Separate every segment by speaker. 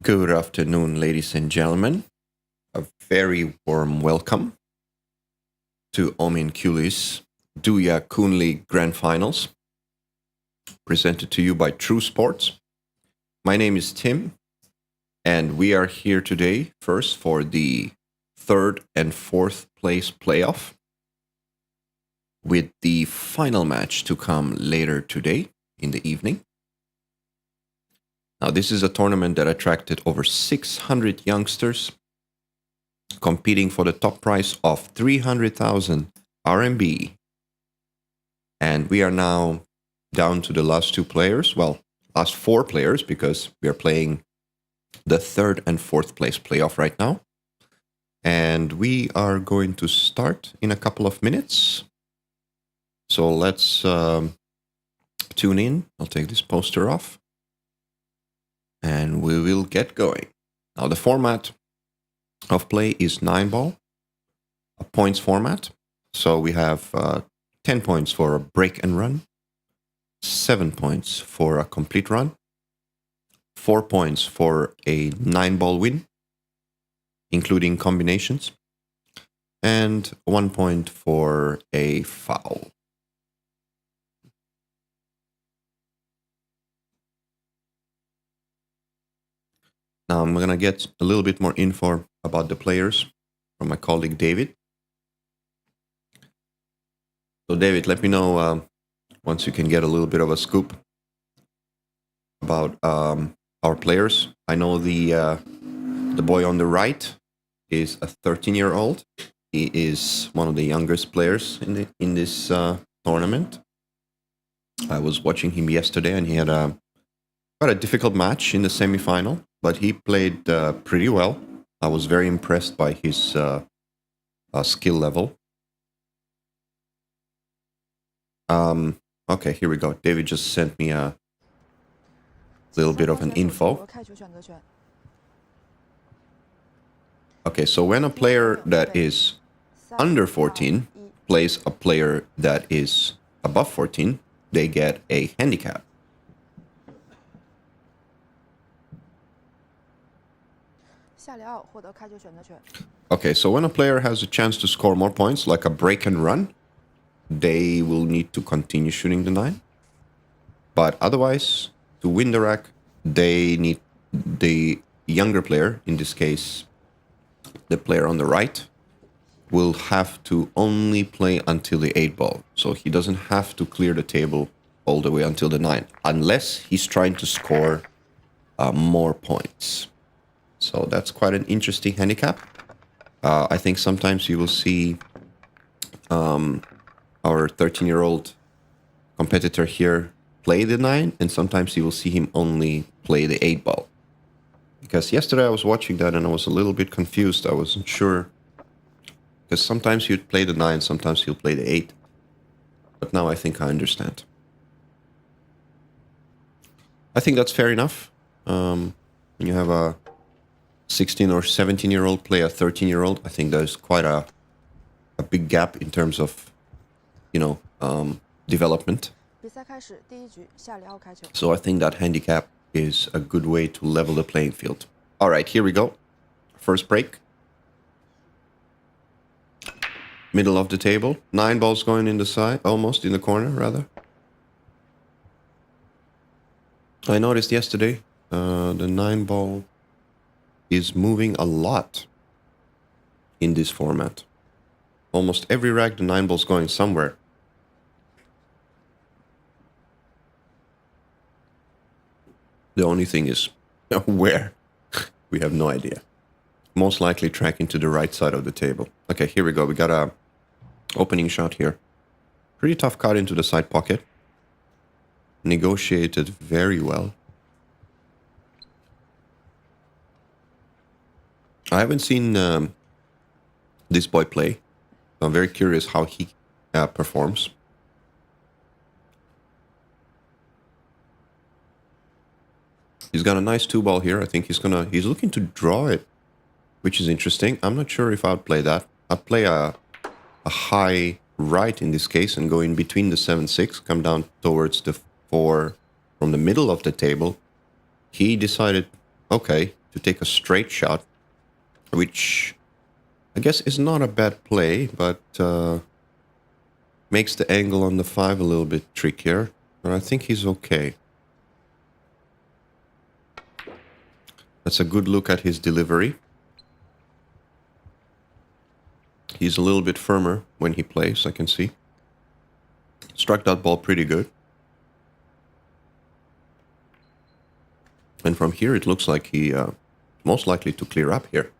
Speaker 1: Good afternoon, ladies and gentlemen. A very warm welcome to Omin Kulis Duya Kunli Grand Finals, presented to you by True Sports. My name is Tim, and we are here today first for the third and fourth place playoff, with the final match to come later today in the evening. Now, this is a tournament that attracted over 600 youngsters competing for the top prize of 300,000 RMB. And we are now down to the last two players. Well, last four players, because we are playing the third and fourth place playoff right now. And we are going to start in a couple of minutes. So let's tune in. I'll take this poster off. And we will get going. Now, the format of play is 9-ball, a points format. So we have 10 points for a break and run, 7 points for a complete run, 4 points for a 9-ball win, including combinations, and 1 point for a foul. Now I'm going to get a little bit more info about the players from my colleague David. So David, let me know once you can get a little bit of a scoop about our players. I know the boy on the right is a 13-year-old. He is one of the youngest players in this tournament. I was watching him yesterday, and he had quite a difficult match in the semifinal, but he played pretty well. I was very impressed by his skill level. Okay, here we go. David just sent me a little bit of an info. Okay, so when a player that is under 14 plays a player that is above 14, they get a handicap. Okay, so when a player has a chance to score more points, like a break and run, they will need to continue shooting the 9. But otherwise, to win the rack, they need the younger player, in this case, the player on the right, will have to only play until the 8-ball. So he doesn't have to clear the table all the way until the 9, unless he's trying to score more points. So that's quite an interesting handicap. I think sometimes you will see our 13-year-old competitor here play the 9, and sometimes you will see him only play the 8-ball. Because yesterday I was watching that and I was a little bit confused. I wasn't sure. Because sometimes you'd play the 9, sometimes he'll play the 8. But now I think I understand. I think that's fair enough. When you have a 16 or 17-year-old play a 13-year-old, I think there's quite a big gap in terms of, development. So I think that handicap is a good way to level the playing field. All right, here we go. First break. Middle of the table. 9 balls going in the side, almost in the corner, rather. I noticed yesterday the 9-ball is moving a lot in this format. Almost every rack, the 9-ball's going somewhere. The only thing is where. We have no idea. Most likely tracking to the right side of the table. Okay, here we go. We got a opening shot here. Pretty tough cut into the side pocket. Negotiated very well. I haven't seen this boy play. So I'm very curious how he performs. He's got a nice 2-ball here. I think he's looking to draw it, which is interesting. I'm not sure if I'd play that. I'd play a high right in this case and go in between the 7-6, come down towards the 4 from the middle of the table. He decided, okay, to take a straight shot, which I guess is not a bad play, but makes the angle on the 5 a little bit trickier. But I think he's okay. That's a good look at his delivery. He's a little bit firmer when he plays, I can see. Struck that ball pretty good. And from here, it looks like he most likely to clear up here.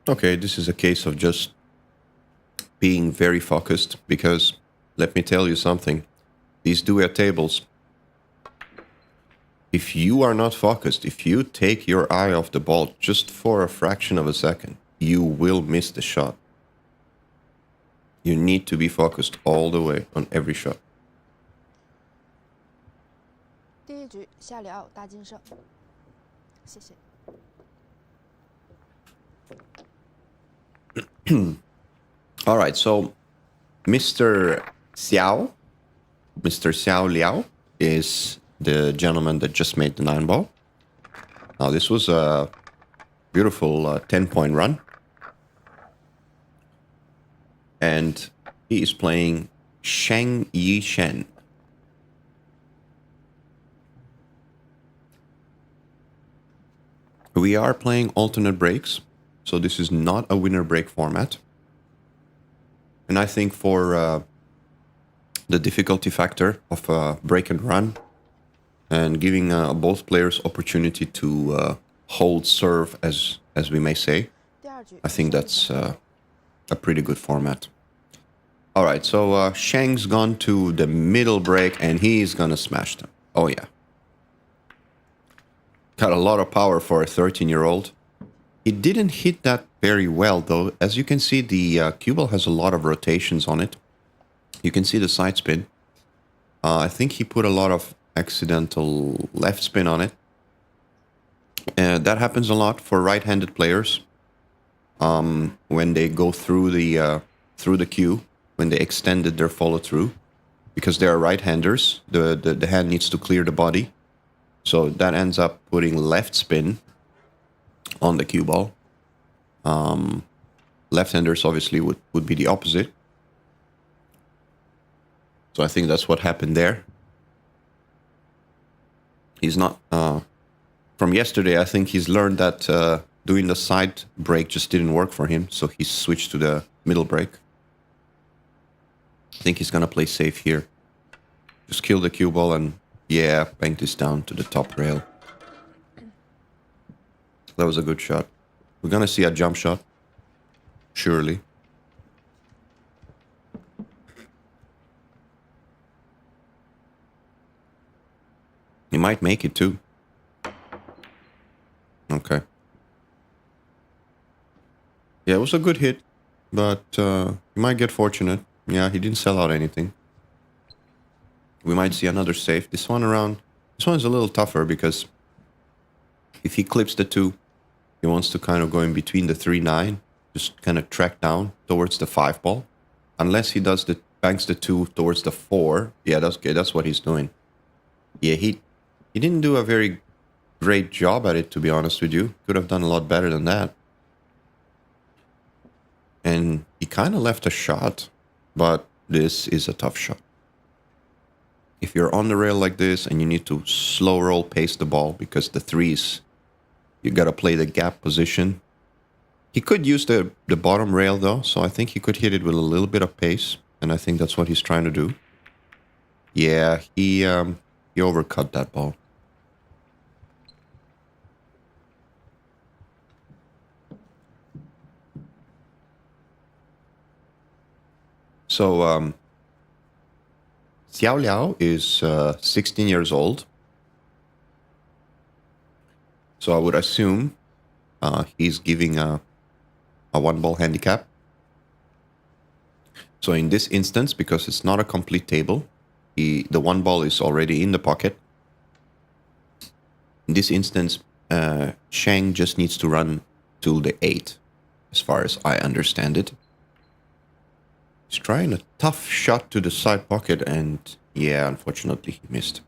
Speaker 1: Okay, this is a case of just being very focused, because let me tell you something. These Duya tables, if you are not focused, if you take your eye off the ball just for a fraction of a second, you will miss the shot. You need to be focused all the way on every shot.
Speaker 2: 第一局下辽大金胜，谢谢。
Speaker 1: All right, so Mr. Xiao Liao is the gentleman that just made the 9 ball. Now, this was a beautiful 10-point run. And he is playing Shang Yishen. We are playing alternate breaks, so this is not a winner break format. And I think for the difficulty factor of break and run, and giving both players opportunity to hold serve, as we may say, I think that's a pretty good format. All right, so Shang's gone to the middle break, and he's gonna smash them. Oh yeah. Got a lot of power for a 13-year-old. He didn't hit that very well, though. As you can see, the cue ball has a lot of rotations on it. You can see the side spin. I think he put a lot of accidental left spin on it. That happens a lot for right-handed players when they go through the cue, when they extended their follow-through. Because they are right-handers, the hand needs to clear the body. So that ends up putting left spin on the cue ball. Left-handers obviously would be the opposite. So I think that's what happened there. He's not... from yesterday, I think he's learned that doing the side break just didn't work for him. So he switched to the middle break. I think he's going to play safe here. Just kill the cue ball and, yeah, bank this down to the top rail. That was a good shot. We're going to see a jump shot. Surely. He might make it too. Okay. Yeah, it was a good hit, but he might get fortunate. Yeah, he didn't sell out anything. We might see another safe. This one is a little tougher because if he clips the 2, he wants to kind of go in between the 3-9, just kind of track down towards the 5 ball. Unless he does banks the 2 towards the 4. Yeah, that's okay. That's what he's doing. Yeah, he didn't do a very great job at it, to be honest with you. Could have done a lot better than that. And he kind of left a shot, but this is a tough shot. If you're on the rail like this and you need to slow roll pace the ball because the 3s, you got to play the gap position. He could use the bottom rail though, so I think he could hit it with a little bit of pace, and I think that's what he's trying to do. Yeah, he overcut that ball. So Xiao Liao is 16 years old. So I would assume he's giving a one ball handicap. So in this instance, because it's not a complete table, the one ball is already in the pocket. In this instance, Shang just needs to run to the 8, as far as I understand it. He's trying a tough shot to the side pocket, and yeah, unfortunately, he missed.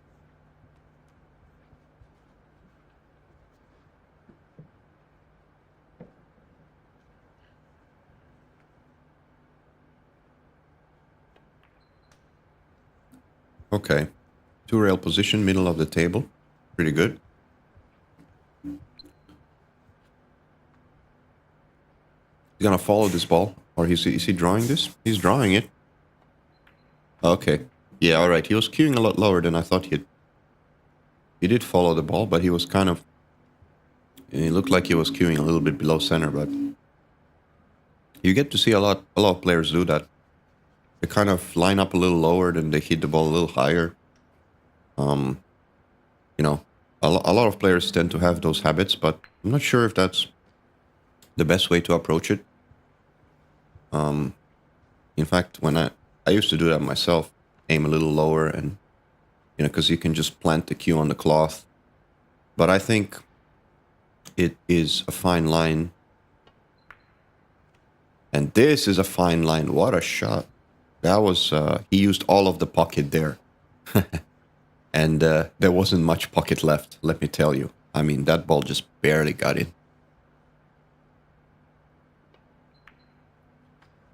Speaker 1: Okay. 2-rail position, middle of the table. Pretty good. He's gonna follow this ball. Or is he drawing this? He's drawing it. Okay. Yeah, alright. He was queuing a lot lower than I thought he'd. He did follow the ball, but he was kind of... It looked like he was queuing a little bit below center, but... You get to see a lot of players do that. They kind of line up a little lower, then they hit the ball a little higher. You know, a lot of players tend to have those habits, but I'm not sure if that's the best way to approach it. In fact, when I used to do that myself, aim a little lower, and because you can just plant the cue on the cloth. But I think it is a fine line, and this is a fine line. What a shot! That was he used all of the pocket there, and there wasn't much pocket left. Let me tell you. I mean, that ball just barely got in.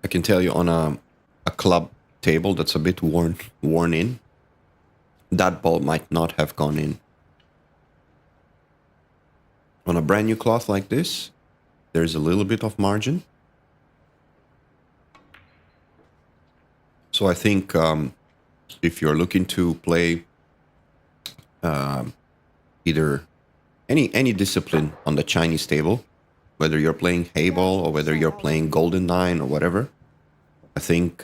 Speaker 1: I can tell you on a club table that's a bit worn in, that ball might not have gone in. On a brand new cloth like this, there's a little bit of margin. So I think if you're looking to play either any discipline on the Chinese table, whether you're playing Hayball or whether you're playing Golden Nine or whatever, I think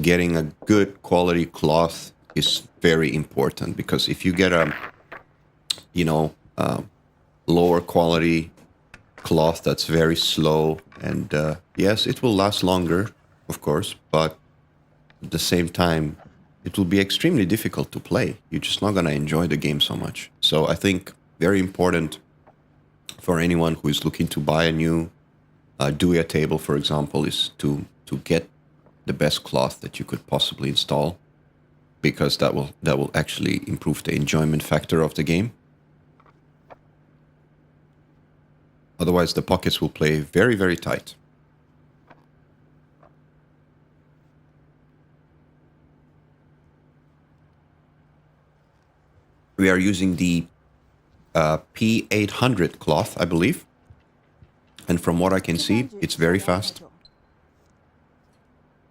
Speaker 1: getting a good quality cloth is very important, because if you get a lower quality cloth that's very slow, and yes, it will last longer, of course, but at the same time, it will be extremely difficult to play. You're just not going to enjoy the game so much. So I think very important for anyone who is looking to buy a new Duya table, for example, is to get the best cloth that you could possibly install, because that will actually improve the enjoyment factor of the game. Otherwise, the pockets will play very, very tight. We are using the P800 cloth, I believe. And from what I can see, it's very fast.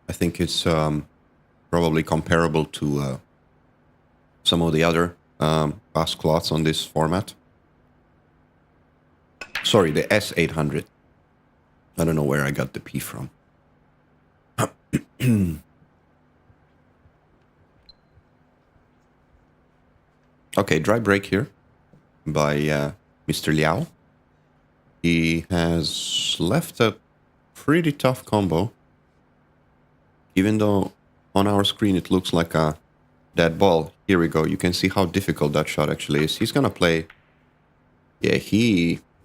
Speaker 1: I think it's probably comparable to some of the other fast cloths on this format. Sorry, the S800. I don't know where I got the P from. Okay, dry break here by Mr. Liao. He has left a pretty tough combo, even though on our screen it looks like a dead ball. Here we go. You can see how difficult that shot actually is. He's gonna play... Yeah,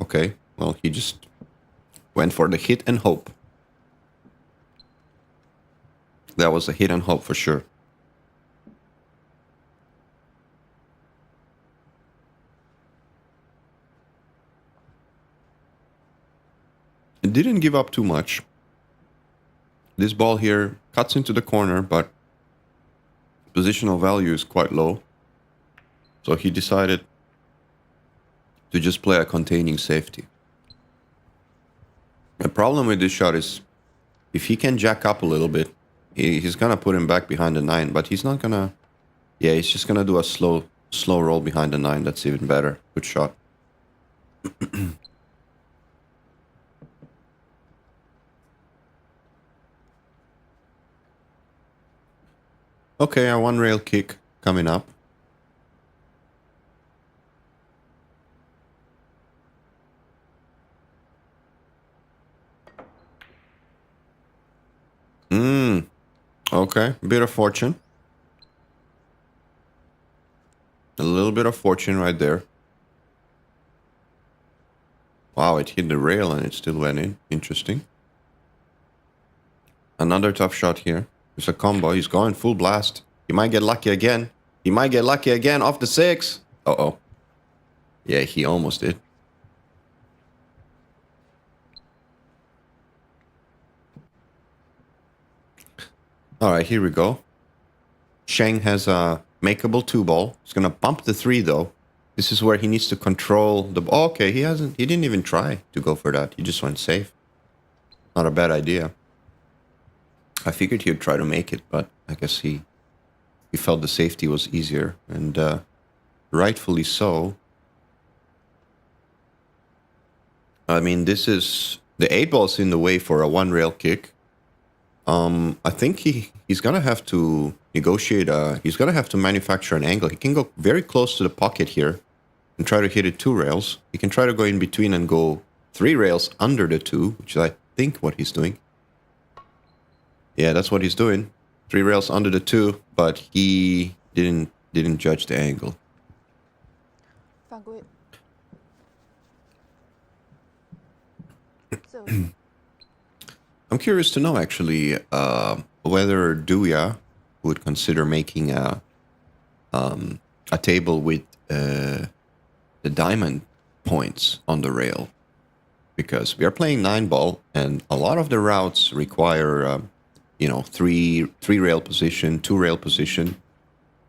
Speaker 1: okay, well, he just went for the hit and hope. That was a hit and hope for sure. It didn't give up too much. This ball here cuts into the corner, but positional value is quite low. So he decided to just play a containing safety. The problem with this shot is if he can jack up a little bit, he's gonna put him back behind the 9, but he's not gonna... Yeah, he's just gonna do a slow roll behind the 9. That's even better. Good shot. Okay, a one rail kick coming up. Okay, bit of fortune. A little bit of fortune right there. Wow, it hit the rail and it still went in. Interesting. Another tough shot here. It's a combo. He's going full blast. He might get lucky again. He might get lucky again off the 6. Uh-oh. Yeah, he almost did. All right, here we go. Sheng has a makeable 2-ball. He's going to bump the 3, though. This is where he needs to control the... Oh, okay, he didn't even try to go for that. He just went safe. Not a bad idea. I figured he would try to make it, but I guess he felt the safety was easier, and rightfully so. I mean, this is... The 8-ball's in the way for a one-rail kick. I think he's gonna have to negotiate he's gonna have to manufacture an angle. He can go very close to the pocket here and try to hit it 2 rails. He can try to go in between and go 3 rails under the 2, which is I think what he's doing. Yeah, that's what he's doing. 3 rails under the 2, but he didn't judge the angle.
Speaker 2: 犯规。自由球
Speaker 1: I'm curious to know actually whether Duya would consider making a table with the diamond points on the rail, because we are playing 9-ball and a lot of the routes require 3 rail position, 2 rail position,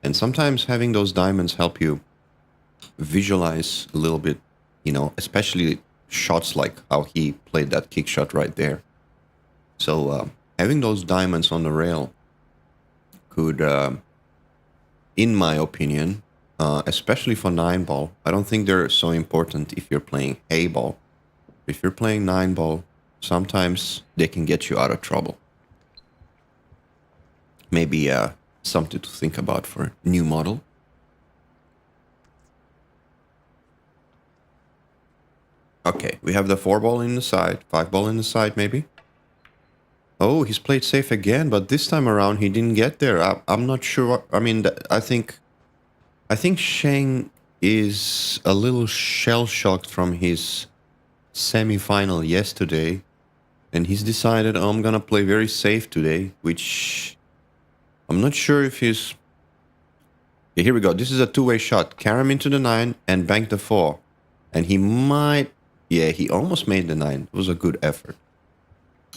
Speaker 1: and sometimes having those diamonds help you visualize a little bit, especially shots like how he played that kick shot right there. So having those diamonds on the rail could, in my opinion, especially for 9-ball, I don't think they're so important if you're playing 8-ball. If you're playing 9-ball, sometimes they can get you out of trouble. Maybe something to think about for a new model. Okay, we have the 4-ball in the side, 5-ball in the side maybe. Oh, he's played safe again, but this time around he didn't get there. I'm not sure. I mean, I think Sheng is a little shell-shocked from his semi-final yesterday, and he's decided, oh, I'm gonna play very safe today, which I'm not sure if he's... Okay, here we go. This is a 2-way shot. Carry into the 9 and bank the 4. And he might... Yeah, he almost made the 9. It was a good effort.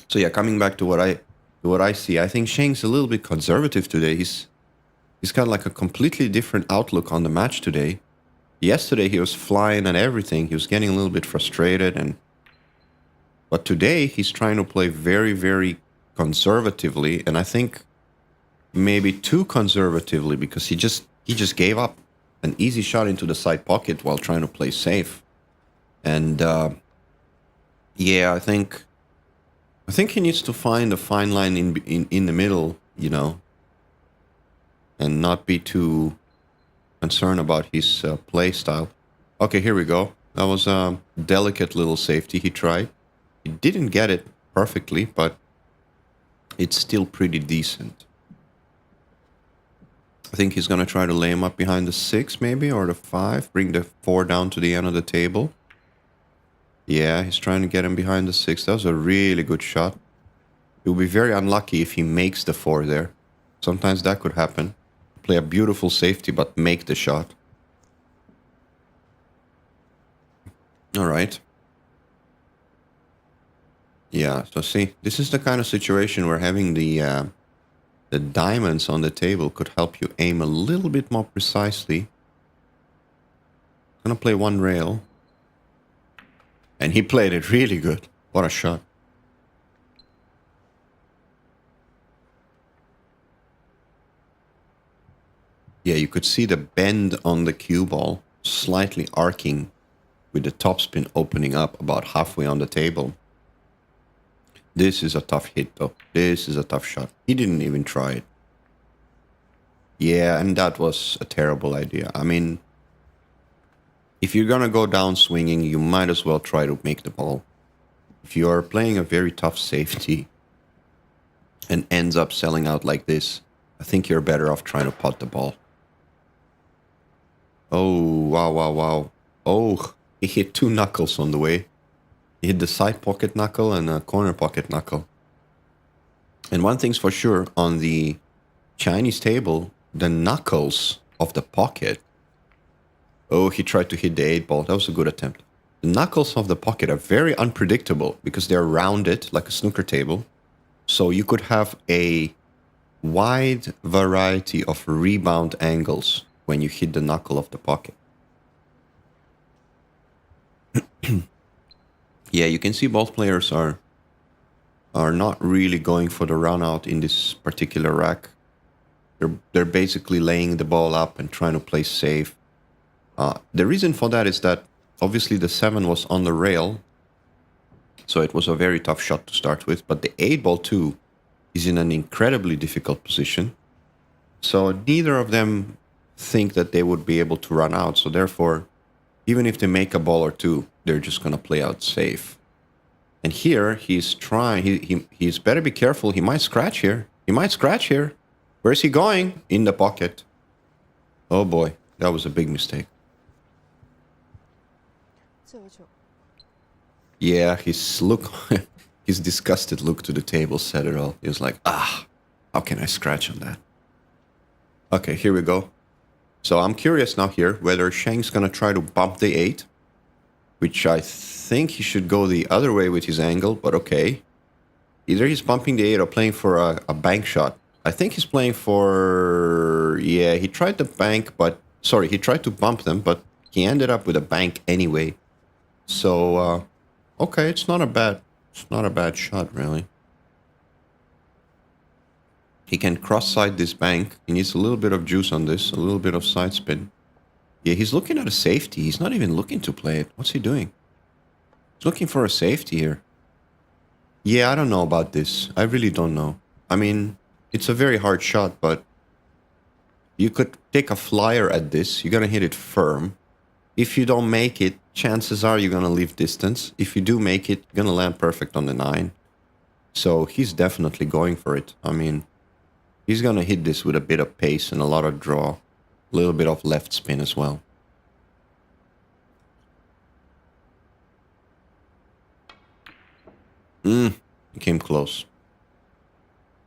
Speaker 1: So yeah, coming back to what I see, I think Sheng's a little bit conservative today. He's got like a completely different outlook on the match today. Yesterday he was flying and everything. He was getting a little bit frustrated, but today he's trying to play very, very conservatively, and I think maybe too conservatively, because he just gave up an easy shot into the side pocket while trying to play safe. And yeah, I think he needs to find a fine line in the middle, and not be too concerned about his play style. Okay, here we go. That was a delicate little safety he tried. He didn't get it perfectly, but it's still pretty decent. I think he's going to try to lay him up behind the 6 maybe, or the 5. Bring the 4 down to the end of the table. Yeah, he's trying to get him behind the 6. That was a really good shot. He'll be very unlucky if he makes the 4 there. Sometimes that could happen. Play a beautiful safety, but make the shot. All right. Yeah, so see, this is the kind of situation where having the diamonds on the table could help you aim a little bit more precisely. I'm gonna play 1 rail. And he played it really good. What a shot. Yeah, you could see the bend on the cue ball slightly arcing with the topspin opening up about halfway on the table. This is a tough hit though. This is a tough shot. He didn't even try it. Yeah, and that was a terrible idea. I mean, if you're gonna go down swinging, you might as well try to make the ball. If you are playing a very tough safety and ends up selling out like this, I think you're better off trying to pot the ball. Oh, wow, wow, wow. Oh, he hit 2 knuckles on the way. He hit the side pocket knuckle and a corner pocket knuckle. And one thing's for sure, on the Chinese table, the knuckles of the pocket. Oh, he tried to hit the 8-ball. That was a good attempt. The knuckles of the pocket are very unpredictable because they're rounded like a snooker table. So you could have a wide variety of rebound angles when you hit the knuckle of the pocket. Yeah, you can see both players are not really going for the run out in this particular rack. They're basically laying the ball up and trying to play safe. The reason for that is that obviously the 7 was on the rail, so it was a very tough shot to start with. But the 8-ball too is in an incredibly difficult position. So neither of them think that they would be able to run out. So therefore, even if they make a ball or two, they're just going to play out safe. And here he's trying. He's better be careful. He might scratch here. He might scratch here. Where's he going? In the pocket. Oh boy, that was a big mistake.
Speaker 2: 自由球。
Speaker 1: Yeah, his look, his disgusted look to the table said it all. He was like, how can I scratch on that? Okay, here we go. So I'm curious now here whether Sheng's going to try to bump the 8, which I think he should go the other way with his angle, but okay. Either he's bumping the 8 or playing for a bank shot. I think he's playing for... Yeah, he tried the bank, but... Sorry, he tried to bump them, but he ended up with a bank anyway. So, okay, it's not a bad shot, really. He can cross-side this bank. He needs a little bit of juice on this, a little bit of side spin. Yeah, he's looking at a safety. He's not even looking to play it. What's he doing? He's looking for a safety here. Yeah, I don't know about this. I really don't know. I mean, it's a very hard shot, but you could take a flyer at this. You're going to hit it firm. If you don't make it, chances are you're going to leave distance. If you do make it, you're going to land perfect on the 9. So he's definitely going for it. I mean, he's going to hit this with a bit of pace and a lot of draw. A little bit of left spin as well. He came close.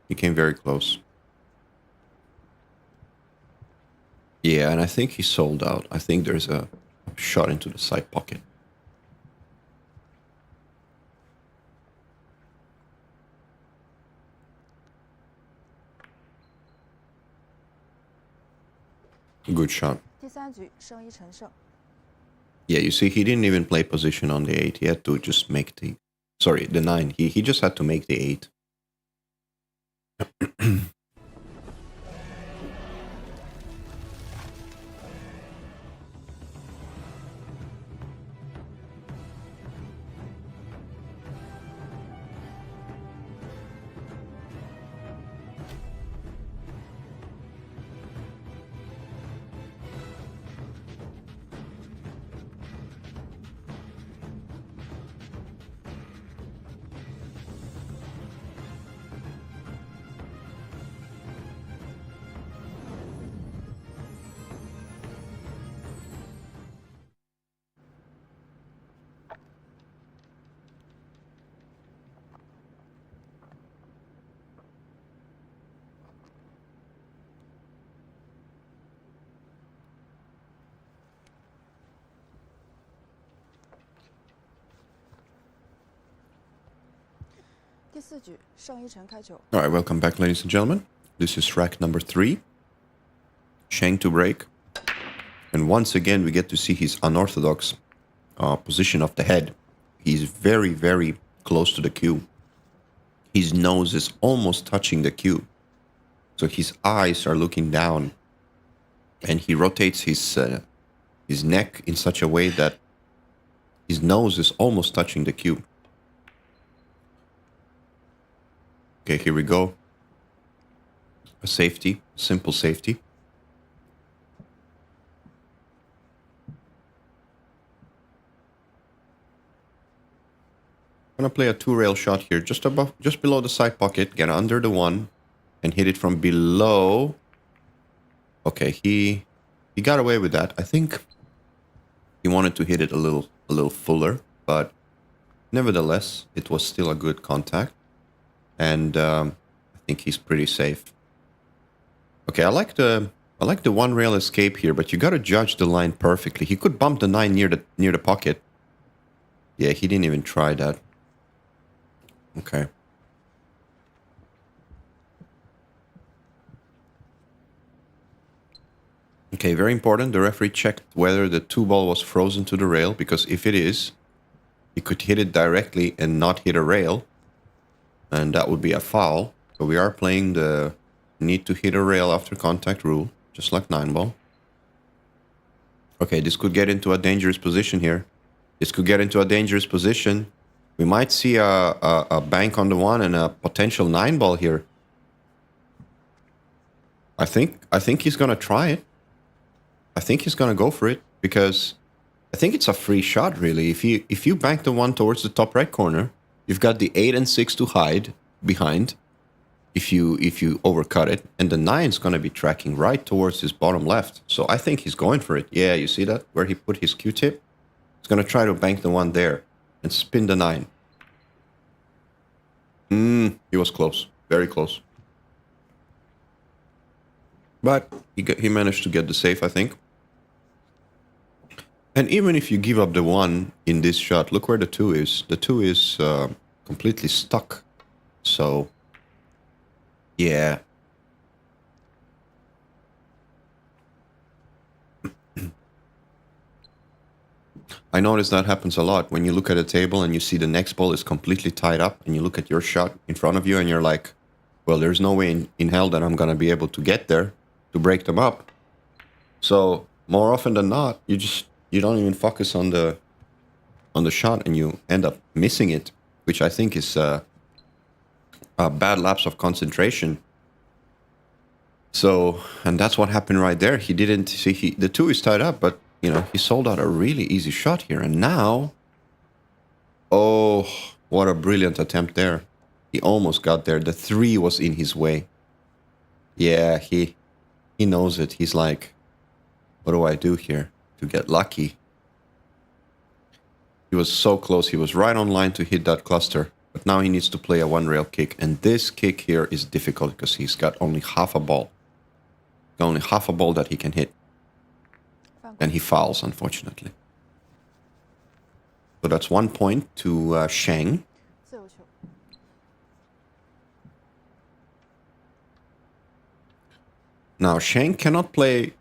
Speaker 1: He came very close. Yeah, and I think he sold out. I think there's a shot into the side pocket. Good shot.
Speaker 2: 第3局胜1成胜。
Speaker 1: Yeah, you see, he didn't even play position on the 8. He had to just make the... Sorry, the 9. He just had to make the 8.
Speaker 2: 第4局胜1成开球。
Speaker 1: All right, welcome back, ladies and gentlemen. This is rack number 3. Sheng to break. And once again, we get to see his unorthodox position of the head. He's very, very close to the cue. His nose is almost touching the cue. So his eyes are looking down. And he rotates his neck in such a way that his nose is almost touching the cue. Okay, here we go. A safety, simple safety. Gonna play a 2-rail shot here, just below the side pocket, get under the 1, and hit it from below. Okay, he got away with that. I think he wanted to hit it a little fuller, but nevertheless, it was still a good contact, and I think he's pretty safe. Okay, I like the 1-rail escape here, but you got to judge the line perfectly. He could bump the 9 near the pocket. Yeah, he didn't even try that. Okay. Okay, very important. The referee checked whether the 2-ball was frozen to the rail, because if it is, he could hit it directly and not hit a rail, and that would be a foul. So we are playing the need to hit a rail after contact rule, just like 9-ball. Okay, this could get into a dangerous position here. This could get into a dangerous position. We might see a bank on the 1 and a potential 9-ball here. I think he's gonna try it. I think he's gonna go for it, because I think it's a free shot, really. If you bank the 1 towards the top right corner, you've got the 8 and 6 to hide behind if you overcut it, and the 9's gonna be tracking right towards his bottom left. So I think he's going for it. Yeah, you see that? Where he put his Q-tip? He's gonna try to bank the 1 there and spin the 9. He was close. Very close. But he managed to get the save, I think. And even if you give up the 1 in this shot, look where the 2 is. The 2 is completely stuck. So, yeah. I notice that happens a lot. When you look at a table and you see the next ball is completely tied up, and you look at your shot in front of you and you're like, well, there's no way in hell that I'm going to be able to get there to break them up. So, more often than not, you don't even focus on the shot, and you end up missing it, which I think is a bad lapse of concentration. So, and that's what happened right there. He didn't see the 2 is tied up, but you know, he sold out a really easy shot here. And now, oh, what a brilliant attempt there. He almost got there. The 3 was in his way. Yeah, he knows it. He's like, what do I do here to get lucky? He was so close. He was right on line to hit that cluster. But now he needs to play a 1-rail kick. And this kick here is difficult because he's got only half a ball. Only half a ball that he can hit. And he fouls, unfortunately. So that's 1 point to Sheng.
Speaker 2: 自由球。
Speaker 1: Now, Sheng cannot play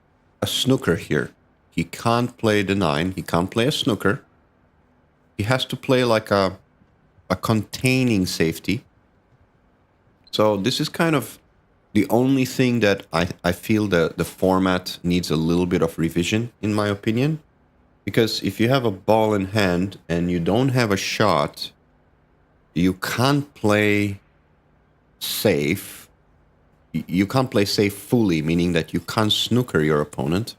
Speaker 1: a snooker here. He can't play the 9. He can't play a snooker. He has to play like a containing safety. So this is kind of the only thing that I feel that the format needs a little bit of revision, in my opinion. Because if you have a ball in hand and you don't have a shot, you can't play safe. You can't play safe fully, meaning that you can't snooker your opponent.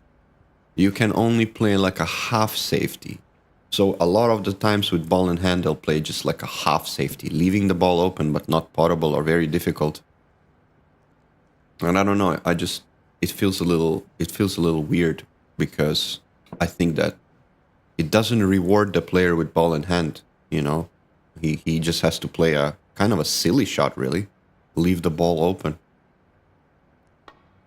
Speaker 1: You can only play like a half safety. So a lot of the times with ball in hand, they'll play just like a half safety, leaving the ball open but not potable or very difficult. And I don't know, it feels a little weird, because I think that it doesn't reward the player with ball in hand, you know. He just has to play a kind of a silly shot, really. Leave the ball open.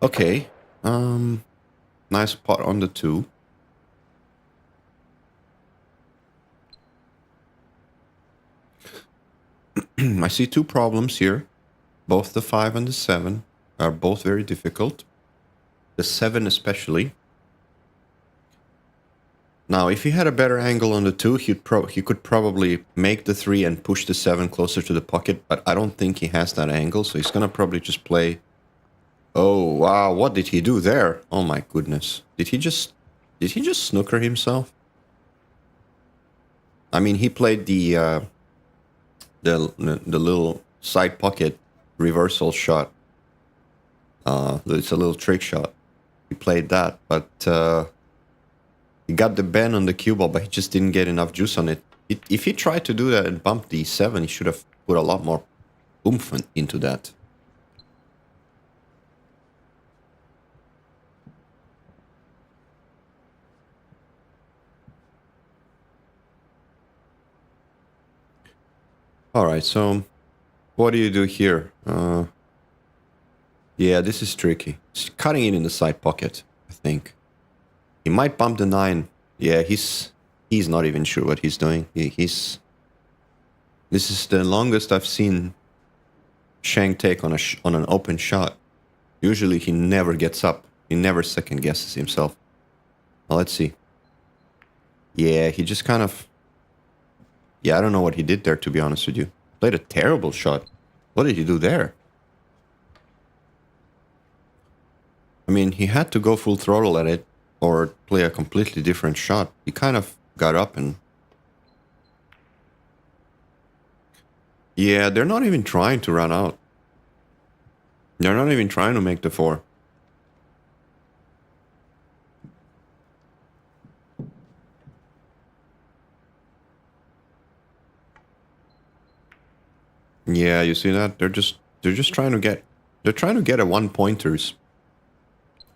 Speaker 1: Okay. Nice pot on the 2. I see 2 problems here. Both the 5 and the 7 are both very difficult. The 7 especially. Now, if he had a better angle on the 2, he could probably make the 3 and push the 7 closer to the pocket, but I don't think he has that angle, so he's gonna probably just play... Oh, wow, what did he do there? Oh my goodness. Did he just snooker himself? I mean, he played the little side pocket reversal shot. It's a little trick shot. He played that, but he got the bend on the cue ball, but he just didn't get enough juice on it. If he tried to do that and bump d7, he should have put a lot more oomph into that. All right, so what do you do here? Yeah, this is tricky. He's cutting it in the side pocket, I think. He might bump the 9. Yeah, he's not even sure what he's doing. This is the longest I've seen Shang take on on an open shot. Usually he never gets up. He never second guesses himself. Well, let's see. Yeah, he just kind of... Yeah, I don't know what he did there, to be honest with you. Played a terrible shot. What did he do there? I mean, he had to go full throttle at it or play a completely different shot. He kind of got up and... Yeah, they're not even trying to run out. They're not even trying to make the 4. Yeah, you see that? They're just trying to get... They're trying to get a 1-pointers.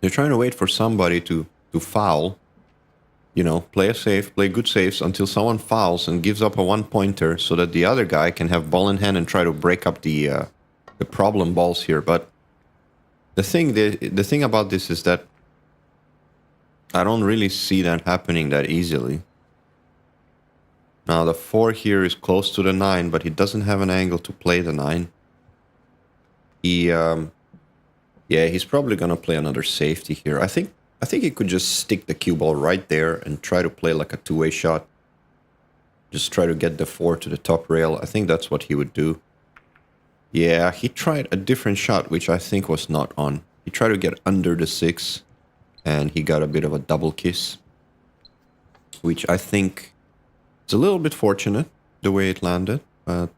Speaker 1: They're trying to wait for somebody to foul. You know, play a save, play good saves until someone fouls and gives up a 1-pointer so that the other guy can have ball in hand and try to break up the problem balls here. But the thing about this is that I don't really see that happening that easily. Now the 4 here is close to the 9, but he doesn't have an angle to play the 9. Yeah, he's probably gonna play another safety here. I think he could just stick the cue ball right there and try to play like a two-way shot. Just try to get the 4 to the top rail. I think that's what he would do. Yeah, he tried a different shot, which I think was not on. He tried to get under the 6, and he got a bit of a double kiss. Which I think is a little bit fortunate, the way it landed, but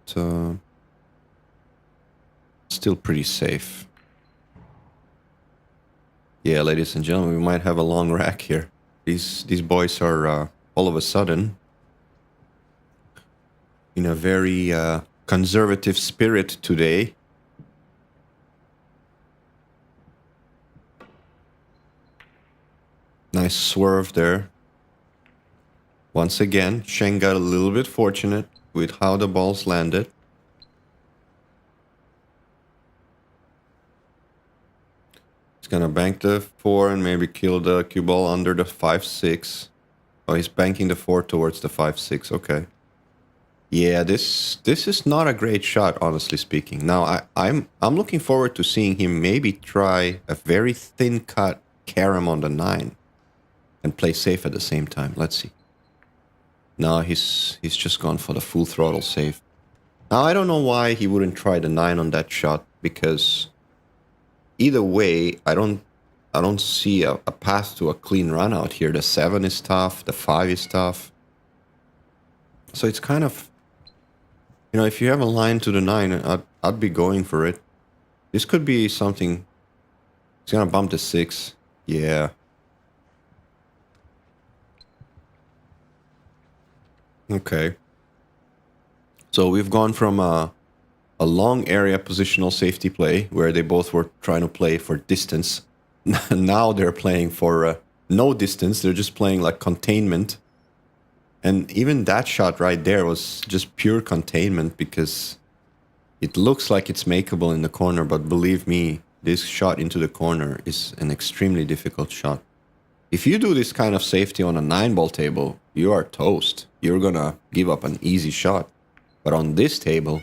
Speaker 1: still pretty safe. Yeah, ladies and gentlemen, we might have a long rack here. These boys are all of a sudden in a very conservative spirit today. Nice swerve there. Once again, Sheng got a little bit fortunate with how the balls landed. He's gonna bank the 4 and maybe kill the cue ball under the 5-6. Oh, he's banking the 4 towards the 5-6. Okay. Yeah, this is not a great shot, honestly speaking. Now, I'm looking forward to seeing him maybe try a very thin cut carom on the 9 and play safe at the same time. Let's see. No, he's just gone for the full throttle save. Now, I don't know why he wouldn't try the 9 on that shot, because either way, I don't see a path to a clean run out here. The 7 is tough, the 5 is tough. So it's kind of, you know, if you have a line to the 9, I'd be going for it. This could be something. He's gonna bump the 6. Yeah. Okay. So we've gone from a long area positional safety play where they both were trying to play for distance. Now they're playing for no distance. They're just playing like containment. And even that shot right there was just pure containment, because it looks like it's makeable in the corner. But believe me, this shot into the corner is an extremely difficult shot. If you do this kind of safety on a 9-ball table, you are toast. You're gonna give up an easy shot. But on this table,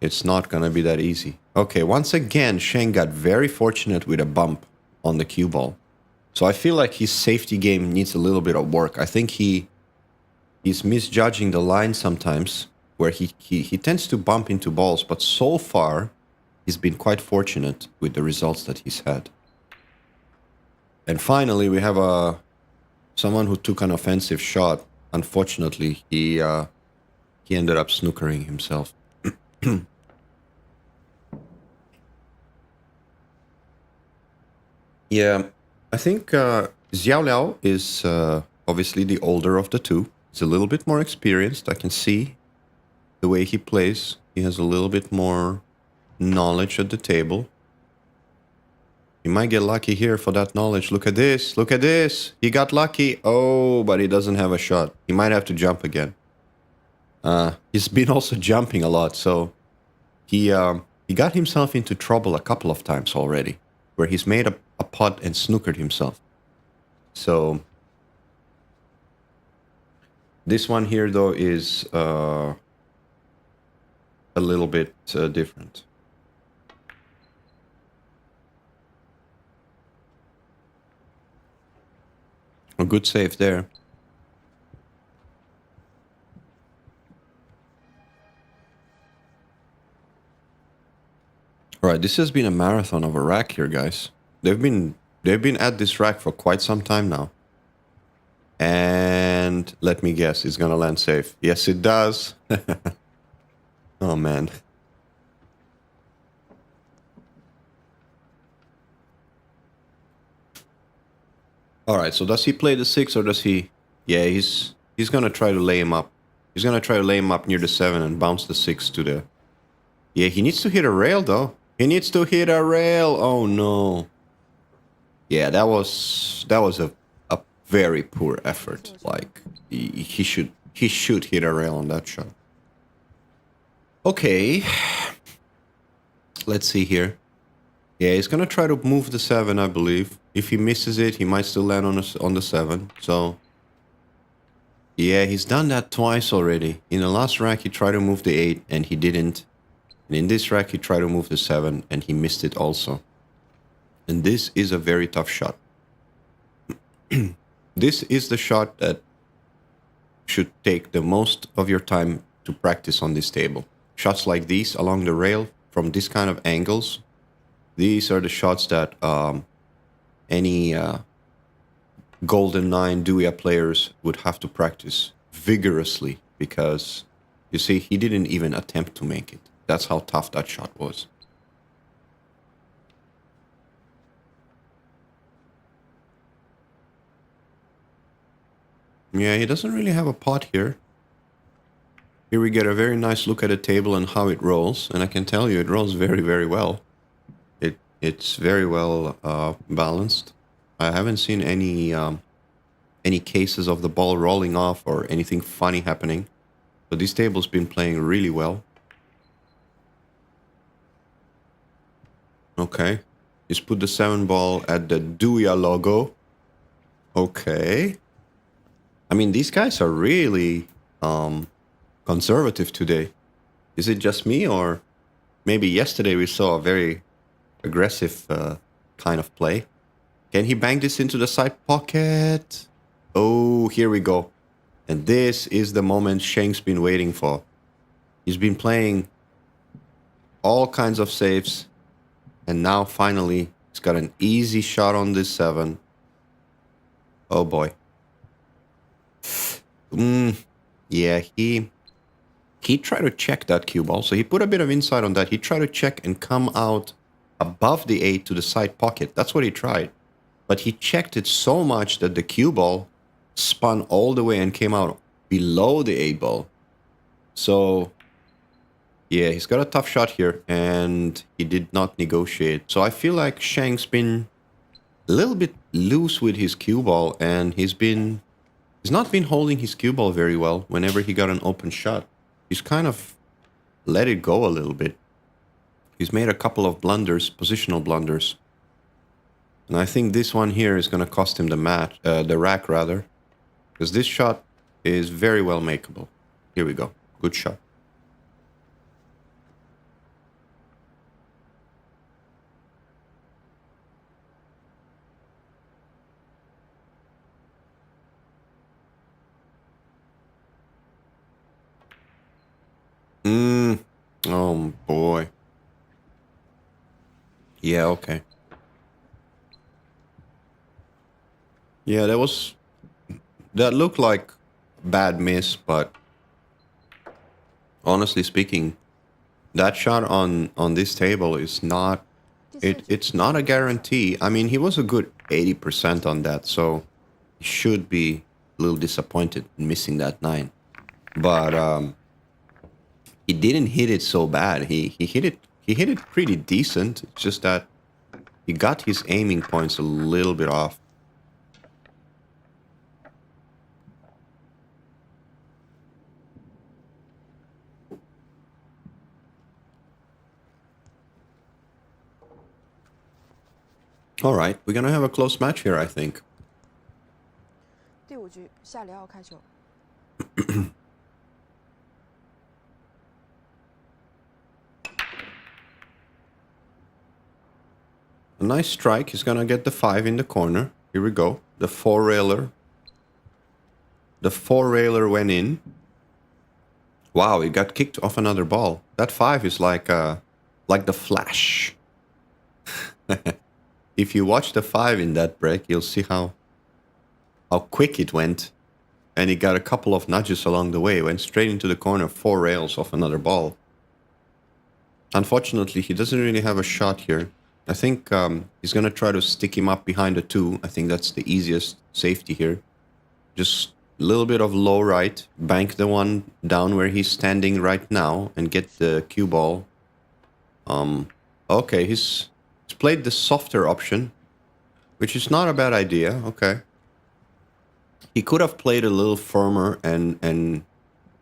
Speaker 1: it's not gonna be that easy. Okay, once again, Sheng got very fortunate with a bump on the cue ball. So I feel like his safety game needs a little bit of work. I think he's misjudging the line sometimes, where he tends to bump into balls, but so far he's been quite fortunate with the results that he's had. And finally, we have someone who took an offensive shot. Unfortunately, he ended up snookering himself. Yeah, I think Xiao Liao is obviously the older of the two. He's a little bit more experienced. I can see the way he plays. He has a little bit more knowledge at the table. He might get lucky here for that knowledge. Look at this. Look at this. He got lucky. Oh, but he doesn't have a shot. He might have to jump again. He's been also jumping a lot, so he got himself into trouble a couple of times already, where he's made a putt and snookered himself. So this one here, though, is a little bit different. A good save there. All right, this has been a marathon of a rack here, guys. They've been at this rack for quite some time now. And let me guess, it's gonna land safe. Yes, it does. Oh man. All right, so does he play the 6 or does he? Yeah, he's gonna try to lay him up. He's gonna try to lay him up near the 7 and bounce the 6 to the. Yeah, he needs to hit a rail though. He needs to hit a rail. Oh no. Yeah, that was a very poor effort. Like he should hit a rail on that shot. Okay. Let's see here. Yeah, he's gonna try to move the 7, I believe. If he misses it, he might still land on the 7. So yeah, he's done that twice already. In the last rack, he tried to move the 8 and he didn't. And in this rack, he tried to move the 7 and he missed it also. And this is a very tough shot. This is the shot that should take the most of your time to practice on this table. Shots like these along the rail from this kind of angles. These are the shots that any Golden 9 Duya players would have to practice vigorously because, you see, he didn't even attempt to make it. That's how tough that shot was. Yeah, he doesn't really have a pot here. Here we get a very nice look at the table and how it rolls. And I can tell you it rolls very, very well. It's very well balanced. I haven't seen any cases of the ball rolling off or anything funny happening. So this table's been playing really well. Okay. He's put the 7 ball at the Duya logo. Okay. I mean, these guys are really conservative today. Is it just me, or maybe yesterday we saw a very aggressive kind of play? Can he bang this into the side pocket? Oh, here we go. And this is the moment Shank's been waiting for. He's been playing all kinds of saves. And now finally, he's got an easy shot on this 7. Oh boy. Yeah, he tried to check that cue ball. So he put a bit of inside on that. He tried to check and come out above the 8 to the side pocket. That's what he tried. But he checked it so much that the cue ball spun all the way and came out below the 8 ball. So yeah, he's got a tough shot here, and he did not negotiate. So I feel like Shank's been a little bit loose with his cue ball, and he's not been holding his cue ball very well whenever he got an open shot. He's kind of let it go a little bit. He's made a couple of blunders, positional blunders. And I think this one here is going to cost him the rack rather. Because this shot is very well makeable. Here we go. Good shot. Oh boy. Yeah, okay. Yeah, that looked like bad miss, but honestly speaking, that shot on this table is not it's not a guarantee. I mean, he was a good 80% on that, so he should be a little disappointed in missing that 9. But he didn't hit it so bad. He hit it pretty decent. It's just that he got his aiming points a little bit off. All right, we're gonna have a close match here, I think.
Speaker 2: 第5局下里奥开球。
Speaker 1: A nice strike. He's gonna get the 5 in the corner. Here we go. The 4-railer. The 4-railer went in. Wow, he got kicked off another ball. That 5 is like the Flash. If you watch the 5 in that break, you'll see how quick it went. And he got a couple of nudges along the way. Went straight into the corner, 4 rails off another ball. Unfortunately, he doesn't really have a shot here. I think he's going to try to stick him up behind the 2. I think that's the easiest safety here. Just a little bit of low right. Bank the one down where he's standing right now and get the cue ball. Okay, he's played the softer option, which is not a bad idea. Okay. He could have played a little firmer and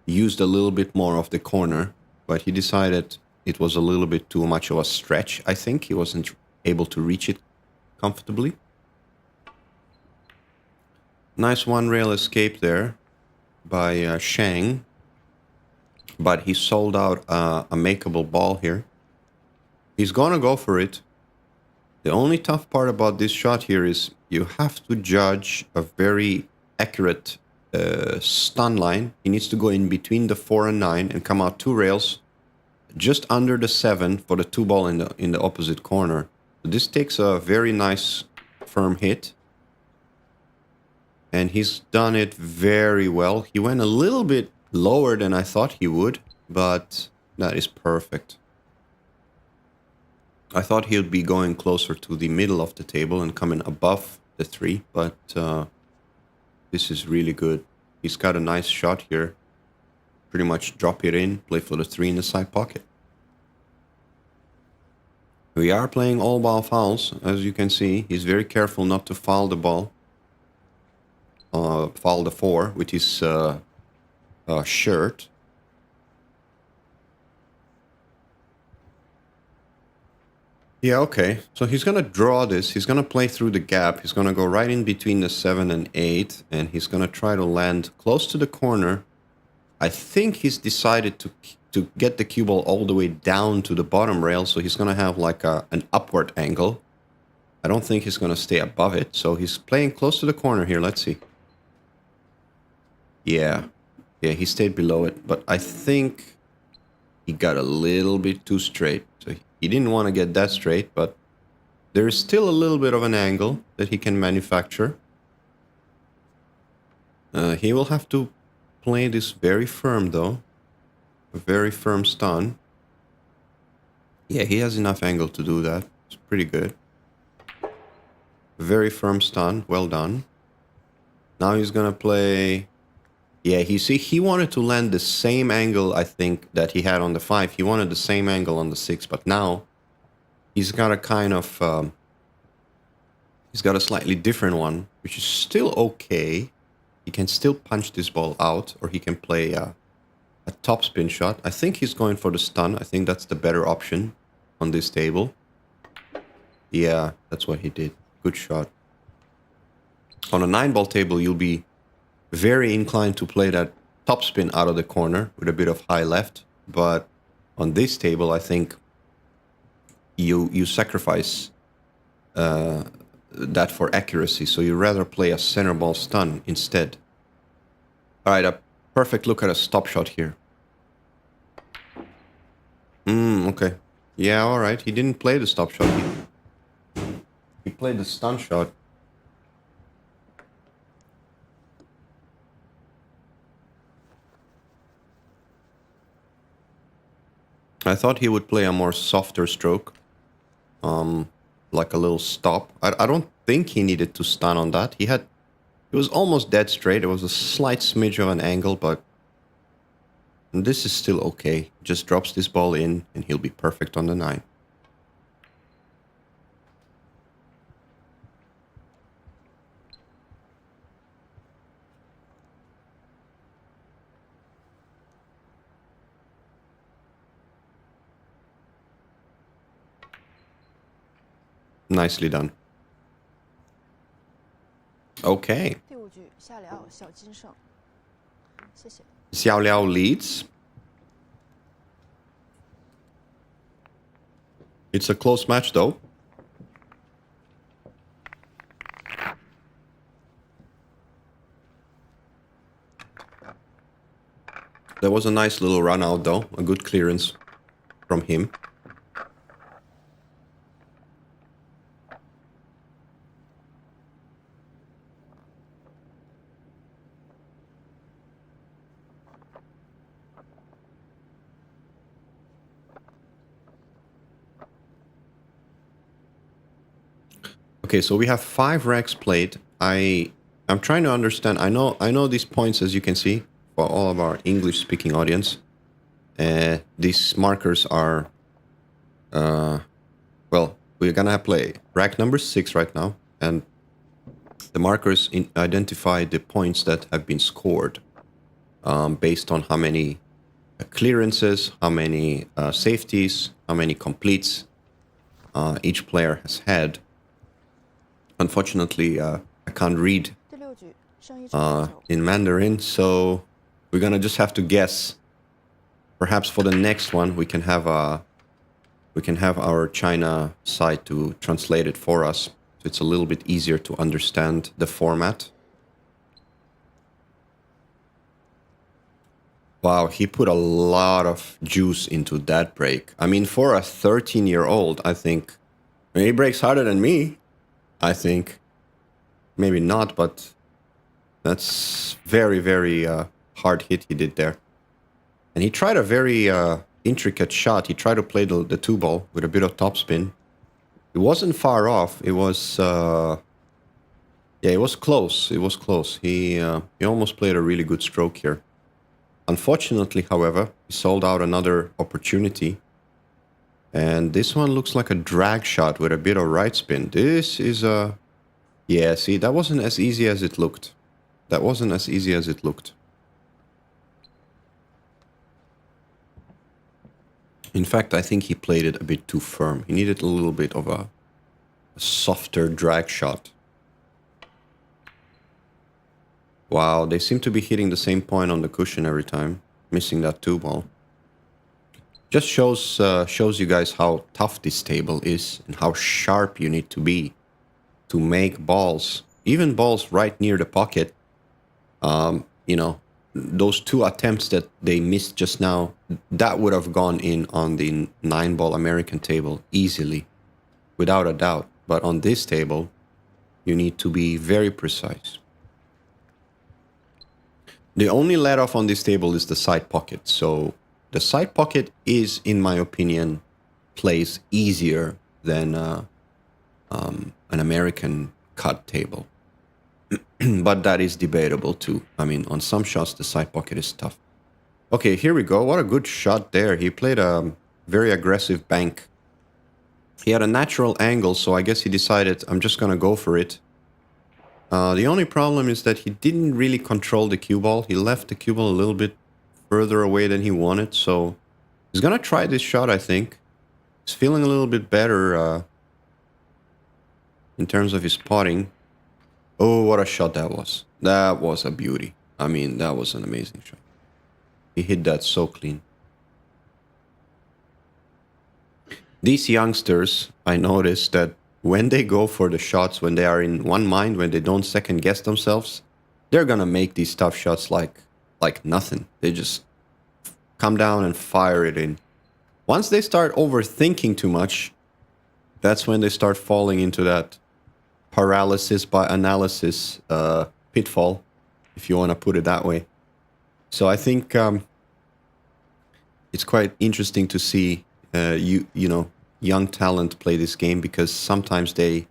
Speaker 1: used a little bit more of the corner, but he decided it was a little bit too much of a stretch, I think. He wasn't able to reach it comfortably. Nice one-rail escape there by Shang, but he sold out a makeable ball here. He's going to go for it. The only tough part about this shot here is you have to judge a very accurate stun line. He needs to go in between the 4 and 9 and come out 2 rails just under the 7 for the 2 ball in the opposite corner. So this takes a very nice firm hit. And he's done it very well. He went a little bit lower than I thought he would, but that is perfect. I thought he would be going closer to the middle of the table and coming above the 3, but this is really good. He's got a nice shot here. Pretty much drop it in, play for the 3 in the side pocket. We are playing all ball fouls, as you can see. He's very careful not to foul the ball. Foul the 4 with his shirt. Yeah, okay. So he's going to draw this. He's going to play through the gap. He's going to go right in between the 7 and 8. And he's going to try to land close to the corner. I think he's decided to get the cue ball all the way down to the bottom rail. So he's going to have like an upward angle. I don't think he's going to stay above it. So he's playing close to the corner here. Let's see. Yeah, he stayed below it. But I think he got a little bit too straight. So he didn't want to get that straight, but there is still a little bit of an angle that he can manufacture. He will have to play this very firm, though. A very firm stun. Yeah, he has enough angle to do that. It's pretty good. Very firm stun. Well done. Now he's going to play... Yeah, you see, he wanted to land the same angle, I think, that he had on the 5. He wanted the same angle on the 6, but now he's got a kind of... he's got a slightly different one, which is still okay. He can still punch this ball out, or he can play a topspin shot. I think he's going for the stun. I think that's the better option on this table. Yeah, that's what he did. Good shot. On a 9-ball table, you'll be very inclined to play that topspin out of the corner with a bit of high left. But on this table, I think you sacrifice that for accuracy. So you rather play a center ball stun instead. All right, a perfect look at a stop shot here. Okay. Yeah, all right. He didn't play the stop shot. He played the stun shot. I thought he would play a more softer stroke. Like a little stop. I don't think he needed to stun on that. He had It was almost dead straight. It was a slight smidge of an angle, but this is still okay. Just drops this ball in, and he'll be perfect on the 9. Nicely done. Okay.
Speaker 2: 第5局下辽小金胜，谢谢。
Speaker 1: Xiao Liao leads. It's a close match, though. That was a nice little run out, though. A good clearance from him. Okay, so we have 5 racks played. I'm trying to understand. I know these points, as you can see, for all of our English-speaking audience. These markers are, well, we're gonna play rack number 6 right now, and the markers identify the points that have been scored based on how many clearances, how many safeties, how many completes each player has had. Unfortunately, I can't read
Speaker 2: 第6局胜一场球，
Speaker 1: in Mandarin, so we're gonna just have to guess. Perhaps for the next one, we can have our China side to translate it for us, so it's a little bit easier to understand the format. Wow, he put a lot of juice into that break. I mean, for a 13-year-old, I think he breaks harder than me. I think. Maybe not, but that's very, very hard hit he did there. And he tried a very intricate shot. He tried to play the 2-ball with a bit of topspin. It wasn't far off. It was, yeah, it was close. It was close. He almost played a really good stroke here. Unfortunately, however, he sold out another opportunity. And this one looks like a drag shot with a bit of right spin. This is a... Yeah, see, that wasn't as easy as it looked. That wasn't as easy as it looked. In fact, I think he played it a bit too firm. He needed a little bit of a softer drag shot. Wow, they seem to be hitting the same point on the cushion every time. Missing that 2-ball. Just shows you guys how tough this table is and how sharp you need to be to make balls, even balls right near the pocket. You know, those 2 attempts that they missed just now, that would have gone in on the 9-ball American table easily, without a doubt. But on this table, you need to be very precise. The only let off on this table is the side pocket, so the side pocket is, in my opinion, plays easier than an American cut table. But that is debatable too. I mean, on some shots, the side pocket is tough. Okay, here we go. What a good shot there. He played a very aggressive bank. He had a natural angle, so I guess he decided, I'm just going to go for it. The only problem is that he didn't really control the cue ball. He left the cue ball a little bit further away than he wanted, so he's gonna try this shot, I think. He's feeling a little bit better in terms of his putting. Oh, what a shot that was. That was a beauty. I mean, that was an amazing shot. He hit that so clean. These youngsters, I noticed that when they go for the shots, when they are in one mind, when they don't second guess themselves, they're gonna make these tough shots like nothing. They just come down and fire it in. Once they start overthinking too much, that's when they start falling into that paralysis by analysis pitfall, if you want to put it that way. So I think it's quite interesting to see you know, young talent play this game, because sometimes they're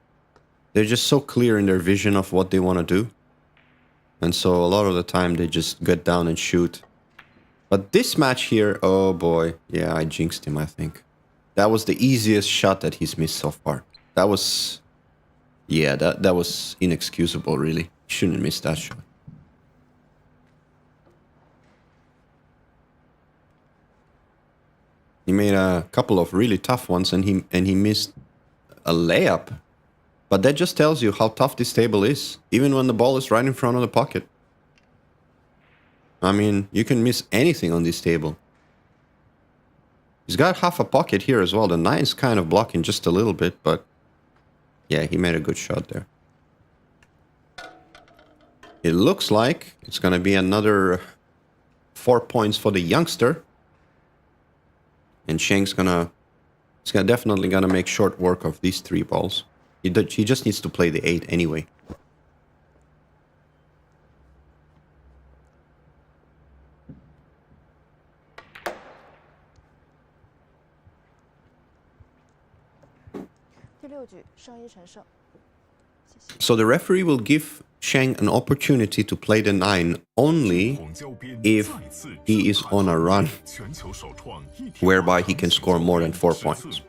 Speaker 1: just so clear in their vision of what they want to do. And so a lot of the time they just get down and shoot. But this match here, oh boy. Yeah, I jinxed him, I think. That was the easiest shot that he's missed so far. That was... Yeah, that was inexcusable, really. Shouldn't miss that shot. He made a couple of really tough ones, and he missed a layup. But that just tells you how tough this table is, even when the ball is right in front of the pocket. I mean, you can miss anything on this table. He's got half a pocket here as well. The 9's kind of blocking just a little bit, but yeah, he made a good shot there. It looks like it's going to be another 4 points for the youngster. And Sheng's definitely gonna make short work of these 3 balls. He just needs to play the 8 anyway. So the referee will give Sheng an opportunity to play the 9 only if he is on a run whereby he can score more than 4 points.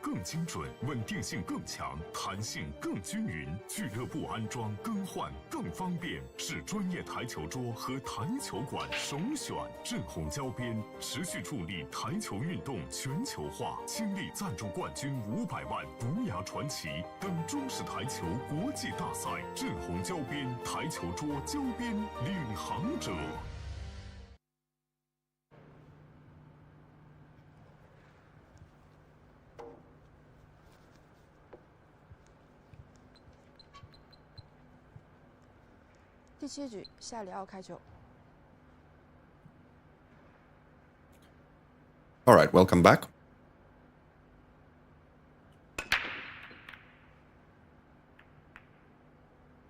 Speaker 1: All right, welcome back.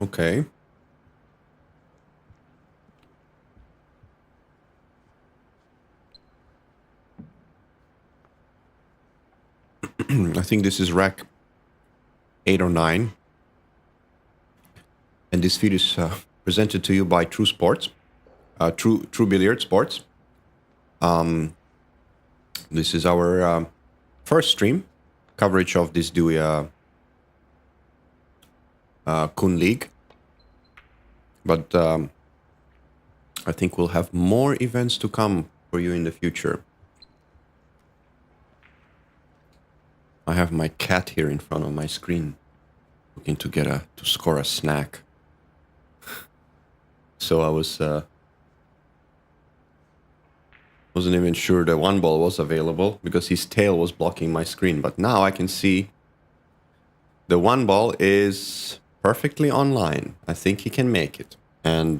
Speaker 1: Okay. I think this is rack 8 or 9. And this feed is presented to you by True Sports. True Billiard Sports. This is our first stream coverage of this Duya Kun League. But I think we'll have more events to come for you in the future. I have my cat here in front of my screen, looking to score a snack. So I wasn't even sure the 1 ball was available because his tail was blocking my screen. But now I can see the 1 ball is perfectly online. I think he can make it. And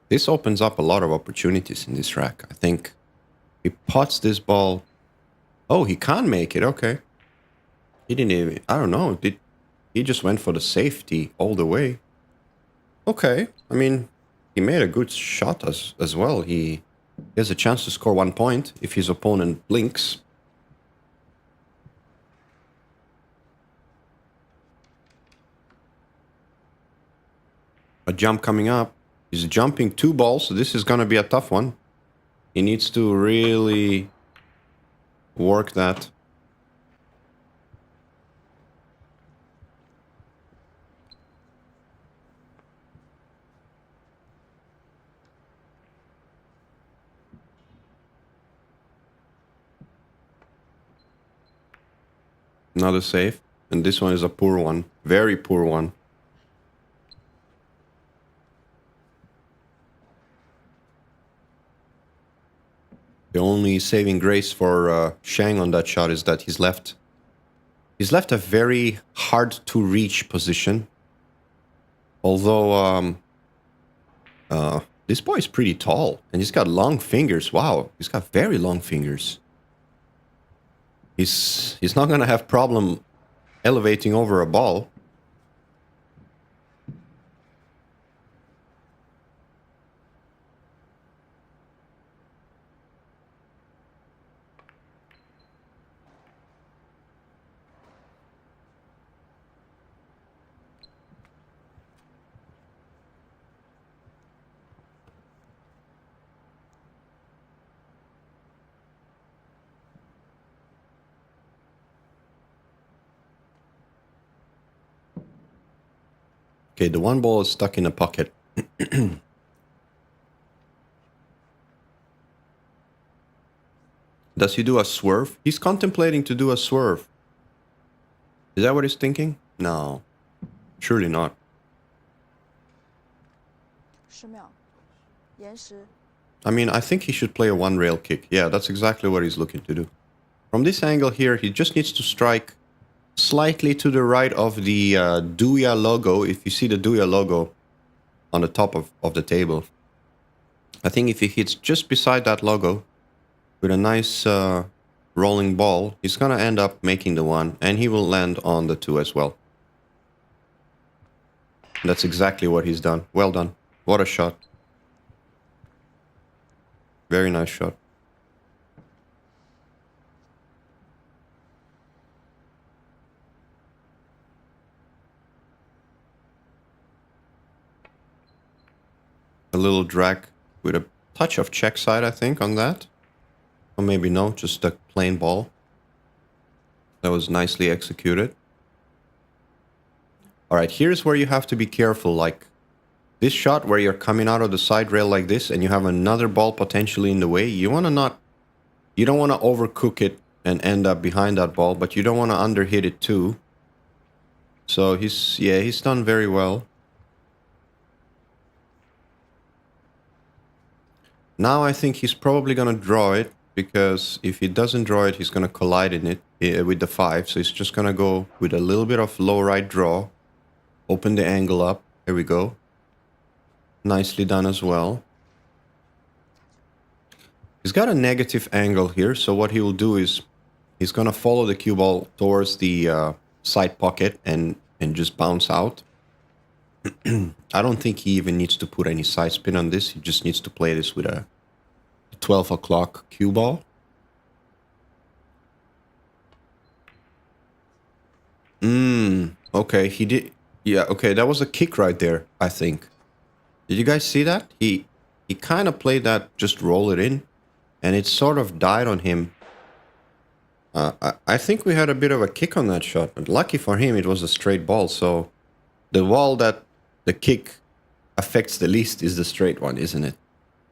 Speaker 1: this opens up a lot of opportunities in this rack. I think he pots this ball. Oh, he can't make it. Okay. He didn't even, I don't know. He just went for the safety all the way? Okay. I mean, he made a good shot as well. He has a chance to score 1 point if his opponent blinks. A jump coming up. He's jumping 2 balls, so this is going to be a tough one. He needs to really work that. Another save. And this one is a poor one. Very poor one. The only saving grace for Shang on that shot is that he's left a very hard to reach position. Although this boy is pretty tall and he's got long fingers. Wow, he's got very long fingers. He's not gonna have problem elevating over a ball. Okay, the one ball is stuck in a pocket. Does he do a swerve? He's contemplating to do a swerve. Is that what he's thinking? No. Surely not.
Speaker 2: 10秒，延时。
Speaker 1: I mean, I think he should play a one rail kick. Yeah, that's exactly what he's looking to do. From this angle here, he just needs to strike slightly to the right of the Duya logo. If you see the Duya logo on the top of the table. I think if he hits just beside that logo with a nice rolling ball, he's going to end up making the one, and he will land on the two as well. And that's exactly what he's done. Well done. What a shot. Very nice shot. A little drag with a touch of check side, I think, on that. Or maybe no, just a plain ball. That was nicely executed. Alright, here's where you have to be careful. Like, this shot where you're coming out of the side rail like this and you have another ball potentially in the way, you don't want to overcook it and end up behind that ball, but you don't want to underhit it too. So he's done very well. Now I think he's probably going to draw it, because if he doesn't draw it, he's going to collide in it with the 5. So he's just going to go with a little bit of low right draw. Open the angle up. Here we go. Nicely done as well. He's got a negative angle here, so what he will do is he's going to follow the cue ball towards the side pocket and just bounce out. I don't think he even needs to put any side spin on this. He just needs to play this with a 12 o'clock cue ball. Okay, he did. Yeah, okay, that was a kick right there, I think. Did you guys see that? He kind of played that, just roll it in, and it sort of died on him. I think we had a bit of a kick on that shot, but lucky for him, it was a straight ball. So the ball that the kick affects the least is the straight one, isn't it?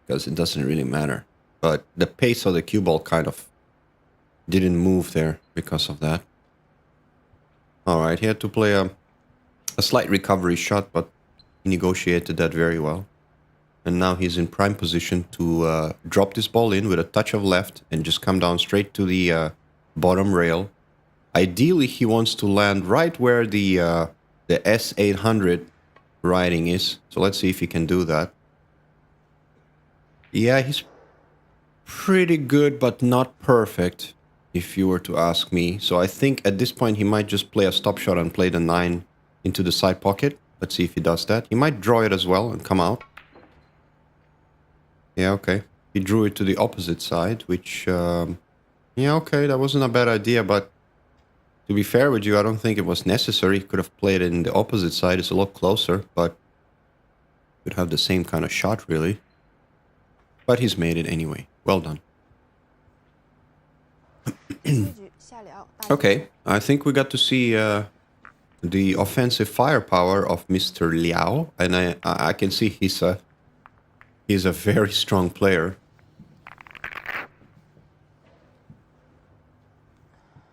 Speaker 1: Because it doesn't really matter. But the pace of the cue ball kind of didn't move there because of that. Alright, he had to play a slight recovery shot, but he negotiated that very well. And now he's in prime position to drop this ball in with a touch of left and just come down straight to the bottom rail. Ideally, he wants to land right where the S800 riding is. So let's see if he can do that. Yeah, he's pretty good, but not perfect, if you were to ask me. So I think at this point he might just play a stop shot and play the 9 into the side pocket. Let's see if he does that. He might draw it as well and come out. Yeah, okay. He drew it to the opposite side, which... yeah, okay, that wasn't a bad idea, but to be fair with you, I don't think it was necessary. He could have played it in the opposite side. It's a lot closer, but could have the same kind of shot, really. But he's made it anyway. Well done. Okay, I think we got to see the offensive firepower of Mr. Liao, and I can see he's a very strong player.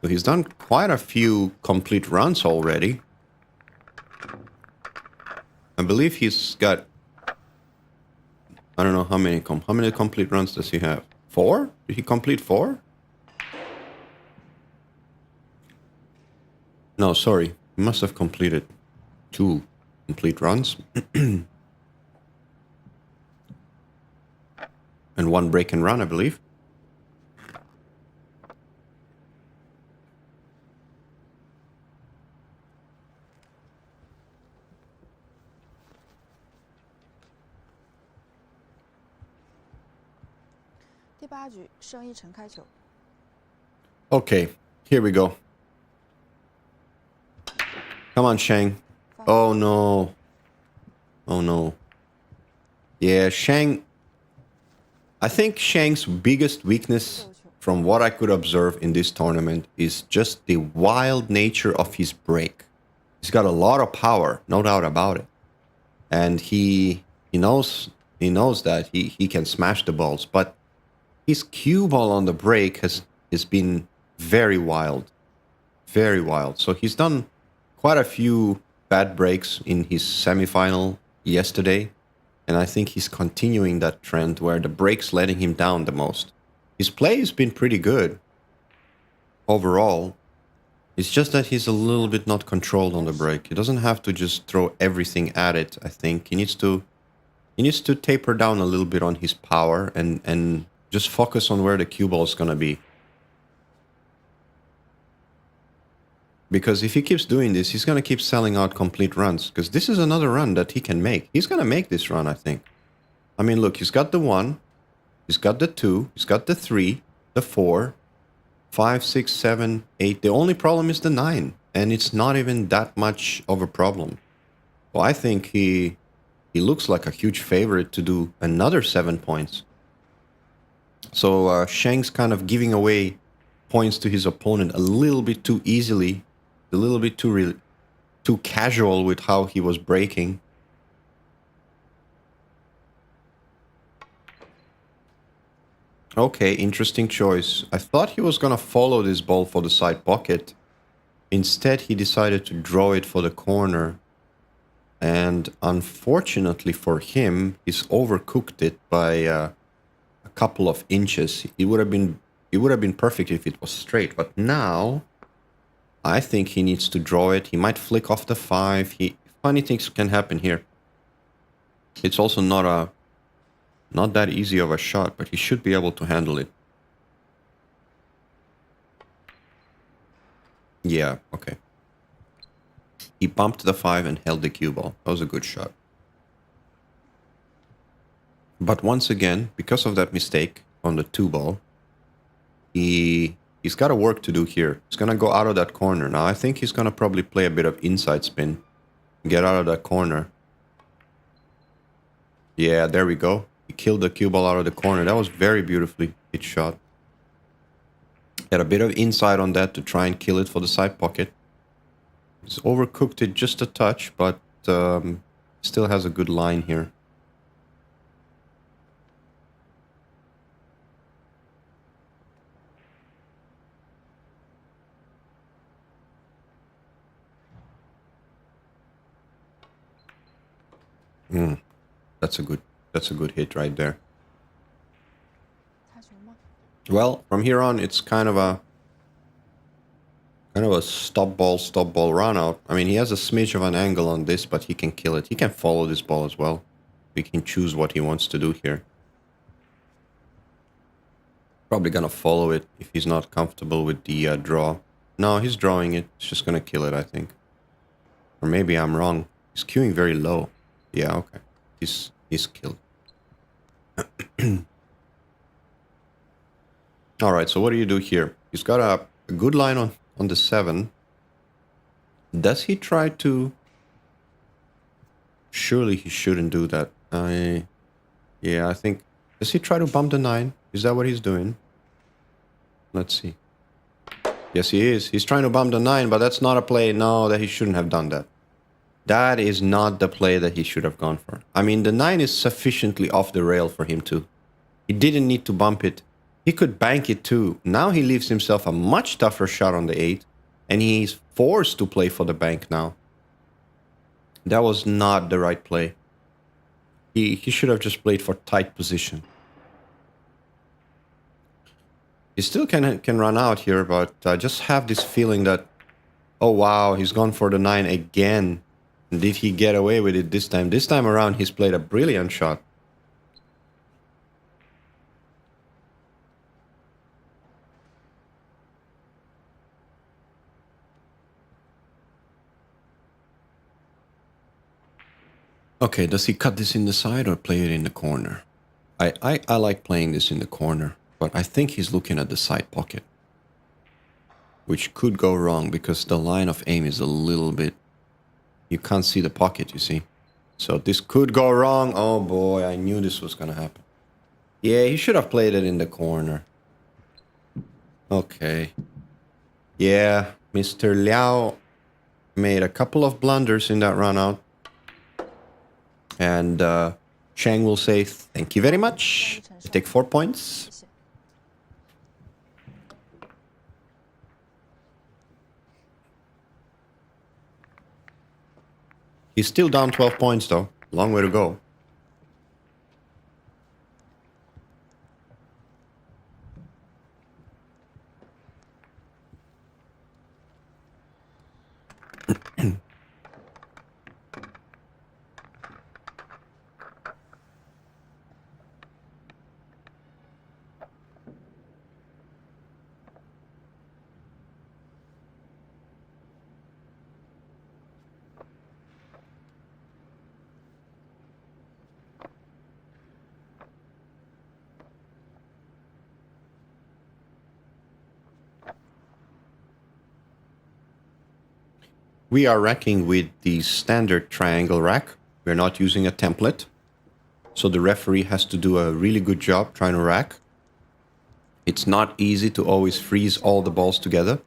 Speaker 1: So he's done quite a few complete runs already. I believe he's got... I don't know how many complete runs does he have? 4? Did he complete 4? No, sorry. He must have completed 2 complete runs. And 1 break and run, I believe. Okay, here we go. Come on, Shang. Oh no. Oh no. Yeah, Shang... I think Shang's biggest weakness, from what I could observe in this tournament, is just the wild nature of his break. He's got a lot of power, no doubt about it. And he knows that he can smash the balls, but his cue ball on the break has been very wild. Very wild. So he's done quite a few bad breaks in his semifinal yesterday. And I think he's continuing that trend where the break's letting him down the most. His play has been pretty good overall. It's just that he's a little bit not controlled on the break. He doesn't have to just throw everything at it, I think. He needs to taper down a little bit on his power and just focus on where the cue ball is going to be. Because if he keeps doing this, he's going to keep selling out complete runs. Because this is another run that he can make. He's going to make this run, I think. I mean, look, he's got the 1. He's got the 2. He's got the 3. The 4. 5, 6, 7, 8. The only problem is the 9. And it's not even that much of a problem. So I think he looks like a huge favorite to do another 7 points. So Shang's kind of giving away points to his opponent a little bit too easily. A little bit too casual with how he was breaking. Okay, interesting choice. I thought he was gonna follow this ball for the side pocket. Instead, he decided to draw it for the corner. And unfortunately for him, he's overcooked it by a couple of inches. It would have been perfect if it was straight, but now I think he needs to draw it. He might flick off the 5. Funny things can happen here. It's also not that easy of a shot, but he should be able to handle it. Yeah, okay. He bumped the 5 and held the cue ball. That was a good shot. But once again, because of that mistake on the 2 ball, he's got a work to do here. He's going to go out of that corner. Now, I think he's going to probably play a bit of inside spin. Get out of that corner. Yeah, there we go. He killed the cue ball out of the corner. That was very beautifully hit shot. Had a bit of inside on that to try and kill it for the side pocket. He's overcooked it just a touch, but still has a good line here. That's a good hit right there.
Speaker 2: 擦球吗？
Speaker 1: Well, from here on, it's kind of a stop ball run out. I mean, he has a smidge of an angle on this, but he can kill it. He can follow this ball as well. He can choose what he wants to do here. Probably gonna follow it if he's not comfortable with the draw. No, he's drawing it. He's just gonna kill it, I think. Or maybe I'm wrong. He's queuing very low. Yeah, okay. He's killed. All right, so what do you do here? He's got a good line on the 7. Does he try to... Surely he shouldn't do that. Yeah, I think... Does he try to bump the 9? Is that what he's doing? Let's see. Yes, he is. He's trying to bump the 9, but that's not a play. No, that he shouldn't have done that. That is not the play that he should have gone for. I mean, the 9 is sufficiently off the rail for him too. He didn't need to bump it. He could bank it too. Now he leaves himself a much tougher shot on the 8. And he's forced to play for the bank now. That was not the right play. He should have just played for tight position. He still can run out here, but I just have this feeling that... Oh wow, he's gone for the 9 again. Did he get away with it this time? This time around, he's played a brilliant shot. Okay, does he cut this in the side or play it in the corner? I like playing this in the corner, but I think he's looking at the side pocket. Which could go wrong because the line of aim is a little bit... You can't see the pocket, you see. So this could go wrong. Oh boy, I knew this was gonna happen. Yeah, he should have played it in the corner. Okay. Yeah, Mr. Liao made a couple of blunders in that run out. And Chang will say, thank you very much. I take 4 points.
Speaker 2: 谢谢。
Speaker 1: He's still down 12 points, though. Long way to go. We are racking with the standard triangle rack. We're not using a template. So the referee has to do a really good job trying to rack. It's not easy to always freeze all the balls together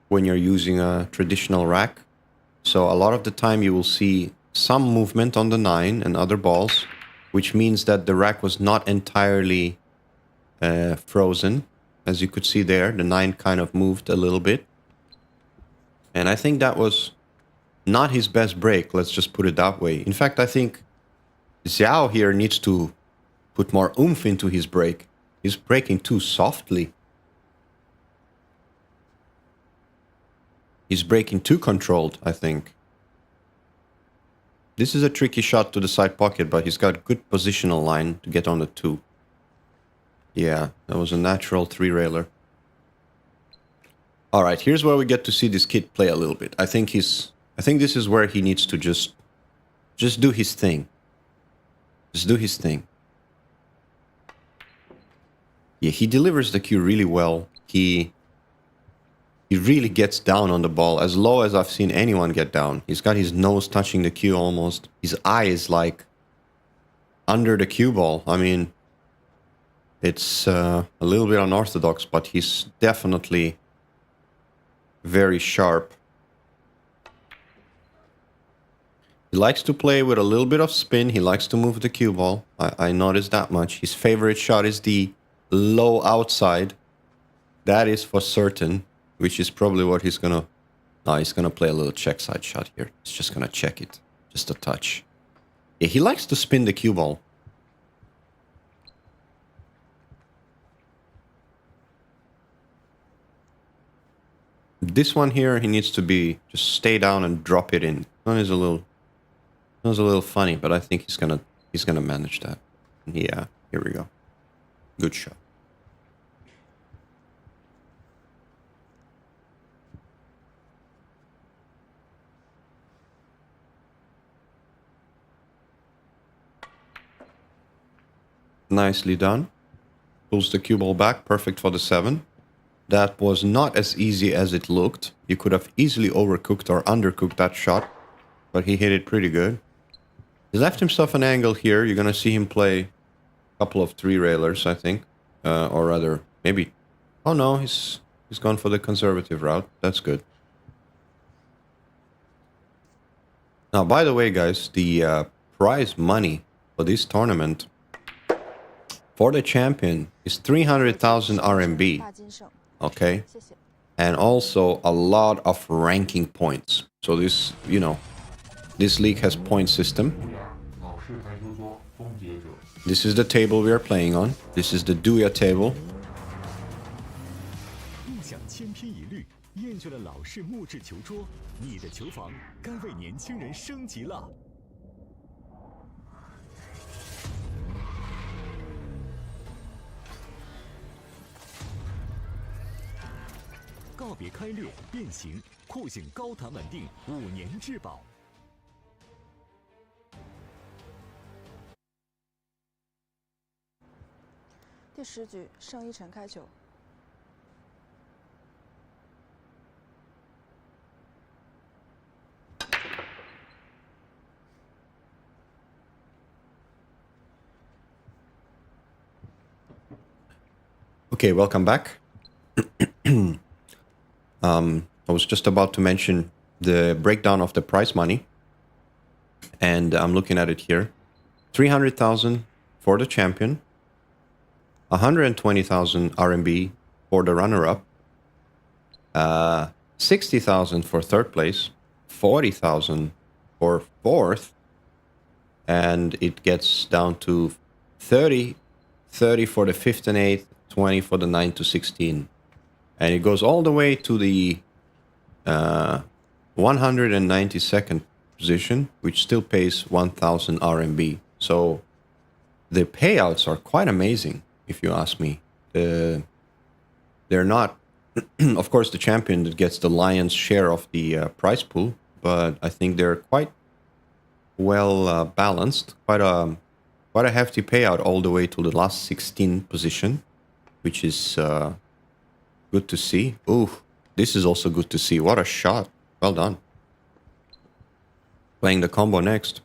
Speaker 1: when you're using a traditional rack. So a lot of the time you will see some movement on the 9 and other balls, which means that the rack was not entirely frozen. As you could see there, the 9 kind of moved a little bit. And I think that was not his best break, let's just put it that way. In fact, I think Xiao here needs to put more oomph into his break. He's breaking too softly. He's breaking too controlled, I think. This is a tricky shot to the side pocket, but he's got good positional line to get on the 2. Yeah, that was a natural 3-railer. All right, here's where we get to see this kid play a little bit. I think this is where he needs to just do his thing. Just do his thing. Yeah, he delivers the cue really well. He really gets down on the ball, as low as I've seen anyone get down. He's got his nose touching the cue almost. His eye is like under the cue ball. I mean, it's a little bit unorthodox, but he's definitely very sharp. He likes to play with a little bit of spin. He likes to move the cue ball. I noticed that much. His favorite shot is the low outside. That is for certain, which is probably what he's gonna... No, he's gonna play a little check side shot here. He's just gonna check it. Just a touch. Yeah, he likes to spin the cue ball. This one here, he needs to be just stay down and drop it in. That was a little funny, but I think he's gonna manage that. Yeah, here we go. Good shot. Nicely done. Pulls the cue ball back, perfect for the 7. That was not as easy as it looked. You could have easily overcooked or undercooked that shot, but he hit it pretty good. He left himself an angle here. You're gonna see him play a couple of 3-railers, I think, or rather, maybe. Oh no, he's gone for the conservative route. That's good. Now, by the way, guys, the prize money for this tournament for the champion is 300,000 RMB.
Speaker 2: 大金胜，
Speaker 1: Okay,
Speaker 2: 谢谢。
Speaker 1: and also a lot of ranking points. So this, you know, this league has point system. This is the table we are playing on. This is the Duya table.
Speaker 3: 梦想千篇一律，厌倦了老式木质球桌，你的球房该为年轻人升级了。告别开裂变形，酷性高弹稳定，5年质保。
Speaker 2: 第10局，盛一晨开球。
Speaker 1: Okay, welcome back. I was just about to mention the breakdown of the prize money, and I'm looking at it here. 300,000 for the champion, 120,000 RMB for the runner-up, 60,000 for third place, 40,000 for fourth, and it gets down to 30 for the fifth and eighth, 20 for the 9 to 16. And it goes all the way to the 192nd position, which still pays 1,000 RMB. So the payouts are quite amazing, if you ask me. They're not, of course, the champion that gets the lion's share of the prize pool, but I think they're quite well balanced. Quite a hefty payout all the way to the last 16 position, which is good to see. Ooh, this is also good to see. What a shot. Well done. Playing the combo next.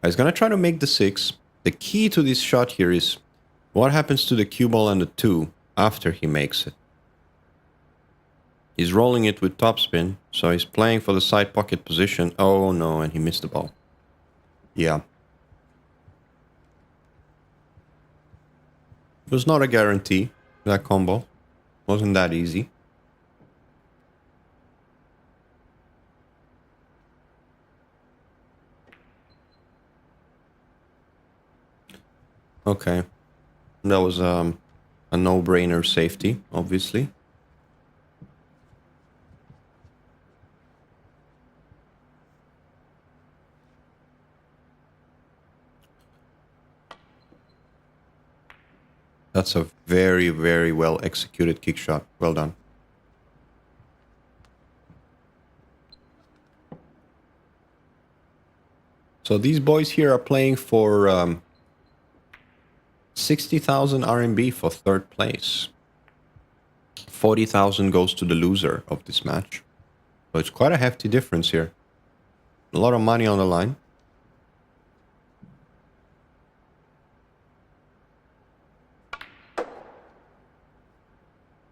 Speaker 1: He's going to try to make the 6. The key to this shot here is what happens to the cue ball and the 2 after he makes it. He's rolling it with topspin, so he's playing for the side pocket position. Oh no, and he missed the ball. Yeah. It was not a guarantee, that combo. Wasn't that easy. Okay. That was a no-brainer safety, obviously. That's a very, very well executed kick shot. Well done. So these boys here are playing for 60,000 RMB for third place. 40,000 goes to the loser of this match. So it's quite a hefty difference here. A lot of money on the line.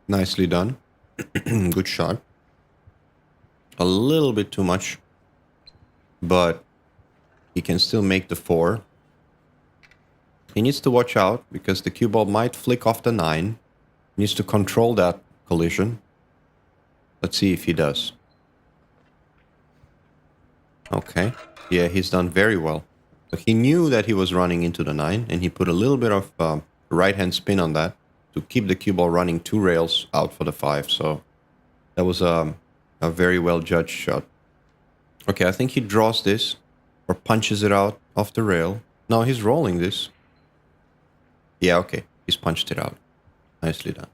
Speaker 1: Nicely done. Good shot. A little bit too much, but he can still make the 4. He needs to watch out because the cue ball might flick off the 9. He needs to control that collision. Let's see if he does. Okay. Yeah, he's done very well. So he knew that he was running into the 9, and he put a little bit of right-hand spin on that to keep the cue ball running 2 rails out for the 5. So that was a very well judged shot. Okay, I think he draws this or punches it out off the rail. No, he's rolling this. Yeah, okay. He's punched it out. Nicely done.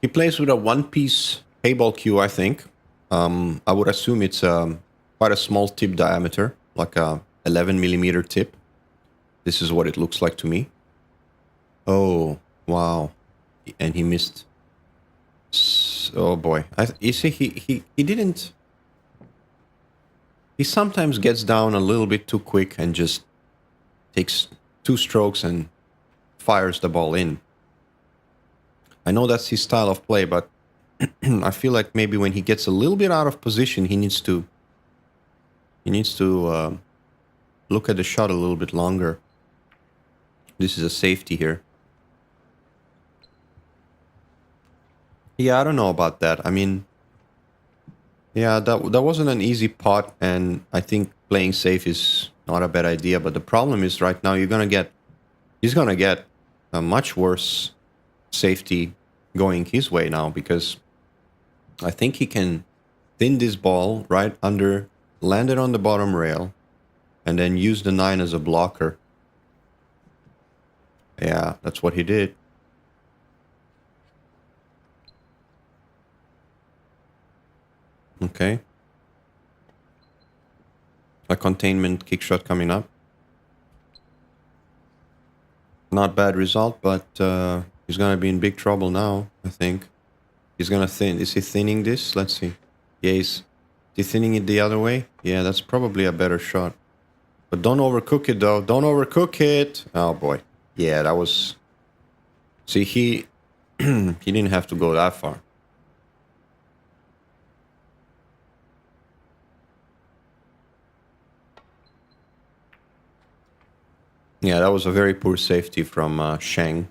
Speaker 1: He plays with a one-piece payball cue, I think. I would assume it's quite a small tip diameter, like a 11 millimeter tip. This is what it looks like to me. Oh, wow. And he missed. Oh boy. You see, he didn't. He sometimes gets down a little bit too quick and just takes 2 strokes and fires the ball in. I know that's his style of play, but I feel like maybe when he gets a little bit out of position, he needs to look at the shot a little bit longer. This is a safety here. Yeah, I don't know about that. I mean, yeah, that wasn't an easy pot, and I think playing safe is not a bad idea. But the problem is right now he's gonna get a much worse safety going his way now, because I think he can thin this ball right under, land it on the bottom rail, and then use the 9 as a blocker. Yeah, that's what he did. Okay. A containment kick shot coming up. Not bad result, but he's gonna be in big trouble now, I think. He's gonna thin. Is he thinning this? Let's see. Yeah, is he thinning it the other way? Yeah, that's probably a better shot. But don't overcook it, though. Don't overcook it. Oh, boy. Yeah, that was See, he he didn't have to go that far. Yeah, that was a very poor safety from Shang.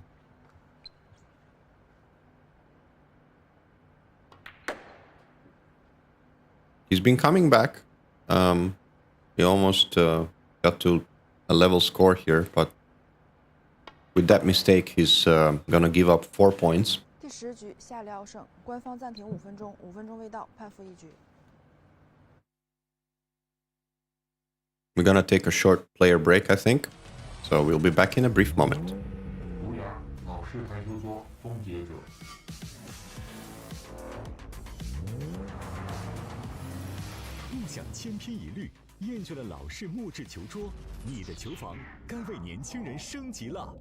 Speaker 1: He's been coming back. He almost got to a level score here, but with that mistake, he's gonna give up 4 points.
Speaker 2: 第10局下廖胜，官方暂停5分钟，5分钟未到，判负1局。
Speaker 1: We're gonna take a short player break, I think. So we'll be back in a brief moment.
Speaker 4: 独牙老式台球桌终结者。
Speaker 3: 梦想千篇一律，厌倦了老式木质球桌，你的球房该为年轻人升级了。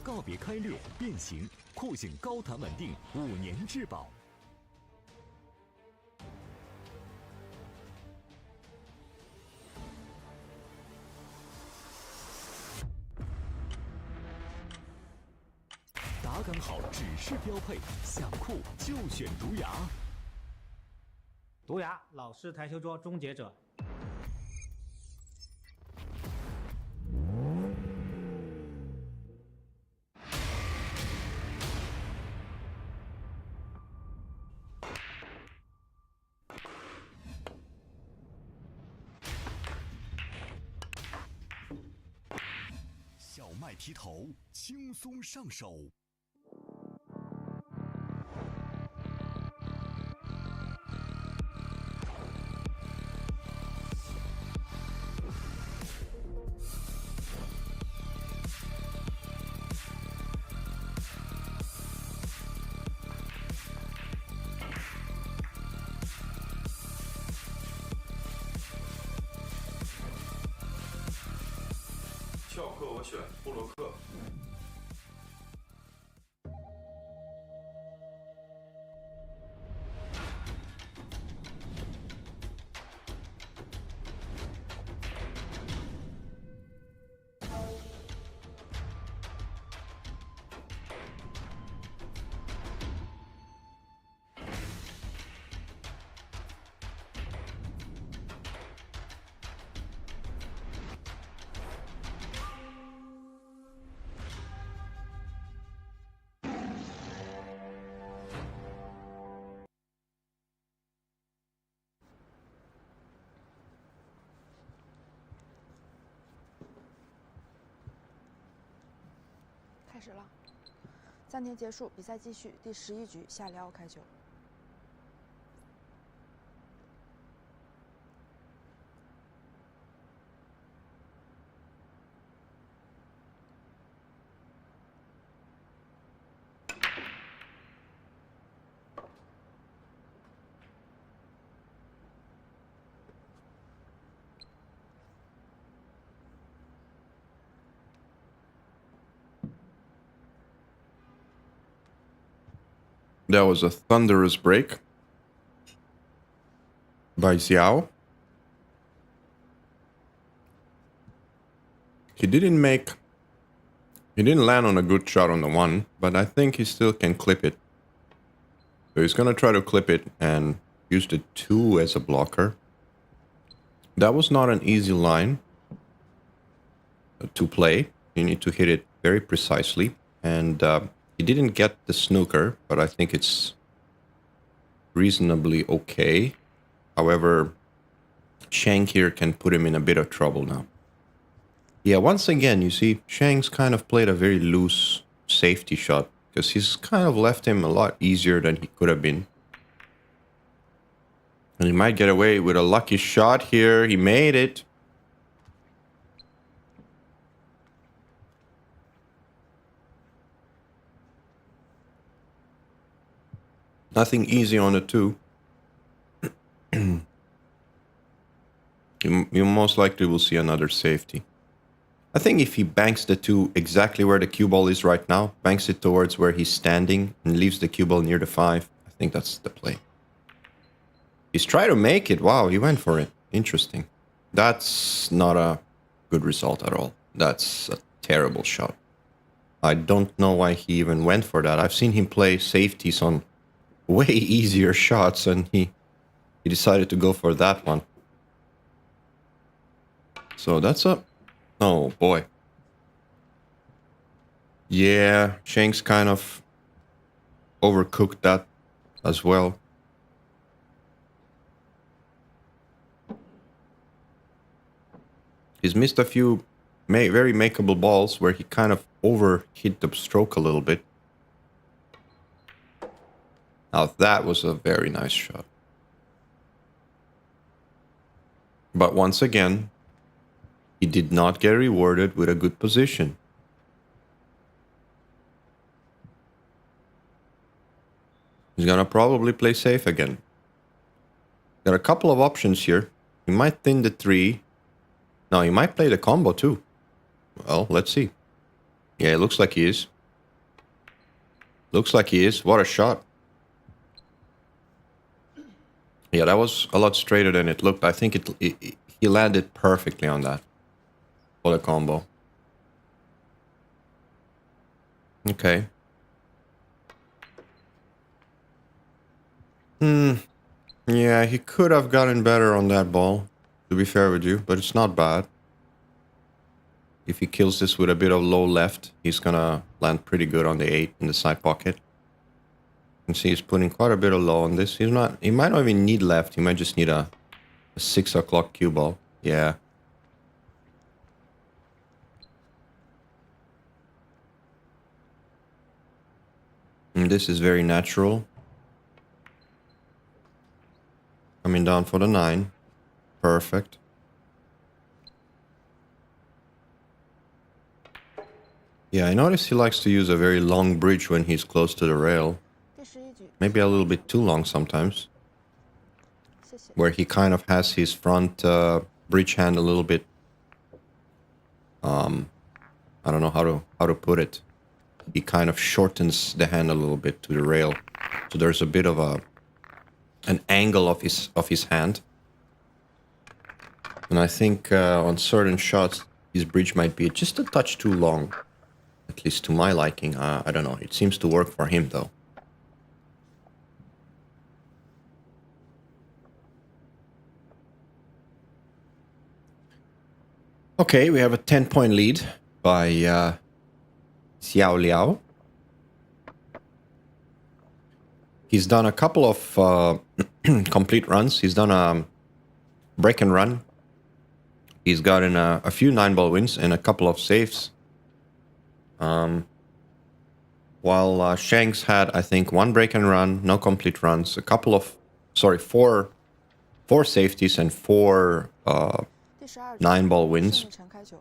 Speaker 3: 告别开裂变形，酷醒高弹稳定5年质保。打杆好只是标配，想酷就选独牙。
Speaker 5: 独牙老式台球桌终结者。
Speaker 3: 小麦劈头，轻松上手。
Speaker 4: 翘课我选布洛克。
Speaker 2: 开始了，暂停结束，比赛继续。第11局下廖开球。
Speaker 1: That was a thunderous break by Xiao. He didn't land on a good shot on the one, but I think he still can clip it. So he's gonna try to clip it and use the 2 as a blocker. That was not an easy line to play. You need to hit it very precisely, and he didn't get the snooker, but I think it's reasonably okay. However, Shang here can put him in a bit of trouble now. Yeah, once again, you see, Shang's kind of played a very loose safety shot because he's kind of left him a lot easier than he could have been. And he might get away with a lucky shot here. He made it. Nothing easy on the 2. You most likely will see another safety. I think if he banks the 2 exactly where the cue ball is right now, banks it towards where he's standing and leaves the cue ball near the 5, I think that's the play. He's trying to make it. Wow, he went for it. Interesting. That's not a good result at all. That's a terrible shot. I don't know why he even went for that. I've seen him play safeties on way easier shots, and he decided to go for that one. So that's a... Oh, boy. Yeah, Shanks kind of overcooked that as well. He's missed a few very makeable balls where he kind of overhit the stroke a little bit. Now that was a very nice shot. But once again, he did not get rewarded with a good position. He's gonna probably play safe again. Got a couple of options here. He might thin the 3. No, he might play the combo too. Well, let's see. Yeah, it looks like he is. Looks like he is. What a shot. Yeah, that was a lot straighter than it looked. I think he landed perfectly on that. For the combo. Okay. Yeah, he could have gotten better on that ball, to be fair with you, but it's not bad. If he kills this with a bit of low left, he's gonna land pretty good on the 8 in the side pocket. You can see he's putting quite a bit of low on this. He might not even need left, he might just need a 6 o'clock cue ball. Yeah. And this is very natural. Coming down for the 9. Perfect. Yeah, I noticed he likes to use a very long bridge when he's close to the rail.
Speaker 2: 第11局，
Speaker 1: Maybe a little bit too long sometimes.
Speaker 2: 谢谢。
Speaker 1: Where he kind of has his front bridge hand a little bit. I don't know how to put it. He kind of shortens the hand a little bit to the rail. So there's a bit of an angle of his hand. And I think on certain shots, his bridge might be just a touch too long. At least to my liking. I don't know. It seems to work for him, though. Okay, we have a 10-point lead by Xiao Liao. He's done a couple of complete runs. He's done a break and run. He's gotten a few 9-ball wins and a couple of saves. While Shanks had, I think, 1 break and run, no complete runs, a couple of, sorry, four safeties and 4
Speaker 2: 第12局，
Speaker 1: 9-ball
Speaker 2: 胜
Speaker 1: wins.
Speaker 2: 利陈开球。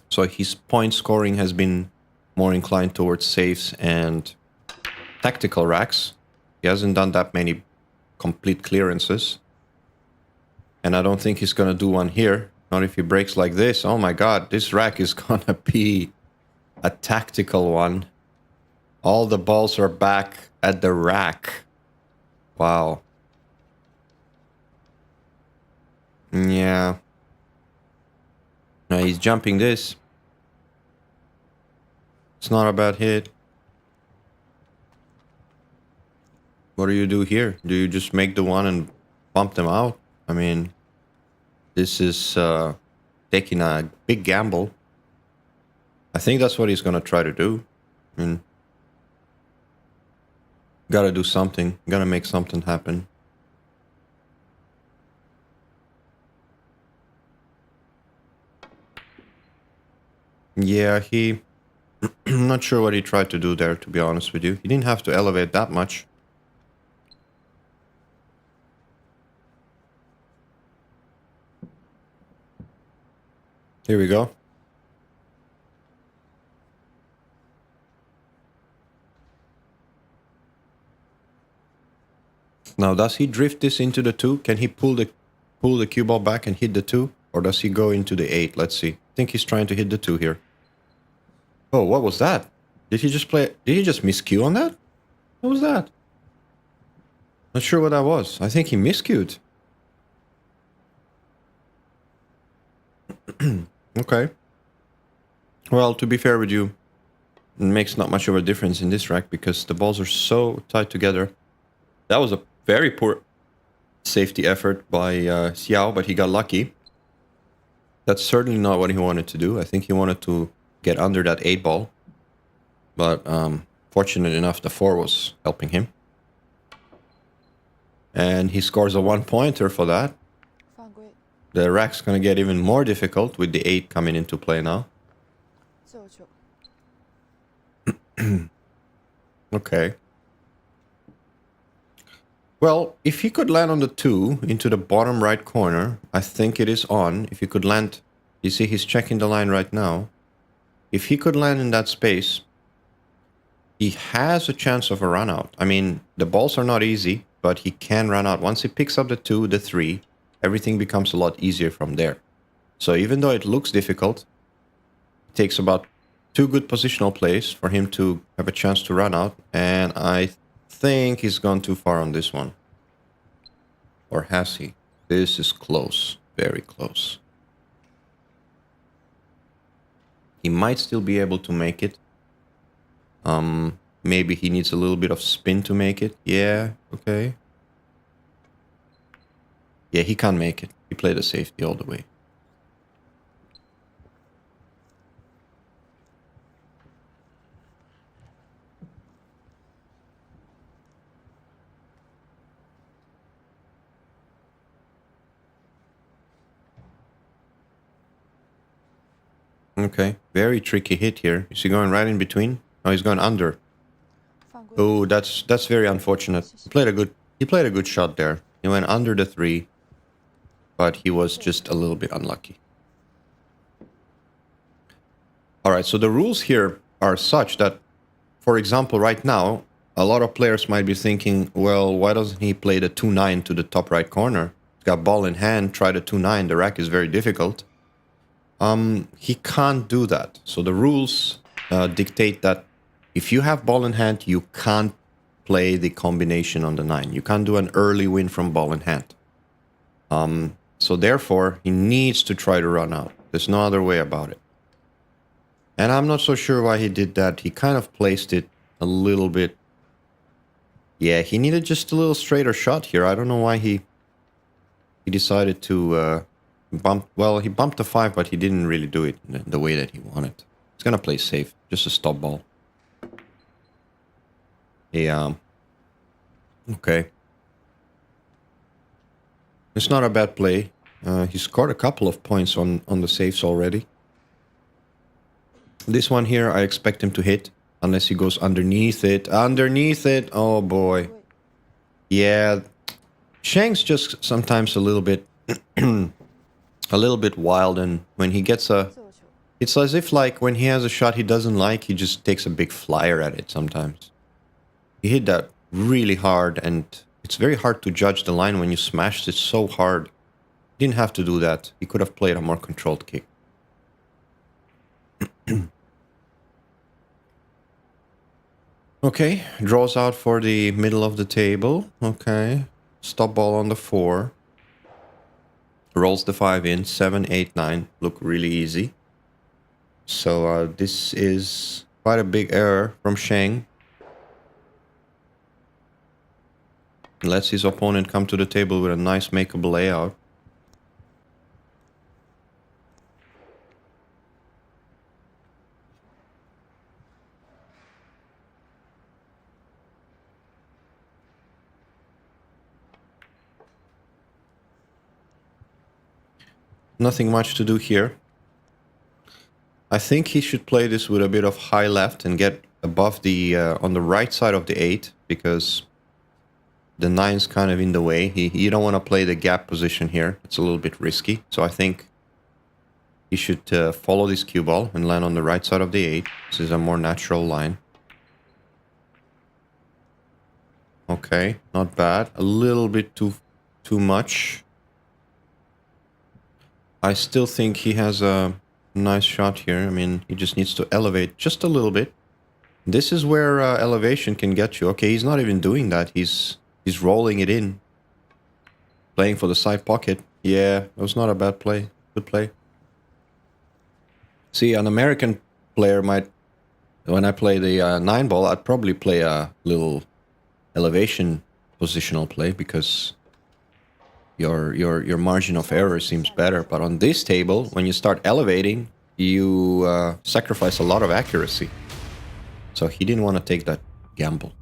Speaker 1: So his point scoring has been more inclined towards saves and tactical racks. He hasn't done that many complete clearances. And I don't think he's going to do one here. Not if he breaks like this. Oh my god, this rack is going to be a tactical one. All the balls are back at the rack. Wow. Yeah. Now he's jumping this. It's not a bad hit. What do you do here? Do you just make the one and bump them out? I mean, this is taking a big gamble. I think that's what he's going to try to do. I mean, gotta do something. Gotta make something happen. Yeah, I'm not sure what he tried to do there, to be honest with you. He didn't have to elevate that much. Here we go. Now, does he drift this into the 2? Can he pull the cue ball back and hit the 2? Or does he go into the 8? Let's see. I think he's trying to hit the 2 here. Oh, what was that? Did he just miscue on that? What was that? Not sure what that was. I think he miscued. Okay. Well, to be fair with you, it makes not much of a difference in this rack because the balls are so tied together. That was a very poor safety effort by Xiao, but he got lucky. That's certainly not what he wanted to do. I think he wanted to get under that 8 ball. But fortunate enough, the 4 was helping him. And he scores a 1-pointer for that.
Speaker 2: 犯规，
Speaker 1: The rack's going to get even more difficult with the 8 coming into play now.
Speaker 2: 自由球，
Speaker 1: Okay. Well, if he could land on the 2 into the bottom right corner, I think it is on. If he could land, you see he's checking the line right now. If he could land in that space, he has a chance of a run out. I mean, the balls are not easy, but he can run out. Once he picks up the 2, the 3, everything becomes a lot easier from there. So even though it looks difficult, it takes about 2 good positional plays for him to have a chance to run out. And I think he's gone too far on this one. Or has he? This is close. Very close. He might still be able to make it. Maybe he needs a little bit of spin to make it. Yeah, okay. Yeah, he can't make it. He played a safety all the way. Okay, very tricky hit here. Is he going right in between? Oh, he's going under.
Speaker 2: 犯规，
Speaker 1: Oh, that's very unfortunate. He played a good shot there. He went under the 3, but he was just a little bit unlucky. All right, so the rules here are such that, for example, right now, a lot of players might be thinking, well, why doesn't he play the 2-9 to the top right corner? He's got ball in hand, try the 2-9. The rack is very difficult. He can't do that. So the rules dictate that if you have ball in hand, you can't play the combination on the 9. You can't do an early win from ball in hand. So therefore, he needs to try to run out. There's no other way about it. And I'm not so sure why he did that. He kind of placed it a little bit. Yeah, he needed just a little straighter shot here. I don't know why he decided to bump. Well, he bumped the 5, but he didn't really do it in the way that he wanted. He's going to play safe. Just a stop ball. Yeah. Okay. It's not a bad play. He scored a couple of points on the saves already. This one here, I expect him to hit. Unless he goes underneath it. Underneath it! Oh boy.
Speaker 2: 对，
Speaker 1: Yeah. Shang's just sometimes a little bit... a little bit wild, and when he gets a...
Speaker 2: 自由球，
Speaker 1: It's as if, like, when he has a shot he doesn't like, he just takes a big flyer at it sometimes. He hit that really hard, and it's very hard to judge the line when you smashed it so hard. He didn't have to do that. He could have played a more controlled kick. Okay, draws out for the middle of the table. Okay, stop ball on the 4. Rolls the 5 in, 7, 8, 9. Look really easy. So this is quite a big error from Shang. Lets his opponent come to the table with a nice makeable layout. Nothing much to do here. I think he should play this with a bit of high left and get above the on the right side of the 8, because the 9's kind of in the way. You don't want to play the gap position here. It's a little bit risky. So I think he should follow this cue ball and land on the right side of the 8. This is a more natural line. Okay, not bad. A little bit too much. I still think he has a nice shot here. I mean, he just needs to elevate just a little bit. This is where elevation can get you. Okay, he's not even doing that. He's He's rolling it in. Playing for the side pocket. Yeah, that was not a bad play. Good play. See, an American player might... When I play the 9 ball, I'd probably play a little elevation positional play because your margin of error seems better. But on this table, when you start elevating, you sacrifice a lot of accuracy. So he didn't want to take that gamble.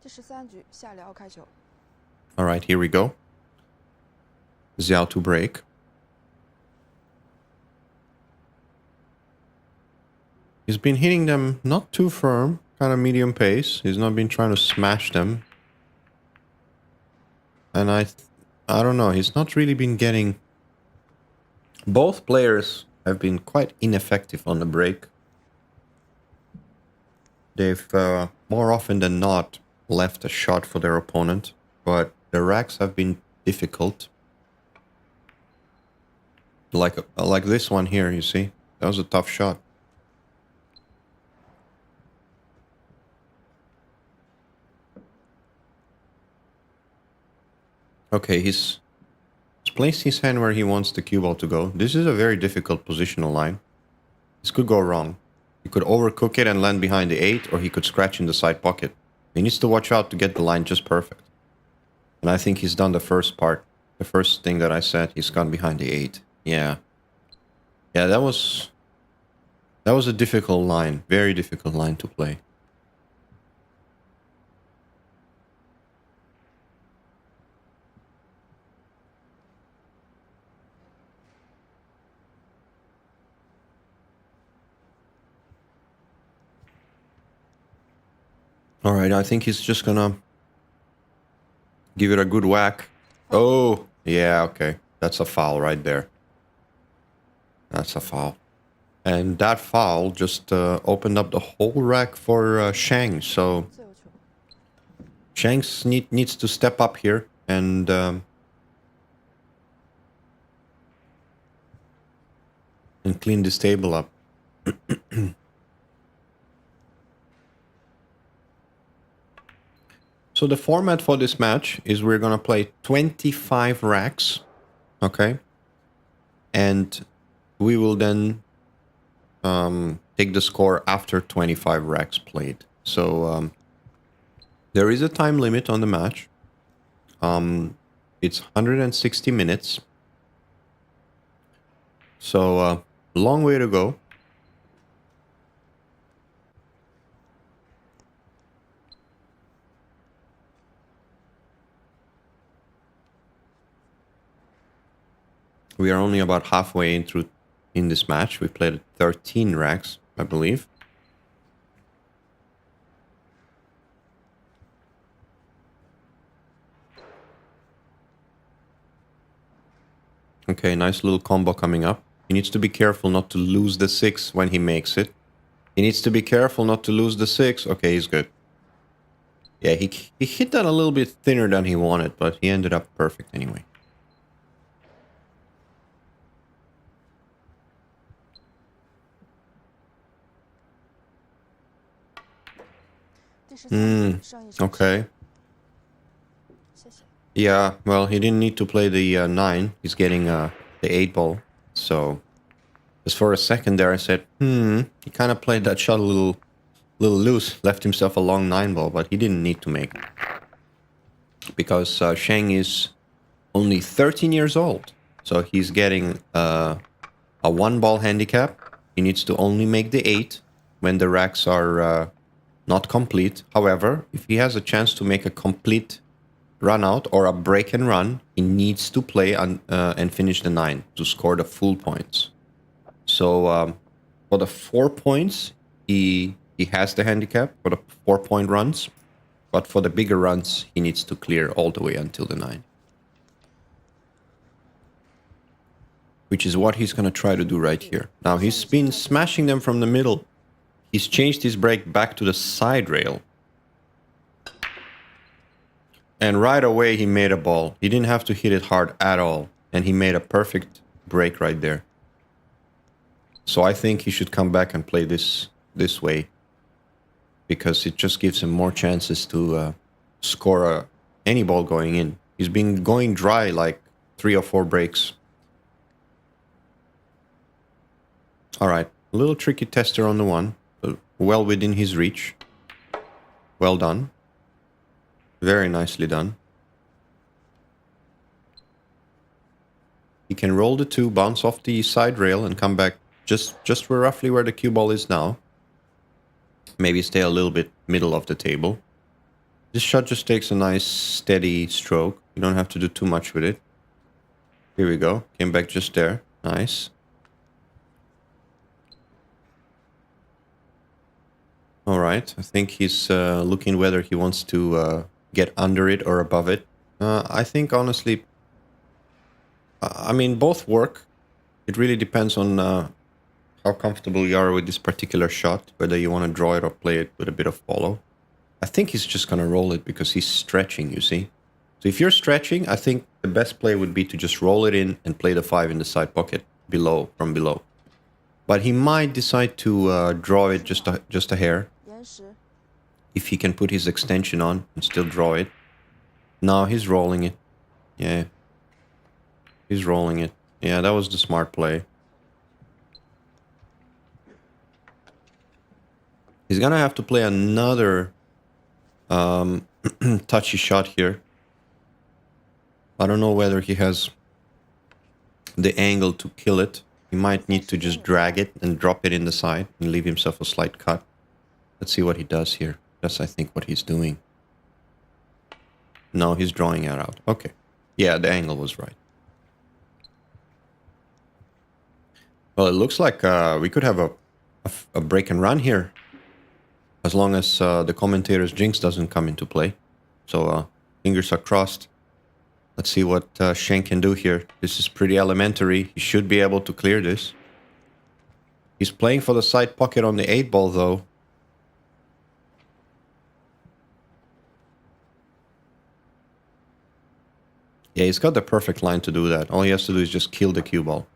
Speaker 2: 第13局下辽开球。
Speaker 1: All right, here we go. Xiao to break. He's been hitting them not too firm, kind of medium pace. He's not been trying to smash them. And I don't know, he's not really been getting... Both players have been quite ineffective on the break. They've, more often than not, left a shot for their opponent, but the racks have been difficult. Like this one here, you see? That was a tough shot. Okay, he's placed his hand where he wants the cue ball to go. This is a very difficult positional line. This could go wrong. He could overcook it and land behind the 8, or he could scratch in the side pocket. He needs to watch out to get the line just perfect. And I think he's done the first part. The first thing that I said, he's gone behind the 8. Yeah. Yeah, that was a difficult line. Very difficult line to play. All right, I think he's just gonna give it a good whack. Oh, yeah, okay. That's a foul right there. That's a foul. And that foul just opened up the whole rack for Shang. So
Speaker 2: 自由球。
Speaker 1: Shanks needs to step up here and clean this table up. So the format for this match is we're gonna play 25 racks, okay? And we will then take the score after 25 racks played. So there is a time limit on the match. It's 160 minutes. So long way to go. We are only about halfway in this match. We played 13 racks, I believe. Okay, nice little combo coming up. He needs to be careful not to lose the 6 when he makes it. He needs to be careful not to lose the 6. Okay, he's good. Yeah, he hit that a little bit thinner than he wanted, but he ended up perfect anyway. Okay. Yeah, well, he didn't need to play the 9. He's getting the 8 ball. So, just for a second there, I said, he kind of played that shot a little loose. Left himself a long 9 ball, but he didn't need to make it. because Sheng is only 13 years old. So he's getting a 1-ball handicap. He needs to only make the 8 when the racks are not complete. However, if he has a chance to make a complete run out or a break and run, he needs to play and finish the 9 to score the full points. So for the 4 points, he has the handicap for the 4-point runs. But for the bigger runs, he needs to clear all the way until the 9. Which is what he's going to try to do right here. Now, he's been smashing them from the middle. He's changed his break back to the side rail. And right away, he made a ball. He didn't have to hit it hard at all. And he made a perfect break right there. So I think he should come back and play this way. Because it just gives him more chances to score any ball going in. He's been going dry like 3 or 4 breaks. All right, a little tricky tester on the 1, but well within his reach. Well done. Very nicely done. He can roll the 2, bounce off the side rail and come back just roughly where the cue ball is now. Maybe stay a little bit middle of the table. This shot just takes a nice steady stroke. You don't have to do too much with it. Here we go. Came back just there. Nice. All right. I think he's looking whether he wants to get under it or above it. I think honestly, I mean, both work. It really depends on how comfortable you are with this particular shot, whether you want to draw it or play it with a bit of follow. I think he's just going to roll it because he's stretching, you see. So if you're stretching, I think the best play would be to just roll it in and play the 5 in the side pocket from below. But he might decide to draw it just a hair. If he can put his extension on and still draw it. No, he's rolling it. Yeah. He's rolling it. Yeah, that was the smart play. He's gonna have to play another touchy shot here. I don't know whether he has the angle to kill it. He might need to just drag it and drop it in the side and leave himself a slight cut. Let's see what he does here. That's, I think, what he's doing. No, he's drawing it out. Okay. Yeah, the angle was right. Well, it looks like we could have a break and run here. As long as the commentator's jinx doesn't come into play. So fingers are crossed. Let's see what Sheng can do here. This is pretty elementary. He should be able to clear this. He's playing for the side pocket on the 8-ball though. Yeah, he's got the perfect line to do that. All he has to do is just kill the cue ball.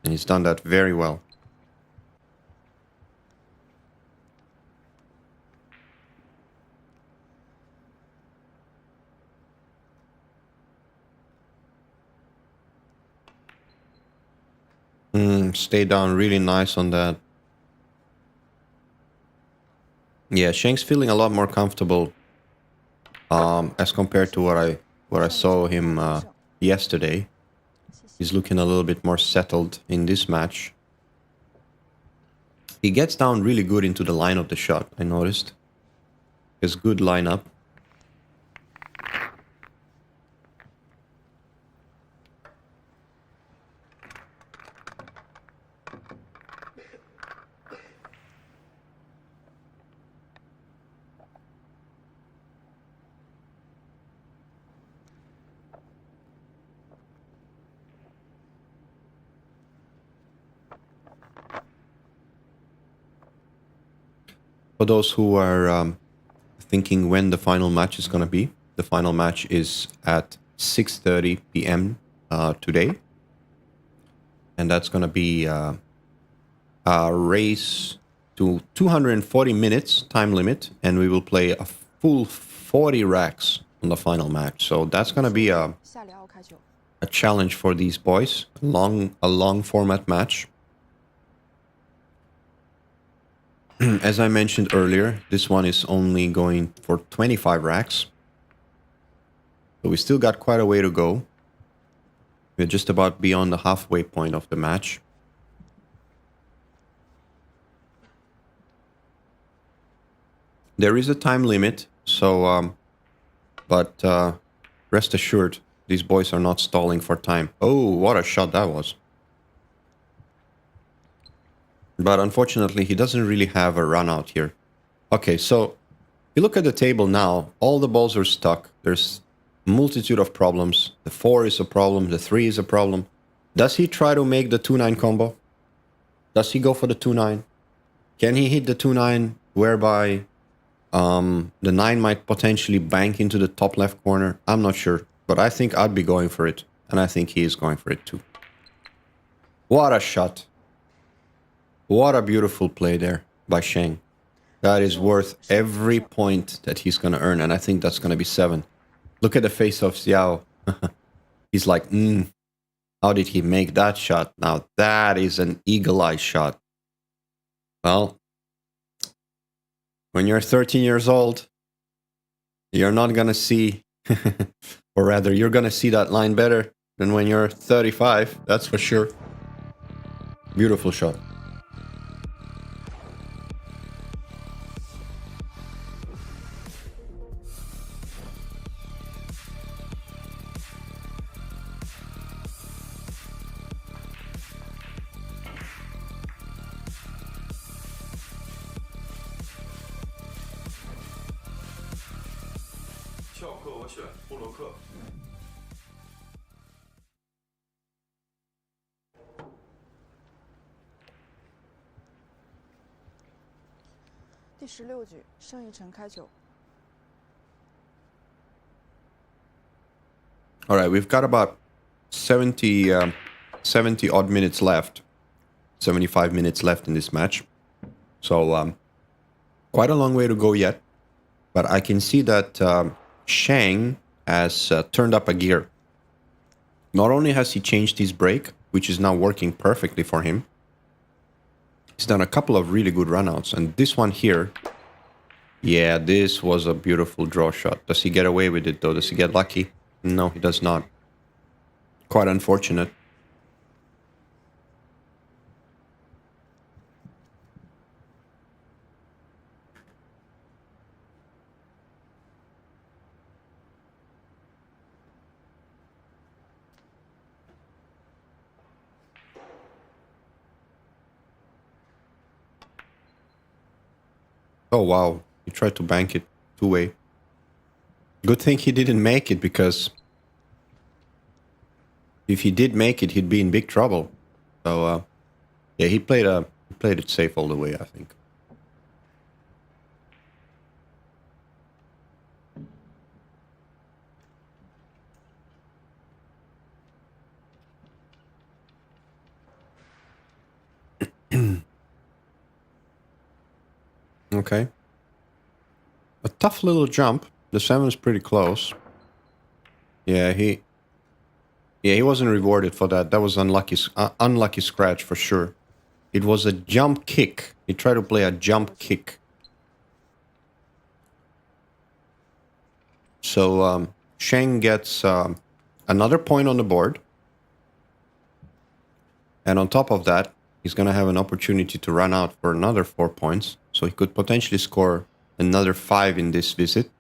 Speaker 1: And he's done that very well. Stay down really nice on that. Yeah, Sheng's feeling a lot more comfortable as compared to what I saw him yesterday. He's looking a little bit more settled in this match. He gets down really good into the line of the shot, I noticed. He has good lineup. For those who are thinking when the final match is going to be, the final match is at 6:30 p.m. Today. And that's going to be a race to 240 minutes time limit. And we will play a full 40 racks on the final match. So that's going to be a challenge for these boys. A long format match. As I mentioned earlier, this one is only going for 25 racks. So we still got quite a way to go. We're just about beyond the halfway point of the match. There is a time limit, so but rest assured, these boys are not stalling for time. Oh, what a shot that was. But unfortunately, he doesn't really have a run out here. Okay, so you look at the table now, all the balls are stuck. There's a multitude of problems. The 4 is a problem, the 3 is a problem. Does he try to make the 2-9 combo? Does he go for the 2-9? Can he hit the 2-9 whereby the 9 might potentially bank into the top left corner? I'm not sure, but I think I'd be going for it. And I think he is going for it too. What a shot. What a beautiful play there by Sheng. That is worth every point that he's going to earn. And I think that's going to be 7. Look at the face of Xiao. He's like, how did he make that shot? Now that is an eagle-eye shot. Well, when you're 13 years old, you're not going to see, or rather, you're going to see that line better than when you're 35. That's for sure. Beautiful shot.
Speaker 2: 第16局，盛一晨开球。
Speaker 1: All right, we've got about 70 odd minutes left. 75 minutes left in this match. So quite a long way to go yet. But I can see that Sheng has turned up a gear. Not only has he changed his break, which is now working perfectly for him, he's done a couple of really good runouts. And this one here, yeah, this was a beautiful draw shot. Does he get away with it though? Does he get lucky? No, he does not. Quite unfortunate. Oh, wow. He tried to bank it two-way. Good thing he didn't make it, because if he did make it, he'd be in big trouble. So, yeah, he played it safe all the way, I think. Okay. A tough little jump. The 7's pretty close. Yeah, he wasn't rewarded for that. That was unlucky scratch for sure. It was a jump kick. He tried to play a jump kick. So Sheng gets another point on the board. And on top of that, he's going to have an opportunity to run out for another 4 points. So he could potentially score another 5 in this visit.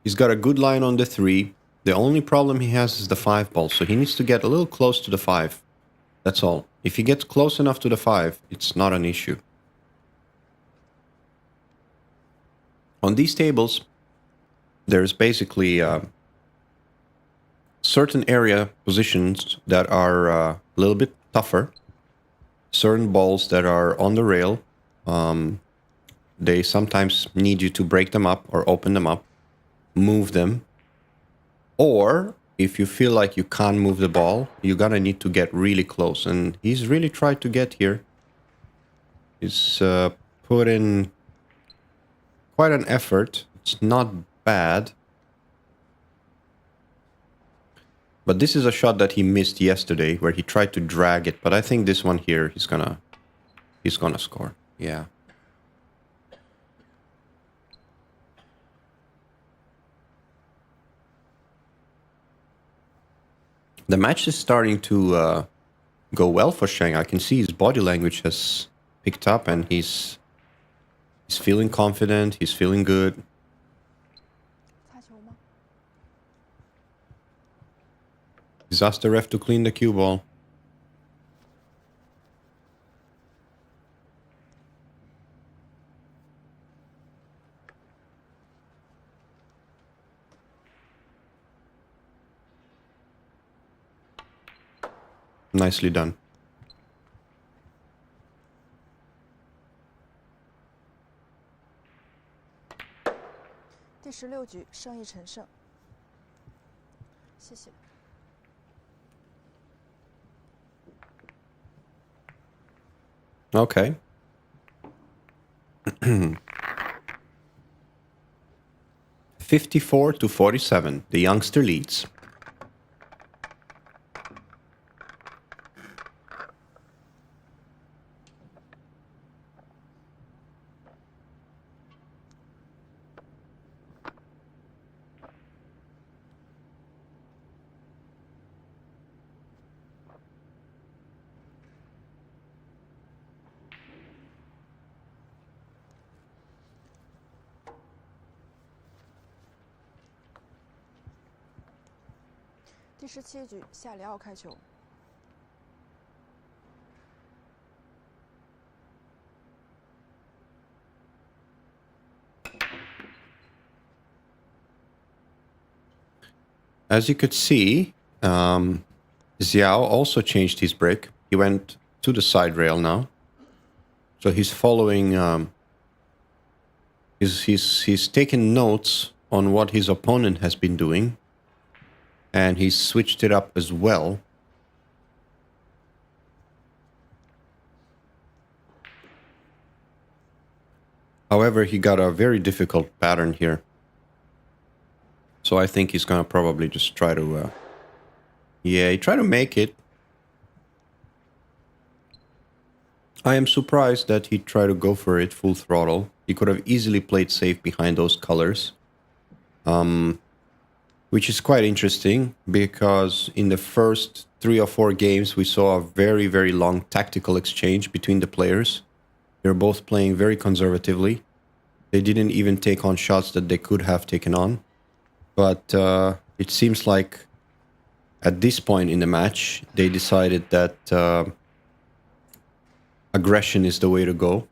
Speaker 1: He's got a good line on the 3. The only problem he has is the 5 ball. So he needs to get a little close to the 5. That's all. If he gets close enough to the 5, it's not an issue. On these tables, there's basically certain area positions that are a little bit tougher. Certain balls that are on the rail, they sometimes need you to break them up or open them up, move them. Or if you feel like you can't move the ball, you're gonna need to get really close. And he's really tried to get here. He's put in quite an effort. It's not bad. But this is a shot that he missed yesterday, where he tried to drag it. But I think this one here, he's gonna He's gonna score. Yeah. The match is starting to go well for Sheng. I can see his body language has picked up, and he's feeling confident. He's feeling good.
Speaker 2: 擦球吗？
Speaker 1: He's asked the ref to clean the cue ball. Nicely done.
Speaker 2: 第16局，胜一陈胜。谢谢。
Speaker 1: Okay. $54-47. The youngster leads.
Speaker 2: 第17局，夏里奥开球。
Speaker 1: As you could see, Xiao also changed his break. He went to the side rail now. So he's following... He's taken notes on what his opponent has been doing. And he's switched it up as well. However, he got a very difficult pattern here. So I think he's gonna probably just try to... yeah, he tried to make it. I am surprised that he tried to go for it full throttle. He could have easily played safe behind those colors. Which is quite interesting, because in the first 3 or 4 games we saw a very, very long tactical exchange between the players. They're both playing very conservatively. They didn't even take on shots that they could have taken on. But it seems like at this point in the match, they decided that aggression is the way to go.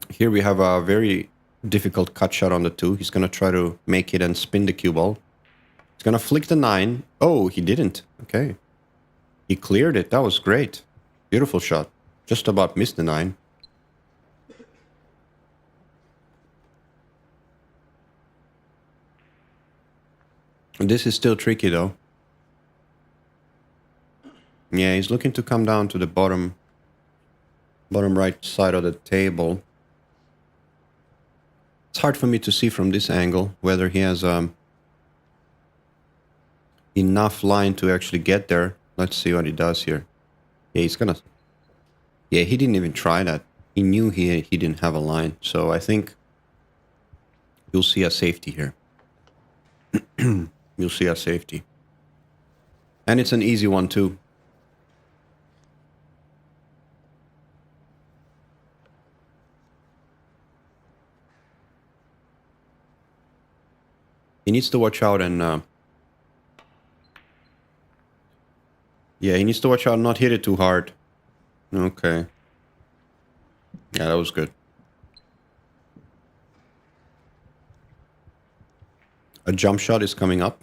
Speaker 1: Here we have a very difficult cut shot on the 2. He's going to try to make it and spin the cue ball. He's going to flick the 9. Oh, he didn't. Okay. He cleared it. That was great. Beautiful shot. Just about missed the 9. This is still tricky though. Yeah, he's looking to come down to the bottom right side of the table. It's hard for me to see from this angle whether he has enough line to actually get there. Let's see what he does here. Yeah, he's gonna... yeah, he didn't even try that. He knew he didn't have a line. So I think you'll see a safety here. You'll see a safety. And it's an easy one too. He needs to watch out and... yeah, he needs to watch out and not hit it too hard. Okay. Yeah, that was good. A jump shot is coming up.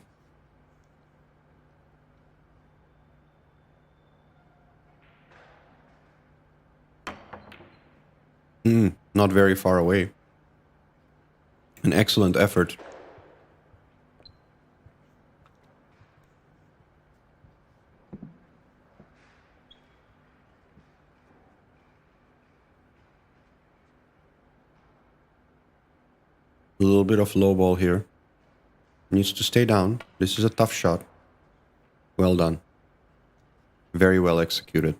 Speaker 1: Not very far away. An excellent effort. A little bit of low ball here. Needs to stay down. This is a tough shot. Well done. Very well executed.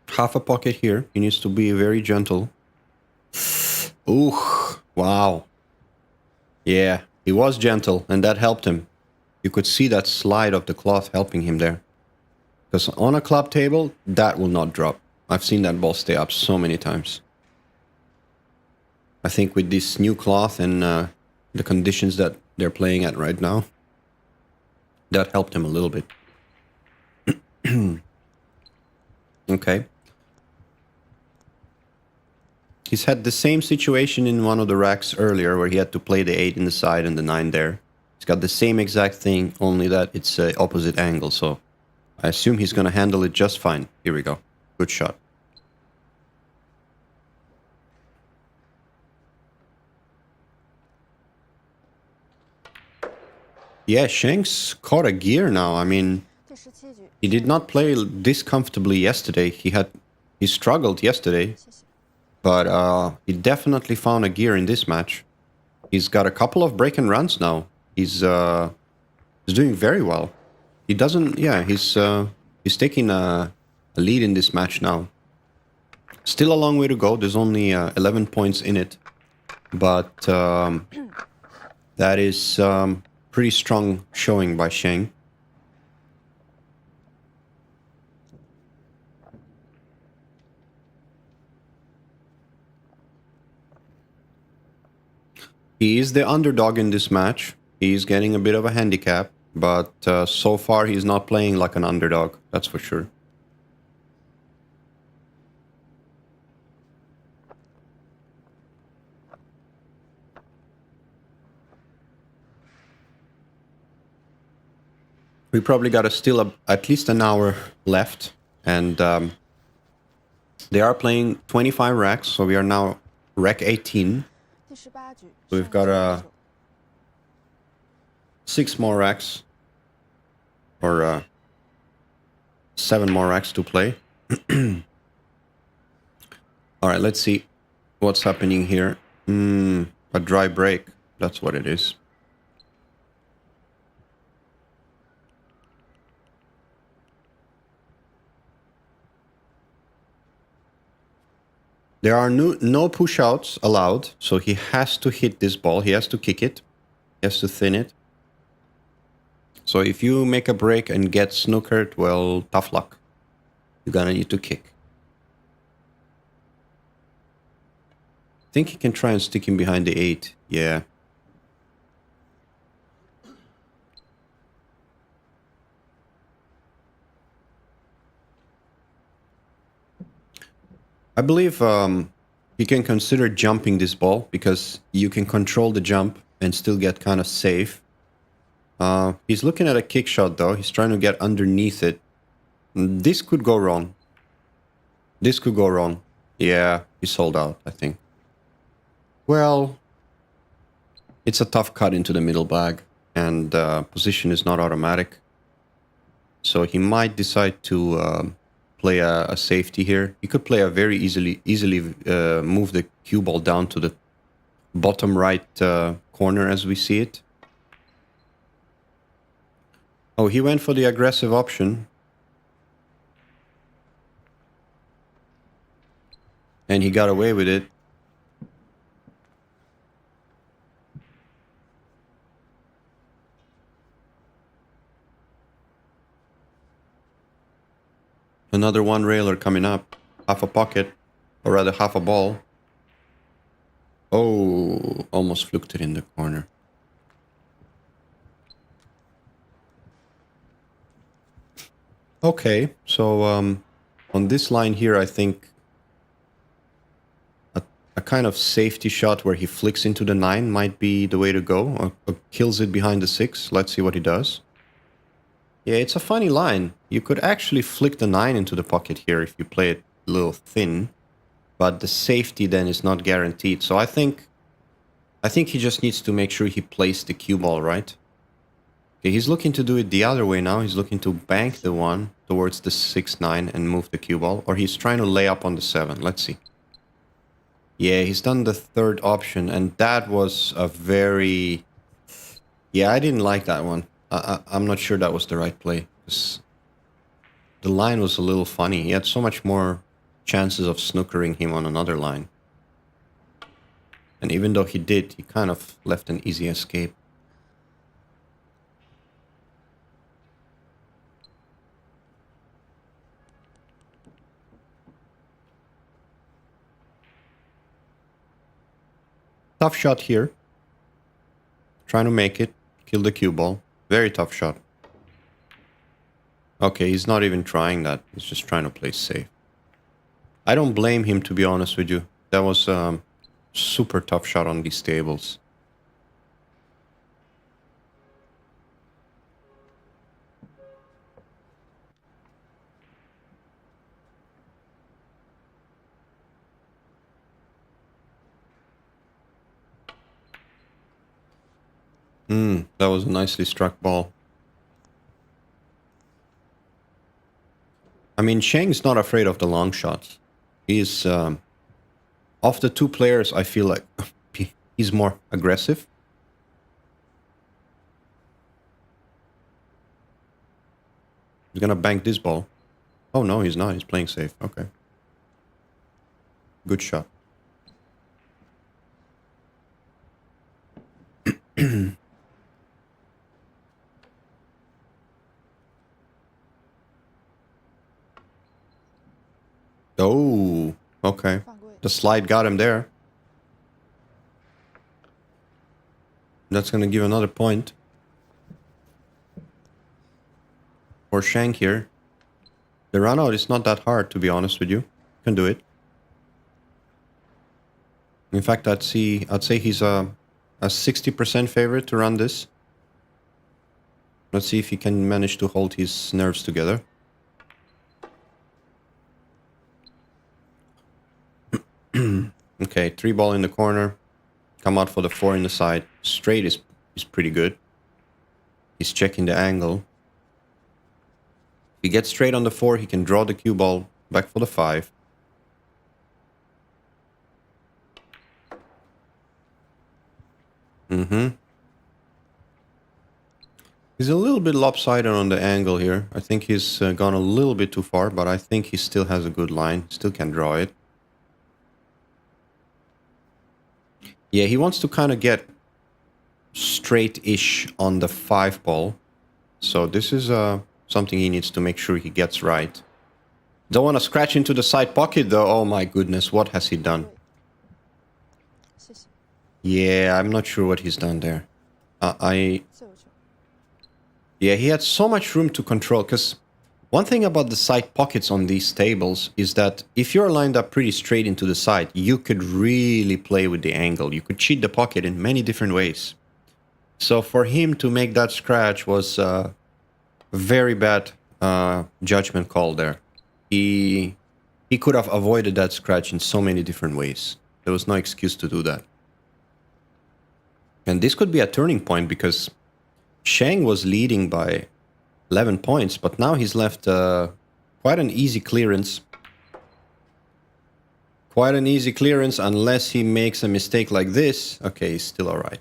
Speaker 1: Half a pocket here. He needs to be very gentle. Ooh, wow. Yeah, he was gentle, and that helped him. You could see that slide of the cloth helping him there. Because on a club table, that will not drop. I've seen that ball stay up so many times. I think with this new cloth and the conditions that they're playing at right now, that helped him a little bit. Okay. He's had the same situation in one of the racks earlier where he had to play the 8 in the side and the 9 there. He's got the same exact thing, only that it's opposite angle, so I assume he's going to handle it just fine. Here we go. Good shot. Yeah, Shank's caught a gear now. I mean,
Speaker 2: 第17局，
Speaker 1: he did not play this comfortably yesterday. He struggled yesterday,
Speaker 2: 谢谢。
Speaker 1: but he definitely found a gear in this match. He's got a couple of break and runs now. He's doing very well. He doesn't, yeah, he's taking a lead in this match now. Still a long way to go. There's only 11 points in it, but that is pretty strong showing by Sheng. He is the underdog in this match. He's getting a bit of a handicap, but so far he's not playing like an underdog, that's for sure. We probably got at least an hour left, and they are playing 25 racks, so we are now rack 18.
Speaker 2: 第18局，
Speaker 1: We've
Speaker 2: 上
Speaker 1: got
Speaker 2: 一
Speaker 1: a
Speaker 2: 球
Speaker 1: 6 more racks, or 7 more racks to play. All right, let's see what's happening here. A dry break, that's what it is. There are no push-outs allowed, so he has to hit this ball. He has to kick it. He has to thin it. So if you make a break and get snookered, well, tough luck. You're gonna need to kick. I think he can try and stick him behind the 8. Yeah. I believe he can consider jumping this ball because you can control the jump and still get kind of safe. He's looking at a kick shot though. He's trying to get underneath it. This could go wrong. This could go wrong. Yeah, he sold out, I think. Well, it's a tough cut into the middle bag, and position is not automatic. So he might decide to play a safety here. He could play a very easily move the cue ball down to the bottom right corner as we see it. Oh, he went for the aggressive option. And he got away with it. Another one railer coming up. Half a pocket. Or rather half a ball. Oh, almost fluked it in the corner. Okay, so on this line here, I think a kind of safety shot where he flicks into the 9 might be the way to go, or kills it behind the 6. Let's see what he does. Yeah, it's a funny line. You could actually flick the 9 into the pocket here if you play it a little thin, but the safety then is not guaranteed. So I think he just needs to make sure he plays the cue ball right. Okay, he's looking to do it the other way now. He's looking to bank the 1 towards the 6-9 and move the cue ball, or he's trying to lay up on the 7. Let's see. Yeah, he's done the third option, and that was a very... Yeah, I didn't like that one. I'm not sure that was the right play. 'Cause the line was a little funny. He had so much more chances of snookering him on another line. And even though he did, he kind of left an easy escape. Tough shot here. Trying to make it. Kill the cue ball. Very tough shot. Okay, he's not even trying that. He's just trying to play safe. I don't blame him, to be honest with you. That was a super tough shot on these tables. That was a nicely struck ball. I mean, Sheng's not afraid of the long shots. He's, of the two players, I feel like he's more aggressive. He's gonna bank this ball. Oh no, he's not. He's playing safe. Okay. Good shot. Oh, okay.
Speaker 2: 犯规。
Speaker 1: The slide got him there. That's gonna give another point. For Shank here. The run out is not that hard, to be honest with you. You can do it. In fact, I'd say he's a 60% favorite to run this. Let's see if he can manage to hold his nerves together. Okay, 3 ball in the corner. Come out for the 4 in the side. Straight is pretty good. He's checking the angle. If he gets straight on the 4, he can draw the cue ball back for the 5. He's a little bit lopsided on the angle here. I think he's gone a little bit too far, but I think he still has a good line. Still can draw it. Yeah, he wants to kind of get straight-ish on the 5 ball. So this is something he needs to make sure he gets right. Don't want to scratch into the side pocket though. Oh my goodness, what has he done?
Speaker 2: 谢谢。
Speaker 1: Yeah, I'm not sure what he's done there.
Speaker 2: 自由球。
Speaker 1: Yeah, he had so much room to control, because one thing about the side pockets on these tables is that if you're lined up pretty straight into the side, you could really play with the angle. You could cheat the pocket in many different ways. So for him to make that scratch was a very bad judgment call there. He could have avoided that scratch in so many different ways. There was no excuse to do that. And this could be a turning point, because Shang was leading by 11 points, but now he's left quite an easy clearance. Quite an easy clearance, unless he makes a mistake like this. Okay, he's still alright.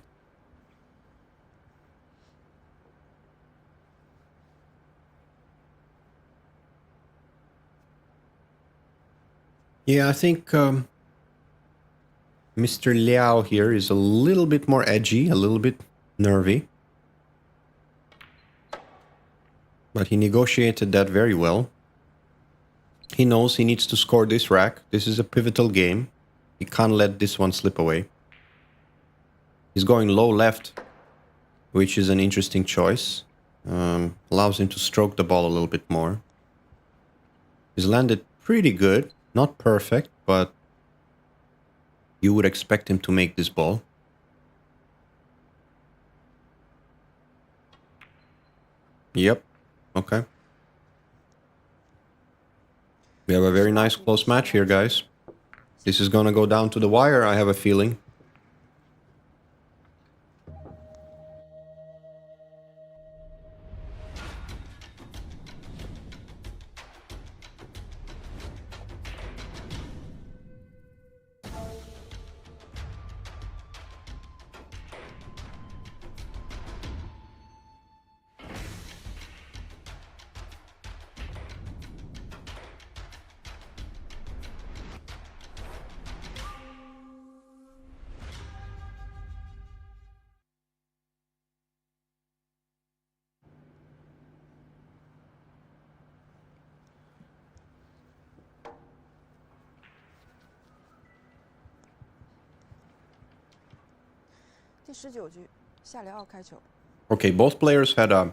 Speaker 1: Yeah, I think Mr. Liao here is a little bit more edgy, a little bit nervy. But he negotiated that very well. He knows he needs to score this rack. This is a pivotal game. He can't let this one slip away. He's going low left, which is an interesting choice. Allows him to stroke the ball a little bit more. He's landed pretty good. Not perfect, but you would expect him to make this ball. Yep. Okay. We have a very nice close match here, guys. This is gonna go down to the wire, I have a feeling.
Speaker 2: 第19局，夏雷奥开球。
Speaker 1: Okay, both players had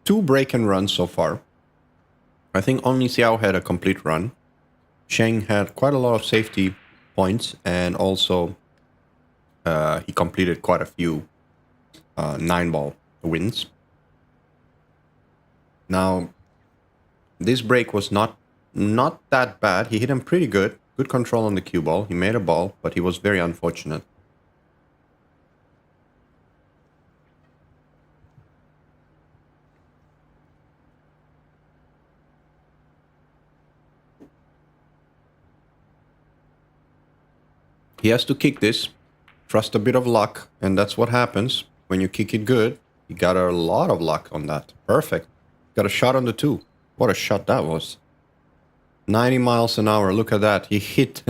Speaker 1: 2 break and runs so far. I think only Xiao had a complete run. Sheng had quite a lot of safety points, and also he completed quite a few 9-ball wins. Now, this break was not that bad. He hit him pretty good. Good control on the cue ball. He made a ball, but he was very unfortunate. He has to kick this, trust a bit of luck, and that's what happens when you kick it good. He got a lot of luck on that. Perfect. Got a shot on the 2. What a shot that was. 90 miles an hour. Look at that. He hit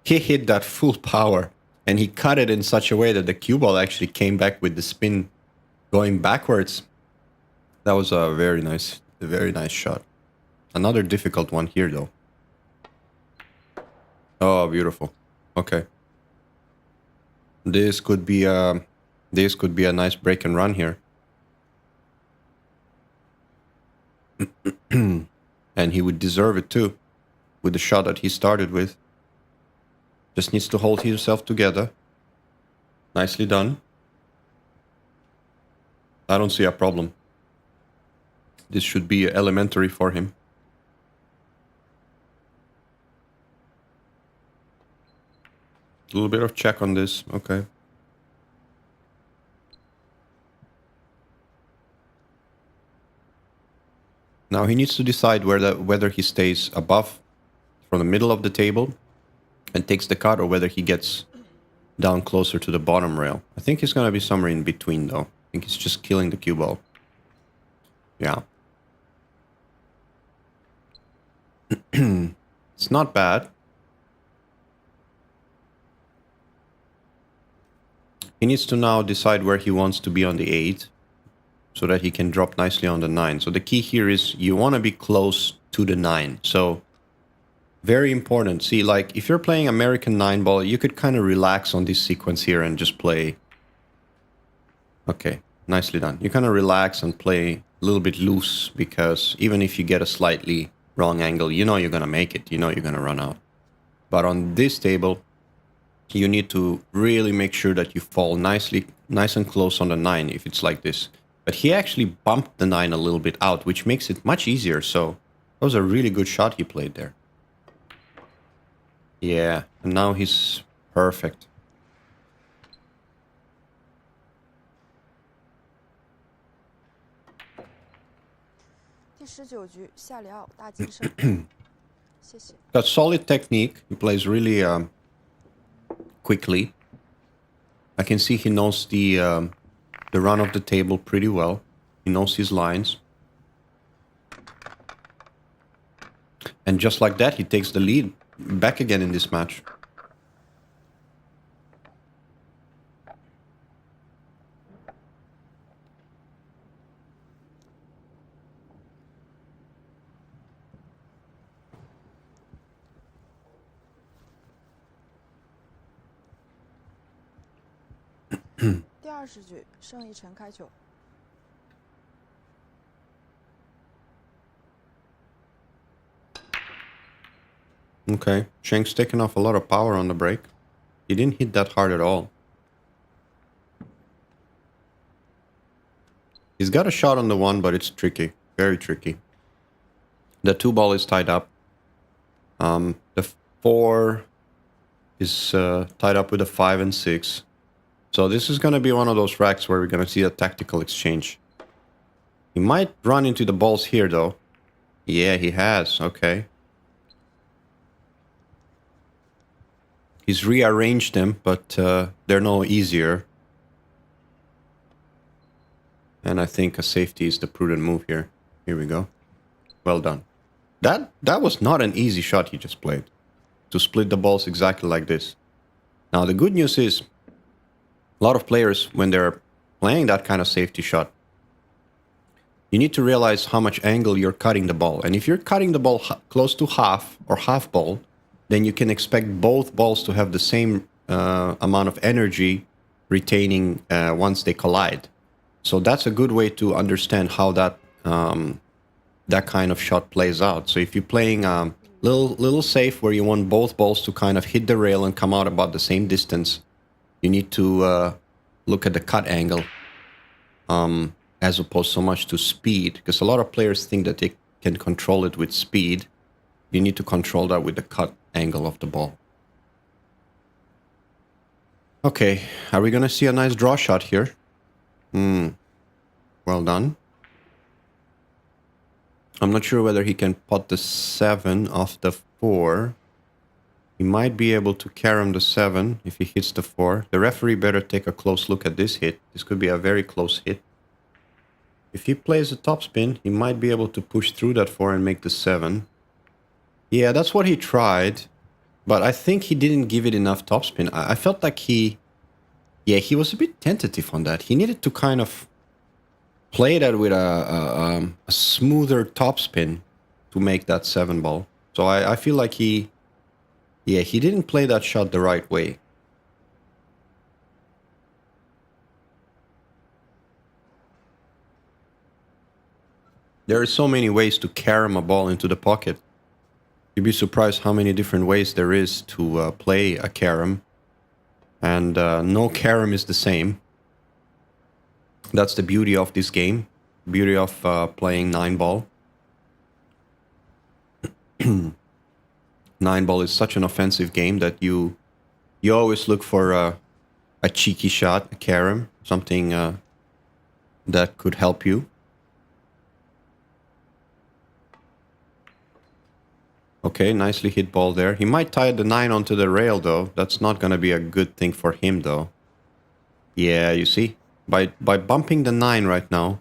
Speaker 1: he hit that full power, and he cut it in such a way that the cue ball actually came back with the spin going backwards. That was a very nice shot. Another difficult one here though. Oh, beautiful. Okay. This could be a nice break and run here. And he would deserve it too, with the shot that he started with. Just needs to hold himself together. Nicely done. I don't see a problem. This should be elementary for him. A little bit of check on this. Okay. Now he needs to decide whether he stays above from the middle of the table and takes the cut, or whether he gets down closer to the bottom rail. I think he's going to be somewhere in between though. I think he's just killing the cue ball. Yeah. It's not bad. He needs to now decide where he wants to be on the 8, so that he can drop nicely on the 9. So the key here is you want to be close to the 9. So very important. See, like if you're playing American 9-ball, you could kind of relax on this sequence here and just play. Okay, nicely done. You kind of relax and play a little bit loose, because even if you get a slightly wrong angle, you know you're going to make it. You know you're going to run out. But on this table, you need to really make sure that you fall nice and close on the 9 if it's like this. But he actually bumped the 9 a little bit out, which makes it much easier. So that was a really good shot he played there. Yeah, and now he's perfect. Got solid technique. He plays really quickly. I can see he knows the run of the table pretty well. He knows his lines. And just like that, he takes the lead back again in this match. Okay, Sheng's taking off a lot of power on the break. He didn't hit that hard at all. He's got a shot on the 1, but it's tricky. Very tricky. The 2 ball is tied up. The 4 is tied up with a 5 and 6. So this is going to be one of those racks where we're going to see a tactical exchange. He might run into the balls here, though. Yeah, he has. Okay. He's rearranged them, but they're no easier. And I think a safety is the prudent move here. Here we go. Well done. That was not an easy shot he just played. To split the balls exactly like this. Now the good news is, a lot of players, when they're playing that kind of safety shot, you need to realize how much angle you're cutting the ball. And if you're cutting the ball close to half or half ball, then you can expect both balls to have the same amount of energy retaining once they collide. So that's a good way to understand how that that kind of shot plays out. So if you're playing little safe where you want both balls to kind of hit the rail and come out about the same distance, you need to look at the cut angle as opposed so much to speed, because a lot of players think that they can control it with speed. You need to control that with the cut angle of the ball. Okay, are we gonna see a nice draw shot here? Well done. I'm not sure whether he can pot the 7 off the 4. He might be able to carom the 7 if he hits the 4. The referee better take a close look at this hit. This could be a very close hit. If he plays a topspin, he might be able to push through that 4 and make the 7. Yeah, that's what he tried. But I think he didn't give it enough topspin. I felt like he was a bit tentative on that. He needed to kind of play that with a smoother topspin to make that 7 ball. So I feel like he didn't play that shot the right way. There are so many ways to carom a ball into the pocket. You'd be surprised how many different ways there is to play a carom. And no carom is the same. That's the beauty of this game. Beauty of playing 9-ball. 9-ball is such an offensive game that you always look for a cheeky shot, a carom, something that could help you. Okay, nicely hit ball there. He might tie the 9 onto the rail, though. That's not going to be a good thing for him, though. Yeah, you see? By bumping the 9 right now,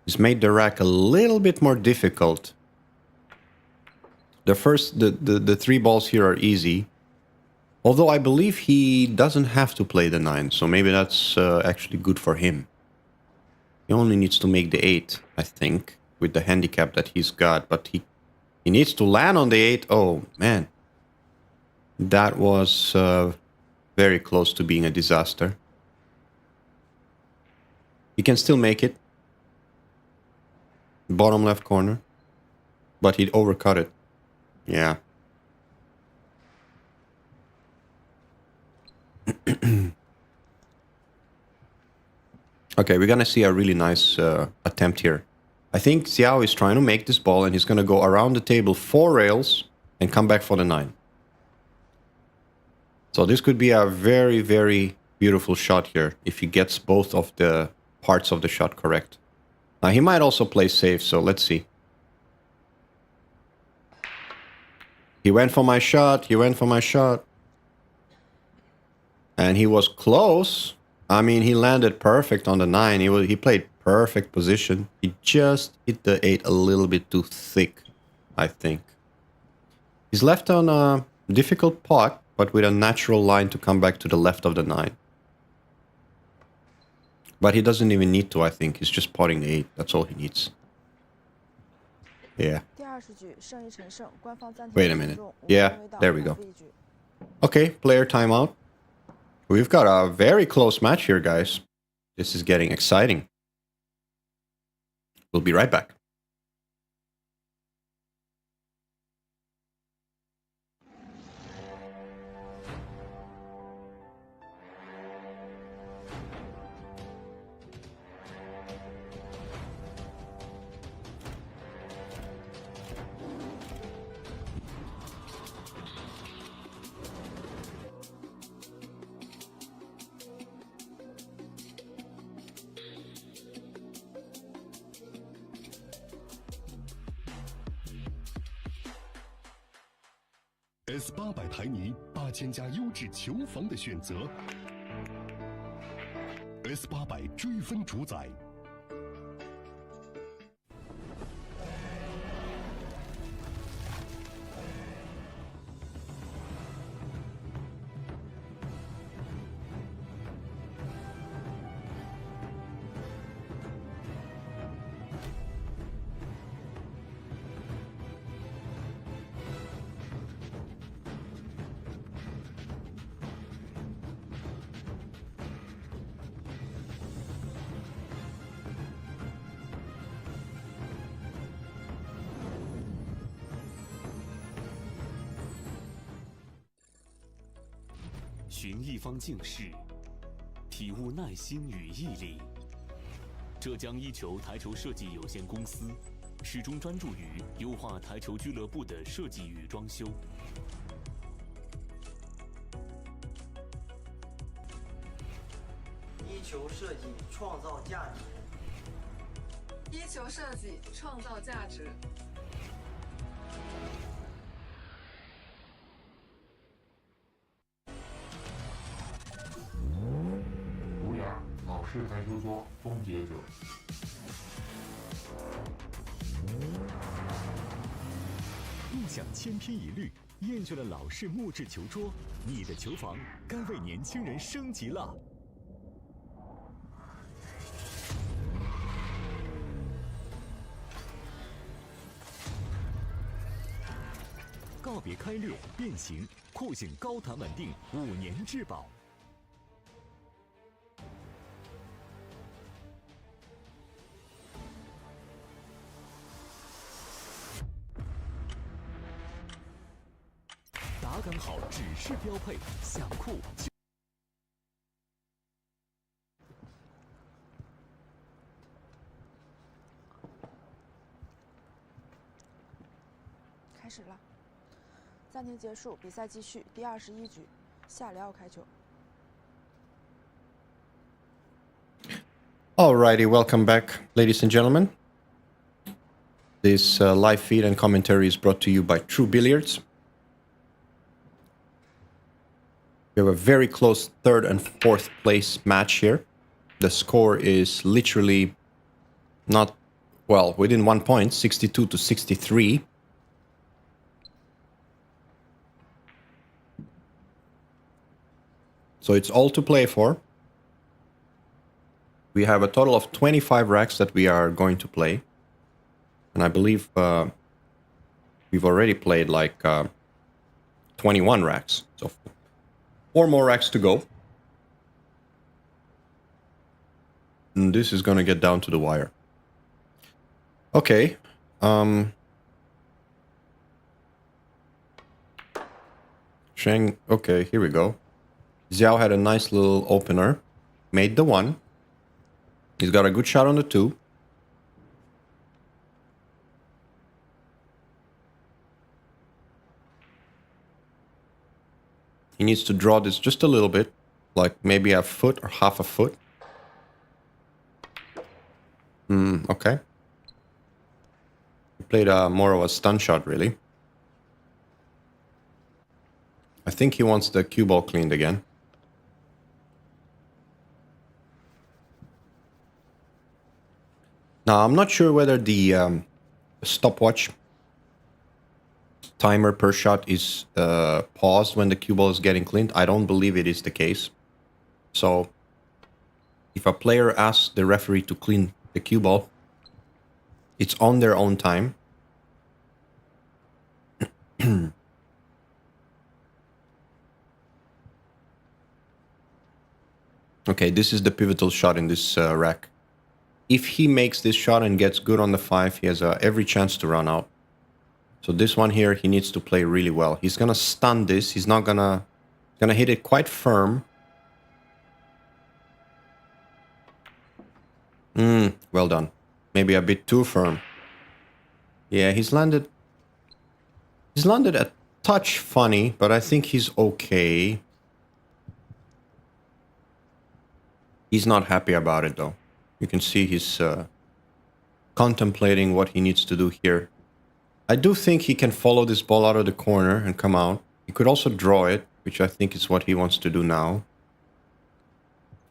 Speaker 1: he's made the rack a little bit more difficult. The 3 balls here are easy. Although I believe he doesn't have to play the 9, so maybe that's actually good for him. He only needs to make the 8, I think, with the handicap that he's got, but he needs to land on the 8. Oh, man. That was very close to being a disaster. He can still make it. Bottom left corner. But he'd overcut it. Yeah. Okay, we're gonna see a really nice attempt here. I think Xiao is trying to make this ball and he's gonna go around the table 4 rails and come back for the 9. So this could be a very, very beautiful shot here if he gets both of the parts of the shot correct. Now he might also play safe, so let's see. He went for my shot, and he was close. I mean, he landed perfect on the 9. He played perfect position. He just hit the 8 a little bit too thick, I think. He's left on a difficult pot, but with a natural line to come back to the left of the 9. But he doesn't even need to, I think. He's just potting the 8. That's all he needs. Yeah. Wait a minute. Yeah, there we go. Okay, player timeout. We've got a very close match here, guys. This is getting exciting. We'll be right back.
Speaker 3: S800台泥8000家优质球房的选择 ，S800追分主宰。寻一方静室，体悟耐心与毅力。浙江一球台球设计有限公司始终专注于优化台球俱乐部的设计与装修。
Speaker 6: 一球设计创造价值。
Speaker 7: 一球设计创造价值。
Speaker 4: 独雅，老式台球桌终结者。
Speaker 3: 梦想千篇一律，厌倦了老式木质球桌，你的球房该为年轻人升级了。告别开裂变形，酷性高弹稳定，5年质保。打感好只是标配，想酷就。
Speaker 2: 开始了，暂停结束，比赛继续，第21局，下里奥开球。
Speaker 1: Alrighty, welcome back, ladies and gentlemen. This live feed and commentary is brought to you by True Billiards. We have a very close third and fourth place match here. The score is literally not, well, within 1 point, 62 to 63. So it's all to play for. We have a total of 25 racks that we are going to play. And I believe we've already played like 21 racks. So 4 more racks to go. And this is going to get down to the wire. Okay. Sheng, okay, here we go. Xiao had a nice little opener. Made the 1. He's got a good shot on the 2. He needs to draw this just a little bit, like maybe a foot or half a foot. Okay. He played more of a stun shot, really. I think he wants the cue ball cleaned again. Now, I'm not sure whether the stopwatch timer per shot is paused when the cue ball is getting cleaned. I don't believe it is the case. So, if a player asks the referee to clean the cue ball, it's on their own time. Okay, this is the pivotal shot in this rack. If he makes this shot and gets good on the 5, he has every chance to run out. So this one here, he needs to play really well. He's gonna stun this. He's not gonna hit it quite firm. Well done. Maybe a bit too firm. Yeah, he's landed a touch funny, but I think he's okay. He's not happy about it though. You can see he's contemplating what he needs to do here. I do think he can follow this ball out of the corner and come out. He could also draw it, which I think is what he wants to do now.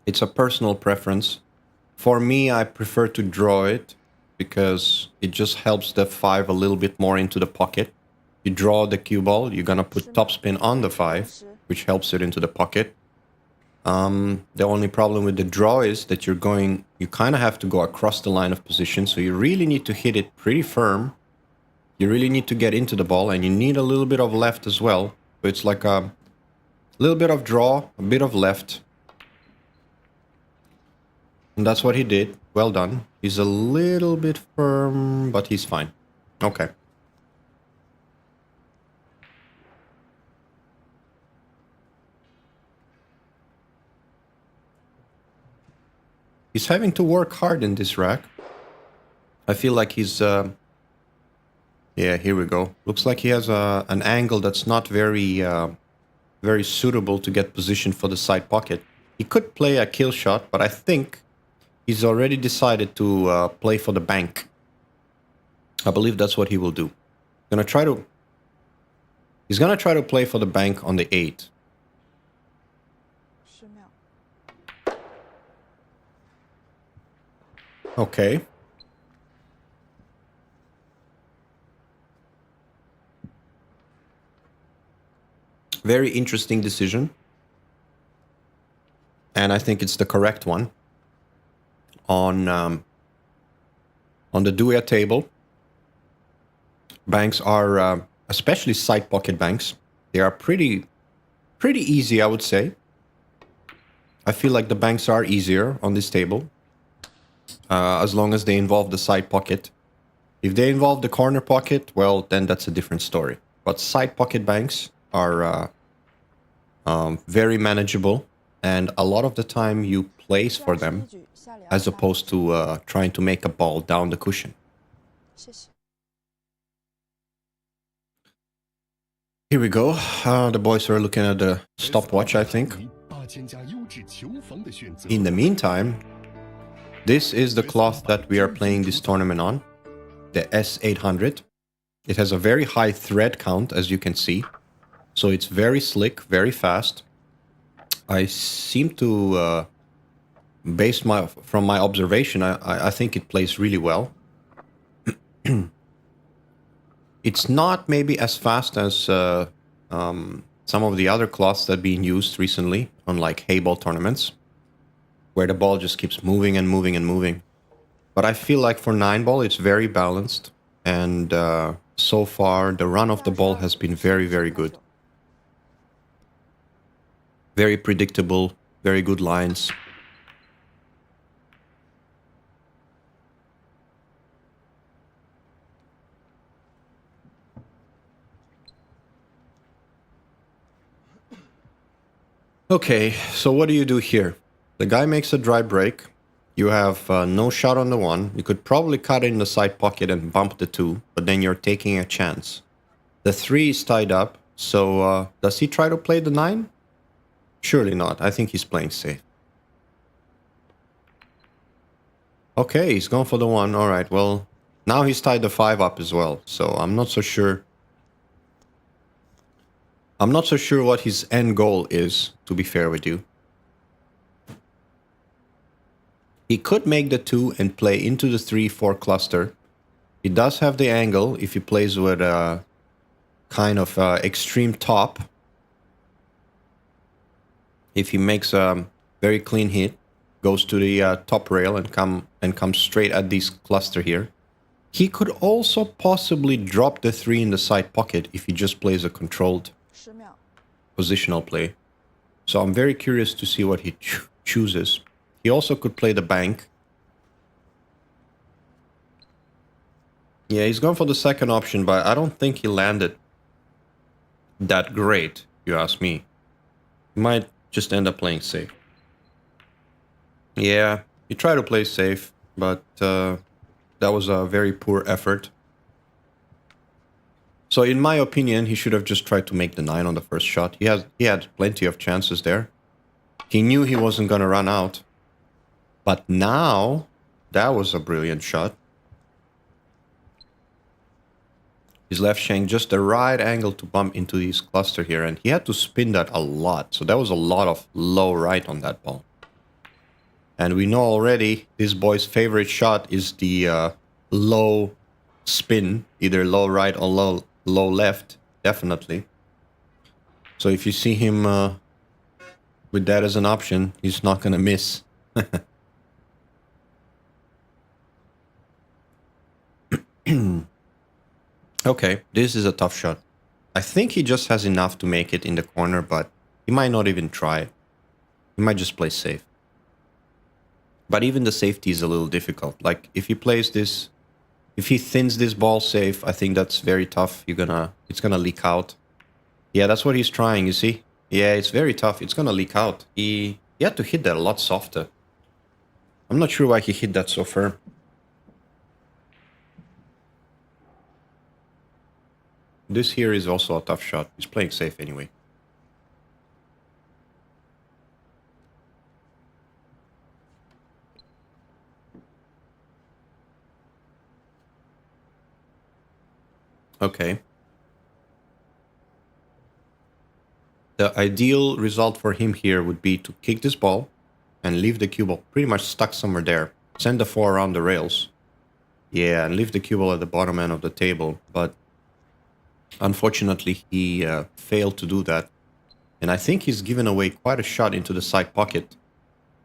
Speaker 1: It's a personal preference. For me, I prefer to draw it because it just helps the 5 a little bit more into the pocket. You draw the cue ball, you're gonna put topspin on the 5, which helps it into the pocket. The only problem with the draw is that you kind of have to go across the line of position, so you really need to hit it pretty firm. You really need to get into the ball, and you need a little bit of left as well. So it's like a little bit of draw, a bit of left. And that's what he did. Well done. He's a little bit firm, but he's fine. Okay. He's having to work hard in this rack. I feel like he's... yeah, here we go. Looks like he has an angle that's not very very suitable to get positioned for the side pocket. He could play a kill shot, but I think he's already decided to play for the bank. I believe that's what he will do. He's gonna try to play for the bank on the 8.
Speaker 2: 10秒。
Speaker 1: Okay. Very interesting decision. And I think it's the correct one. On the Duya table, banks are, especially side pocket banks, they are pretty easy, I would say. I feel like the banks are easier on this table, as long as they involve the side pocket. If they involve the corner pocket, well, then that's a different story. But side pocket banks are very manageable, and a lot of the time you place for them
Speaker 2: 21局下里
Speaker 1: as opposed to trying to make a ball down the cushion.
Speaker 2: 谢谢。
Speaker 1: Here we go. The boys are looking at the stopwatch, I think. In the meantime, this is the cloth that we are playing this tournament on, the S800. It has a very high thread count, as you can see. So it's very slick, very fast. I seem to, from my observation, I think it plays really well. It's not maybe as fast as some of the other cloths that have been used recently on like hayball tournaments, where the ball just keeps moving and moving and moving. But I feel like for 9-ball, it's very balanced. And so far, the run of the ball has been very, very good. Very predictable, very good lines. Okay, so what do you do here? The guy makes a dry break. You have no shot on the 1. You could probably cut in the side pocket and bump the 2, but then you're taking a chance. The 3 is tied up, so does he try to play the 9? Surely not. I think he's playing safe. Okay, he's gone for the 1. Alright, well, now he's tied the 5 up as well, so I'm not so sure. I'm not so sure what his end goal is, to be fair with you. He could make the 2 and play into the 3-4 cluster. He does have the angle if he plays with a kind of extreme top. If he makes a very clean hit, goes to the top rail and comes straight at this cluster here. He could also possibly drop the 3 in the side pocket if he just plays a controlled
Speaker 2: 10秒。
Speaker 1: positional play. So I'm very curious to see what he chooses. He also could play the bank. Yeah, he's gone for the second option, but I don't think he landed that great, you ask me. He might just end up playing safe. Yeah, he tried to play safe, but that was a very poor effort. So in my opinion, he should have just tried to make the 9 on the first shot. He had plenty of chances there. He knew he wasn't going to run out. But now, that was a brilliant shot. His left shank, just the right angle to bump into this cluster here. And he had to spin that a lot. So there was a lot of low right on that ball. And we know already this boy's favorite shot is the low spin. Either low right or low left. Definitely. So if you see him with that as an option, he's not going to miss. Okay, this is a tough shot. I think he just has enough to make it in the corner, but he might not even try. He might just play safe. But even the safety is a little difficult. Like, if he plays this... If he thins this ball safe, I think that's very tough. It's gonna leak out. Yeah, that's what he's trying, you see? Yeah, it's very tough. It's gonna leak out. He had to hit that a lot softer. I'm not sure why he hit that so firm. This here is also a tough shot. He's playing safe anyway. Okay. The ideal result for him here would be to kick this ball and leave the cue ball pretty much stuck somewhere there. Send the 4 around the rails. Yeah, and leave the cue ball at the bottom end of the table. But unfortunately, he failed to do that. And I think he's given away quite a shot into the side pocket.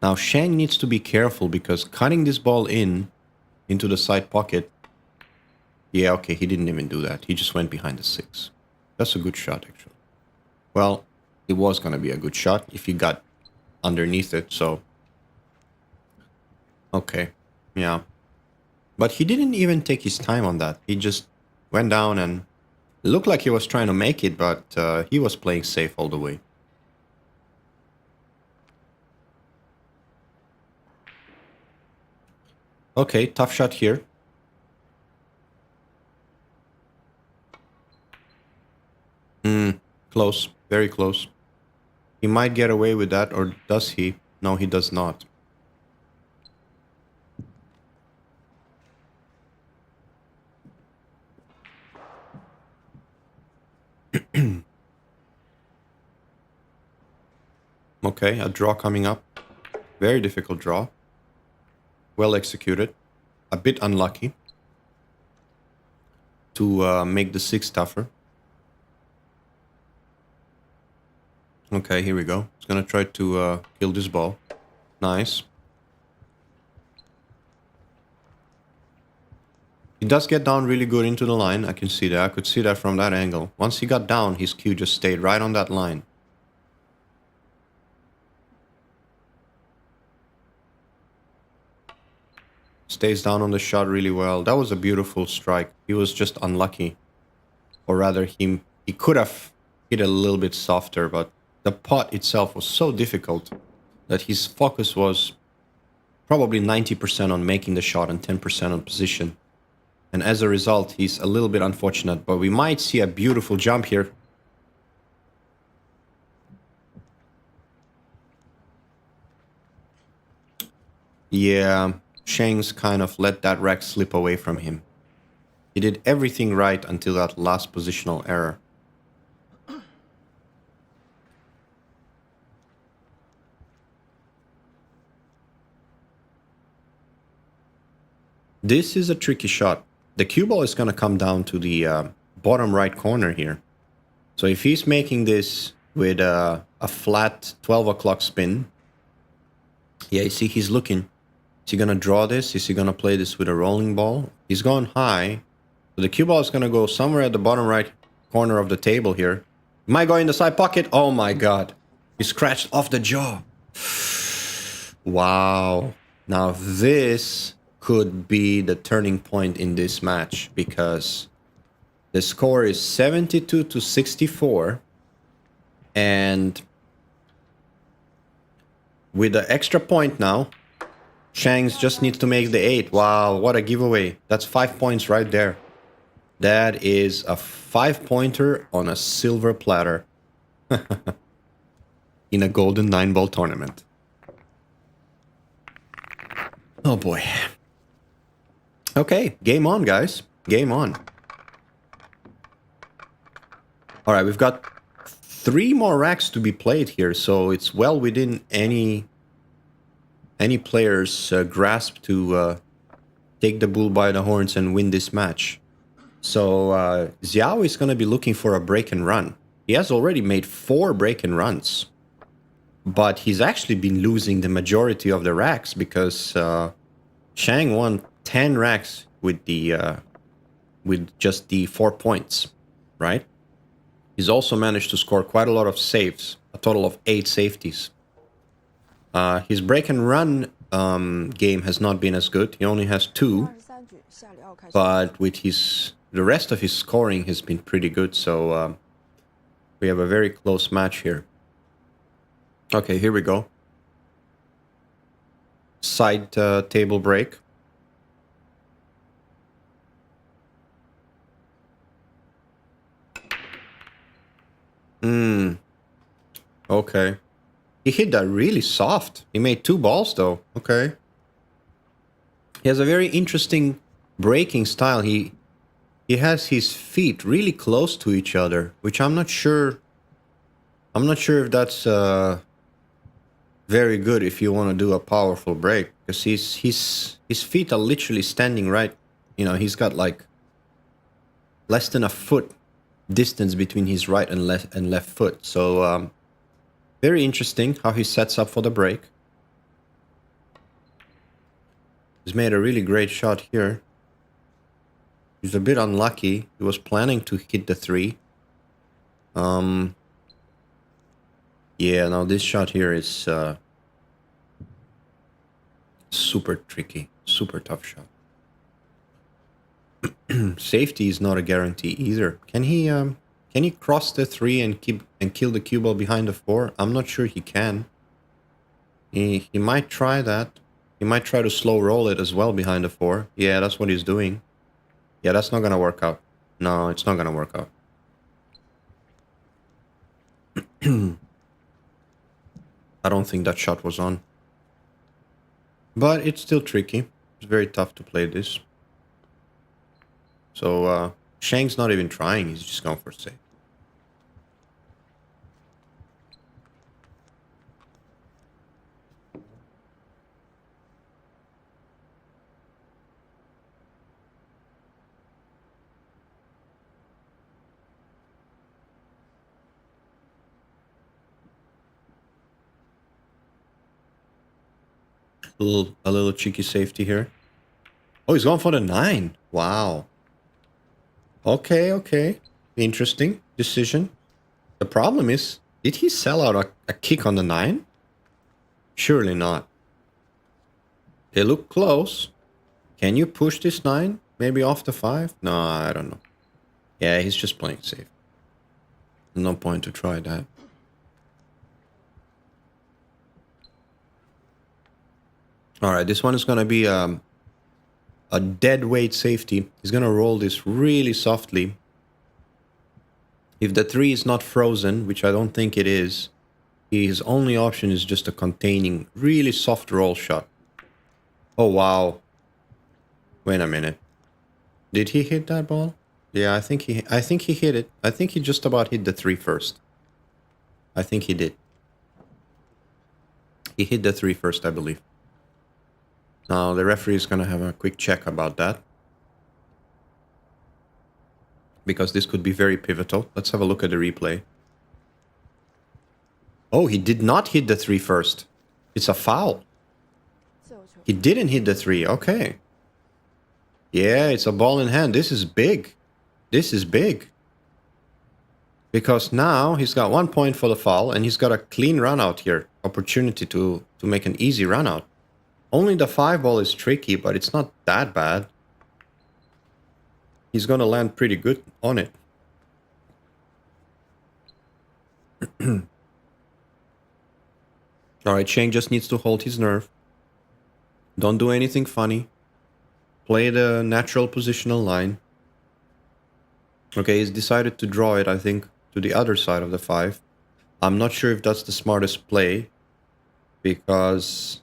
Speaker 1: Now, Shang needs to be careful because cutting this ball into the side pocket... Yeah, okay, he didn't even do that. He just went behind the 6. That's a good shot, actually. Well, it was going to be a good shot if he got underneath it, so... Okay, yeah. But he didn't even take his time on that. He just went down and... It looked like he was trying to make it, but he was playing safe all the way. Okay, tough shot here. Close, very close. He might get away with that, or does he? No, he does not. Okay, a draw coming up. Very difficult draw. Well executed. A bit unlucky to make the 6 tougher. Okay, here we go. He's gonna try to kill this ball. Nice. He does get down really good into the line. I can see that. I could see that from that angle. Once he got down, his cue just stayed right on that line. Stays down on the shot really well. That was a beautiful strike. He was just unlucky. Or rather, he could have hit a little bit softer, but the pot itself was so difficult that his focus was probably 90% on making the shot and 10% on position. And as a result, he's a little bit unfortunate, but we might see a beautiful jump here. Yeah, Shang's kind of let that rack slip away from him. He did everything right until that last positional error. This is a tricky shot. The cue ball is going to come down to the bottom right corner here. So if he's making this with a flat 12 o'clock spin, yeah, you see he's looking. Is he going to draw this? Is he going to play this with a rolling ball? He's going high. So the cue ball is going to go somewhere at the bottom right corner of the table here. Might go in the side pocket. Oh my god. He scratched off the jaw. Wow. Now this could be the turning point in this match because the score is 72 to 64 and with the extra point now, Shanks just needs to make the 8. Wow, what a giveaway. That's 5 points right there. That is a 5-pointer on a silver platter in a golden 9-ball tournament. Oh boy. Okay, game on, guys. Game on. All right, we've got 3 more racks to be played here, so it's well within any player's grasp to take the bull by the horns and win this match. So Xiao is going to be looking for a break and run. He has already made 4 break and runs, but he's actually been losing the majority of the racks because Shang won 10 racks with just the 4 points, right? He's also managed to score quite a lot of saves, a total of 8 safeties. His break and run game has not been as good. He only has 2, but with the rest of his scoring has been pretty good. So we have a very close match here. Okay, here we go. side table break. Okay. He hit that really soft. He made 2 balls though. Okay. He has a very interesting breaking style. He has his feet really close to each other, which I'm not sure if that's very good if you want to do a powerful break, because his feet are literally standing right. You know, he's got like less than a foot distance between his right and left foot. So very interesting how he sets up for the break. He's made a really great shot here. He's a bit unlucky. He was planning to hit the 3. Yeah, now this shot here is super tricky, super tough shot. Safety is not a guarantee either. Can he cross the 3 and kill the cue ball behind the 4? I'm not sure he can. He might try that. He might try to slow roll it as well behind the 4. Yeah, that's what he's doing. Yeah, that's not gonna work out. No, it's not gonna work out. I don't think that shot was on. But it's still tricky. It's very tough to play this. So Shang's not even trying. He's just going for safe. A little cheeky safety here. Oh, he's going for the 9. Wow. Okay, okay. Interesting decision. The problem is, did he sell out a kick on the 9? Surely not. They look close. Can you push this 9? Maybe off the 5? No, I don't know. Yeah, he's just playing safe. No point to try that. Alright, this one is going to be a dead weight safety. He's going to roll this really softly. If the 3 is not frozen, which I don't think it is, his only option is just a containing, really soft roll shot. Oh, wow. Wait a minute. Did he hit that ball? Yeah, I think he hit it. I think he just about hit the 3 first. I think he did. He hit the 3 first, I believe. Now, the referee is going to have a quick check about that, because this could be very pivotal. Let's have a look at the replay. Oh, he did not hit the 3 first. It's a foul. He didn't hit the 3. Okay. Yeah, it's a ball in hand. This is big. This is big. Because now he's got 1 point for the foul, and he's got a clean run out here. Opportunity to make an easy run out. Only the 5 ball is tricky, but it's not that bad. He's going to land pretty good on it. Alright, Shane just needs to hold his nerve. Don't do anything funny. Play the natural positional line. Okay, he's decided to draw it, I think, to the other side of the 5. I'm not sure if that's the smartest play, because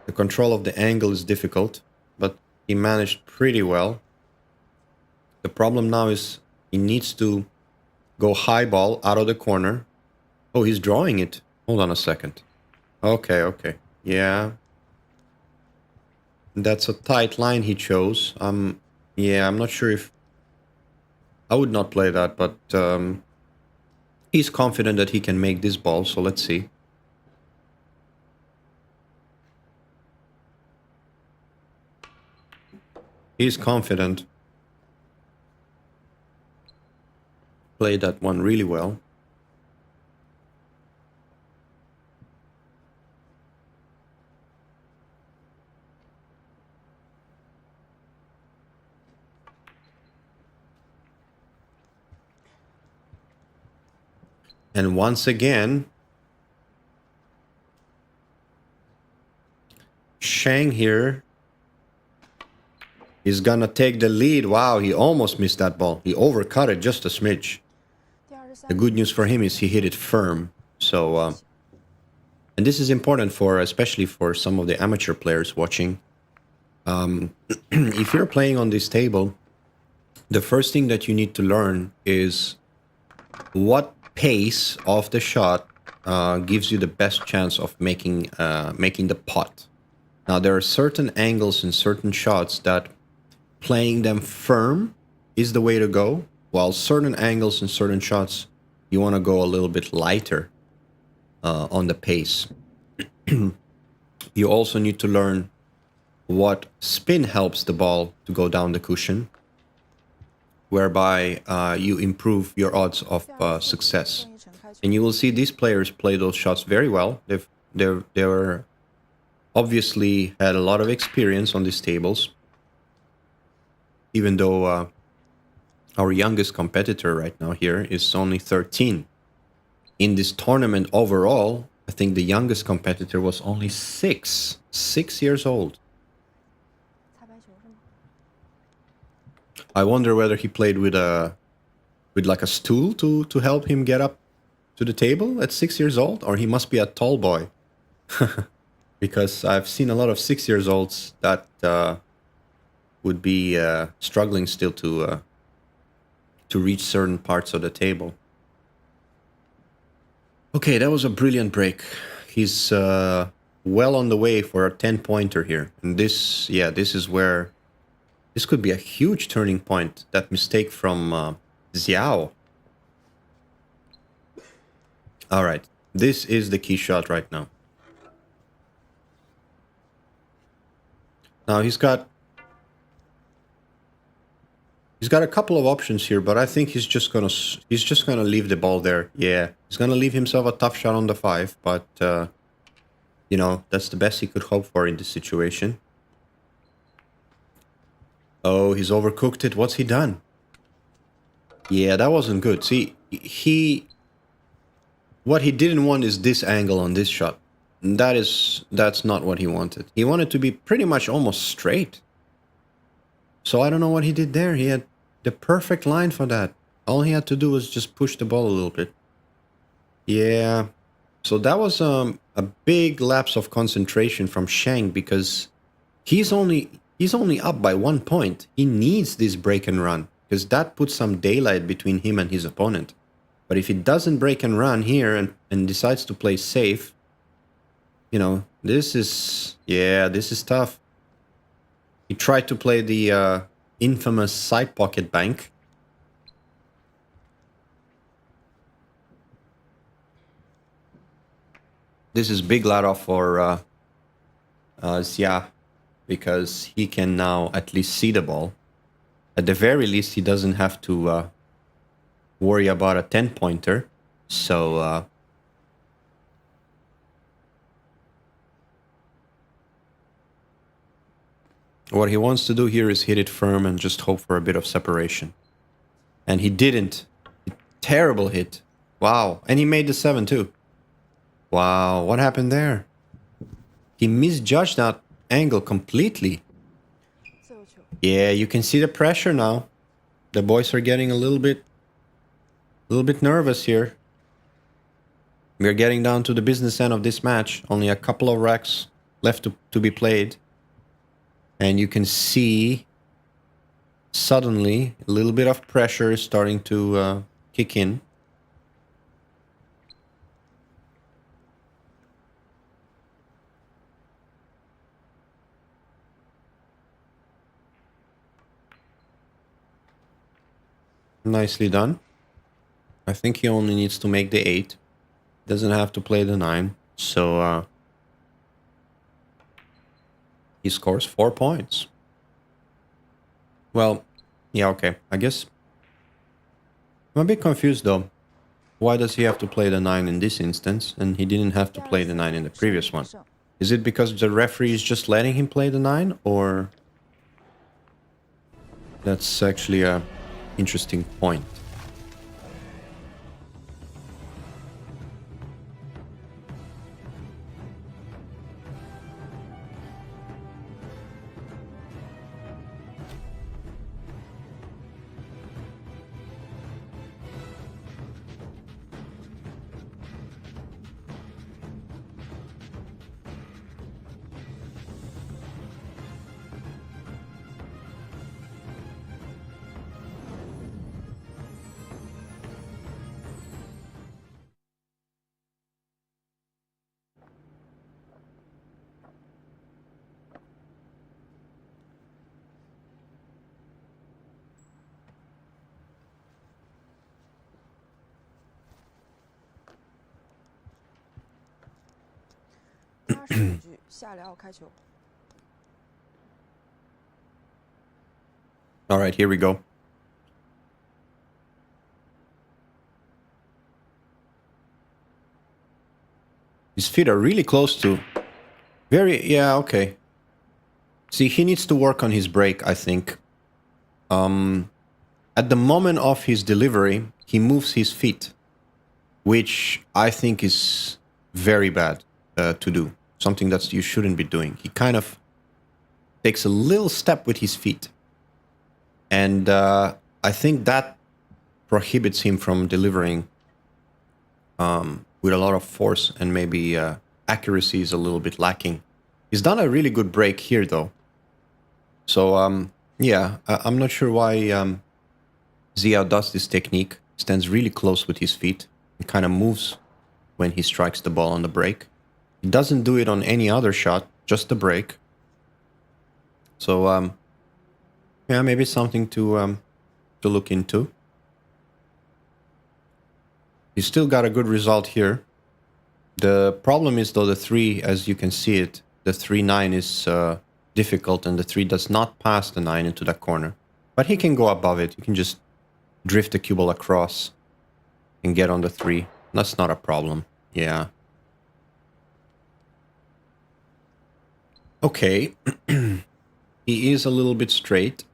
Speaker 1: the control of the angle is difficult, but he managed pretty well. The problem now is he needs to go high ball out of the corner. Oh, he's drawing it. Hold on a second. Okay, okay. Yeah. That's a tight line he chose. Yeah, I'm not sure if... I would not play that, but he's confident that he can make this ball, so let's see. He's confident. Played that one really well. And once again, Shang here is gonna take the lead. Wow, he almost missed that ball. He overcut it just a smidge.
Speaker 2: 第23
Speaker 1: The good news for him is he hit it firm. So, and this is important for, especially for some of the amateur players watching. If you're playing on this table, the first thing that you need to learn is what pace of the shot gives you the best chance of making the pot. Now, there are certain angles in certain shots that playing them firm is the way to go, while certain angles in certain shots, you want to go a little bit lighter on the pace. You also need to learn what spin helps the ball to go down the cushion, whereby you improve your odds of success.
Speaker 2: 郑一成开球
Speaker 1: And you will see these players play those shots very well. They're obviously had a lot of experience on these tables, even though our youngest competitor right now here is only 13. In this tournament overall, I think the youngest competitor was only 6 years old.
Speaker 2: 擦白球是吗？
Speaker 1: I wonder whether he played with like a stool to help him get up to the table at 6 years old, or he must be a tall boy. Because I've seen a lot of 6 years olds that would be struggling still to reach certain parts of the table. Okay, that was a brilliant break. He's well on the way for a 10-pointer here. And this is where this could be a huge turning point. That mistake from Xiao. All right, this is the key shot right now. Now he's got a couple of options here, but I think he's just gonna leave the ball there. Yeah, he's gonna leave himself a tough shot on the 5, but you know, that's the best he could hope for in this situation. Oh, he's overcooked it. What's he done? Yeah, that wasn't good. See, what he didn't want is this angle on this shot. That's not what he wanted. He wanted to be pretty much almost straight. So I don't know what he did there. He had the perfect line for that. All he had to do was just push the ball a little bit. Yeah. So that was a big lapse of concentration from Shang, because he's only up by 1 point. He needs this break and run, because that puts some daylight between him and his opponent. But if he doesn't break and run here and decides to play safe, you know, this is tough. He tried to play the infamous side pocket bank. This is big ladder for Xia, because he can now at least see the ball. At the very least, he doesn't have to worry about a 10-pointer. So what he wants to do here is hit it firm and just hope for a bit of separation. And he didn't. Terrible hit. Wow. And he made the 7 too. Wow. What happened there? He misjudged that angle completely.
Speaker 2: 自由球
Speaker 1: Yeah, you can see the pressure now. The boys are getting a little bit nervous here. We're getting down to the business end of this match. Only a couple of racks left to be played. And you can see suddenly a little bit of pressure is starting to kick in. Nicely done. I think he only needs to make the 8. Doesn't have to play the 9. So he scores 4 points. Well, yeah, okay. I guess I'm a bit confused though. Why does he have to play the 9 in this instance and he didn't have to play the 9 in the previous one? Is it because the referee is just letting him play the 9, or that's actually a interesting point.
Speaker 2: 85局下2号开球。
Speaker 1: All right, here we go. His feet are really close to... Yeah, okay. See, he needs to work on his break, I think. At the moment of his delivery, he moves his feet, which I think is very bad to do. Something that you shouldn't be doing. He kind of takes a little step with his feet. And I think that prohibits him from delivering with a lot of force, and maybe accuracy is a little bit lacking. He's done a really good break here, though. So, yeah, I'm not sure why Xiao does this technique. Stands really close with his feet and kind of moves when he strikes the ball on the break. He doesn't do it on any other shot, just the break. So, yeah, maybe something to look into. He's still got a good result here. The problem is, though, the 3, as you can see it, the 3-9 is difficult, and the 3 does not pass the 9 into that corner. But he can go above it. You can just drift the cue ball across and get on the 3. That's not a problem. Yeah. Okay. He is a little bit straight.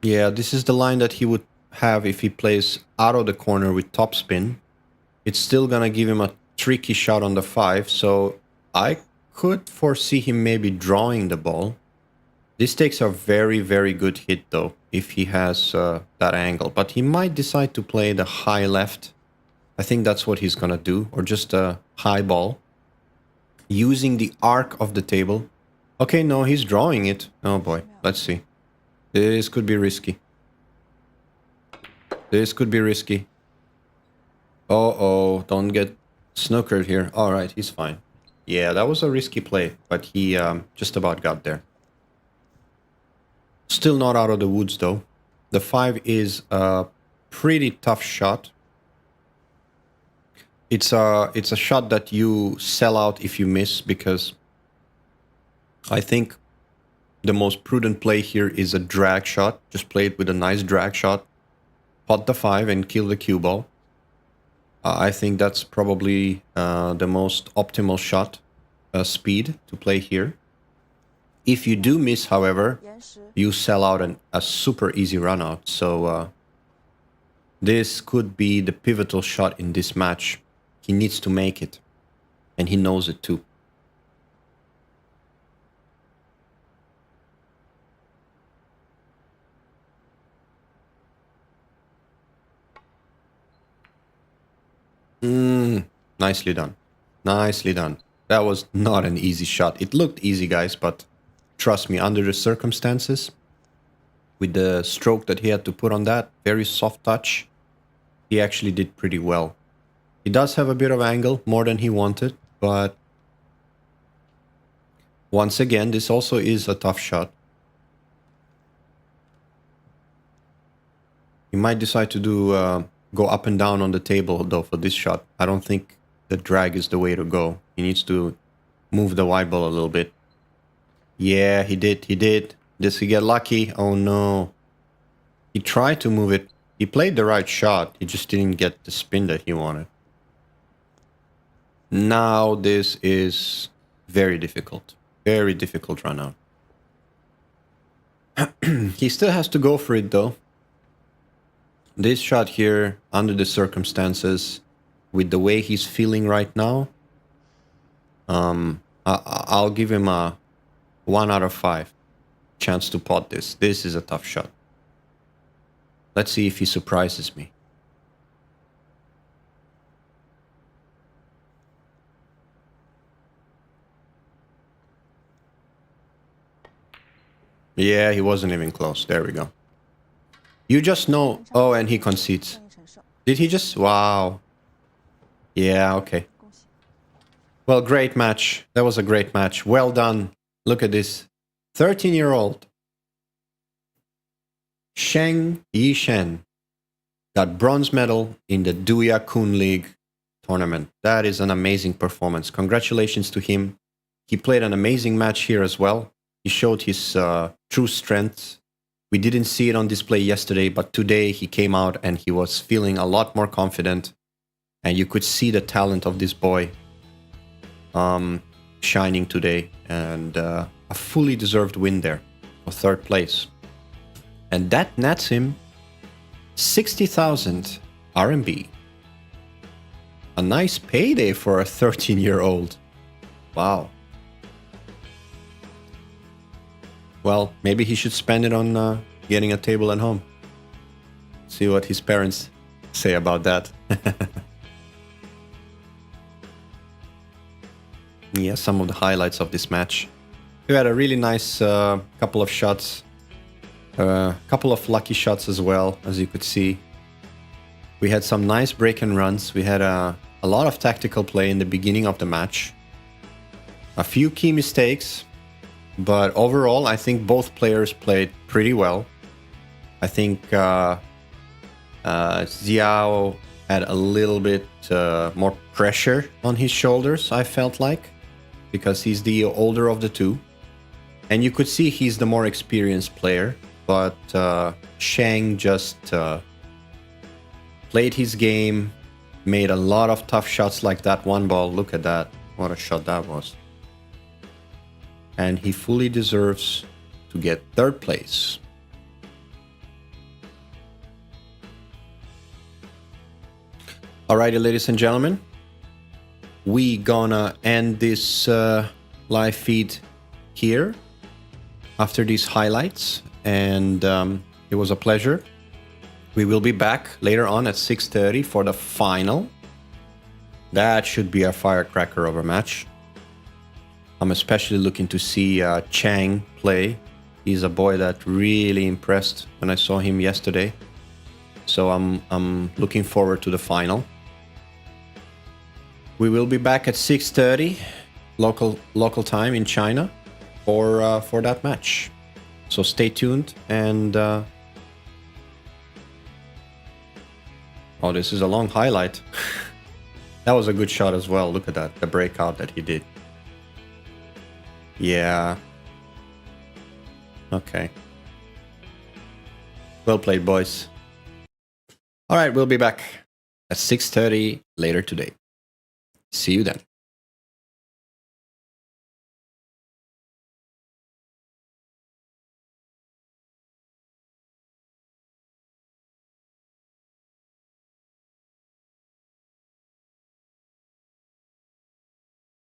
Speaker 1: Yeah, this is the line that he would have if he plays out of the corner with topspin. It's still gonna give him a tricky shot on the 5, so I could foresee him maybe drawing the ball. This takes a very, very good hit, though, if he has that angle. But he might decide to play the high left. I think that's what he's gonna do, or just a high ball. Using the arc of the table. Okay, no, he's drawing it. Oh boy, let's see. This could be risky. This could be risky. Uh-oh, don't get snookered here. Alright, he's fine. Yeah, that was a risky play, but he just about got there. Still not out of the woods, though. The 5 is a pretty tough shot. It's a shot that you sell out if you miss, because I think the most prudent play here is a drag shot. Just play it with a nice drag shot. Pot the 5 and kill the cue ball. I think that's probably the most optimal shot speed to play here. If you do miss, however, you sell out a super easy run out. So this could be the pivotal shot in this match. He needs to make it, and he knows it too. Nicely done. Nicely done. That was not an easy shot. It looked easy, guys, but trust me, under the circumstances, with the stroke that he had to put on that, very soft touch, he actually did pretty well. He does have a bit of angle, more than he wanted, but once again, this also is a tough shot. He might decide to do go up and down on the table, though, for this shot. I don't think the drag is the way to go. He needs to move the white ball a little bit. Yeah, he did. He did. Does he get lucky? Oh, no. He tried to move it. He played the right shot. He just didn't get the spin that he wanted. Now this is very difficult. Very difficult run out. He still has to go for it, though. This shot here, under the circumstances, with the way he's feeling right now, I'll give him a 1 out of 5 chance to pot this. This is a tough shot. Let's see if he surprises me. Yeah, he wasn't even close. There we go. You just know... Oh, and he concedes. Did he just... Wow. Yeah, okay. Well, great match. That was a great match. Well done. Look at this. 13-year-old. Sheng Yishen. got bronze medal in the Duya Kun League tournament. That is an amazing performance. Congratulations to him. He played an amazing match here as well. He showed his true strength. We didn't see it on display yesterday, but today he came out and he was feeling a lot more confident. And you could see the talent of this boy shining today. And a fully deserved win there for third place. And that nets him 60,000 RMB. A nice payday for a 13-year-old. Wow. Well, maybe he should spend it on getting a table at home. See what his parents say about that. Yeah, some of the highlights of this match. We had a really nice couple of shots. A couple of lucky shots as well, as you could see. We had some nice break and runs. We had a lot of tactical play in the beginning of the match. A few key mistakes. But overall, I think both players played pretty well. I think Xiao had a little bit more pressure on his shoulders, I felt like, because he's the older of the two. And you could see he's the more experienced player, but Shang just played his game, made a lot of tough shots like that one ball. Look at that. What a shot that was. And he fully deserves to get third place. Alrighty, ladies and gentlemen, we gonna end this live feed here after these highlights, and it was a pleasure. We will be back later on at 6:30 for the final. That should be a firecracker of a match. I'm especially looking to see Chang play. He's a boy that really impressed when I saw him yesterday. So I'm looking forward to the final. We will be back at 6:30 local time in China for that match. So stay tuned and oh, this is a long highlight. That was a good shot as well. Look at that, the breakout that he did. Yeah. Okay. Well played, boys. All right, we'll be back at 6:30 later today. See you then.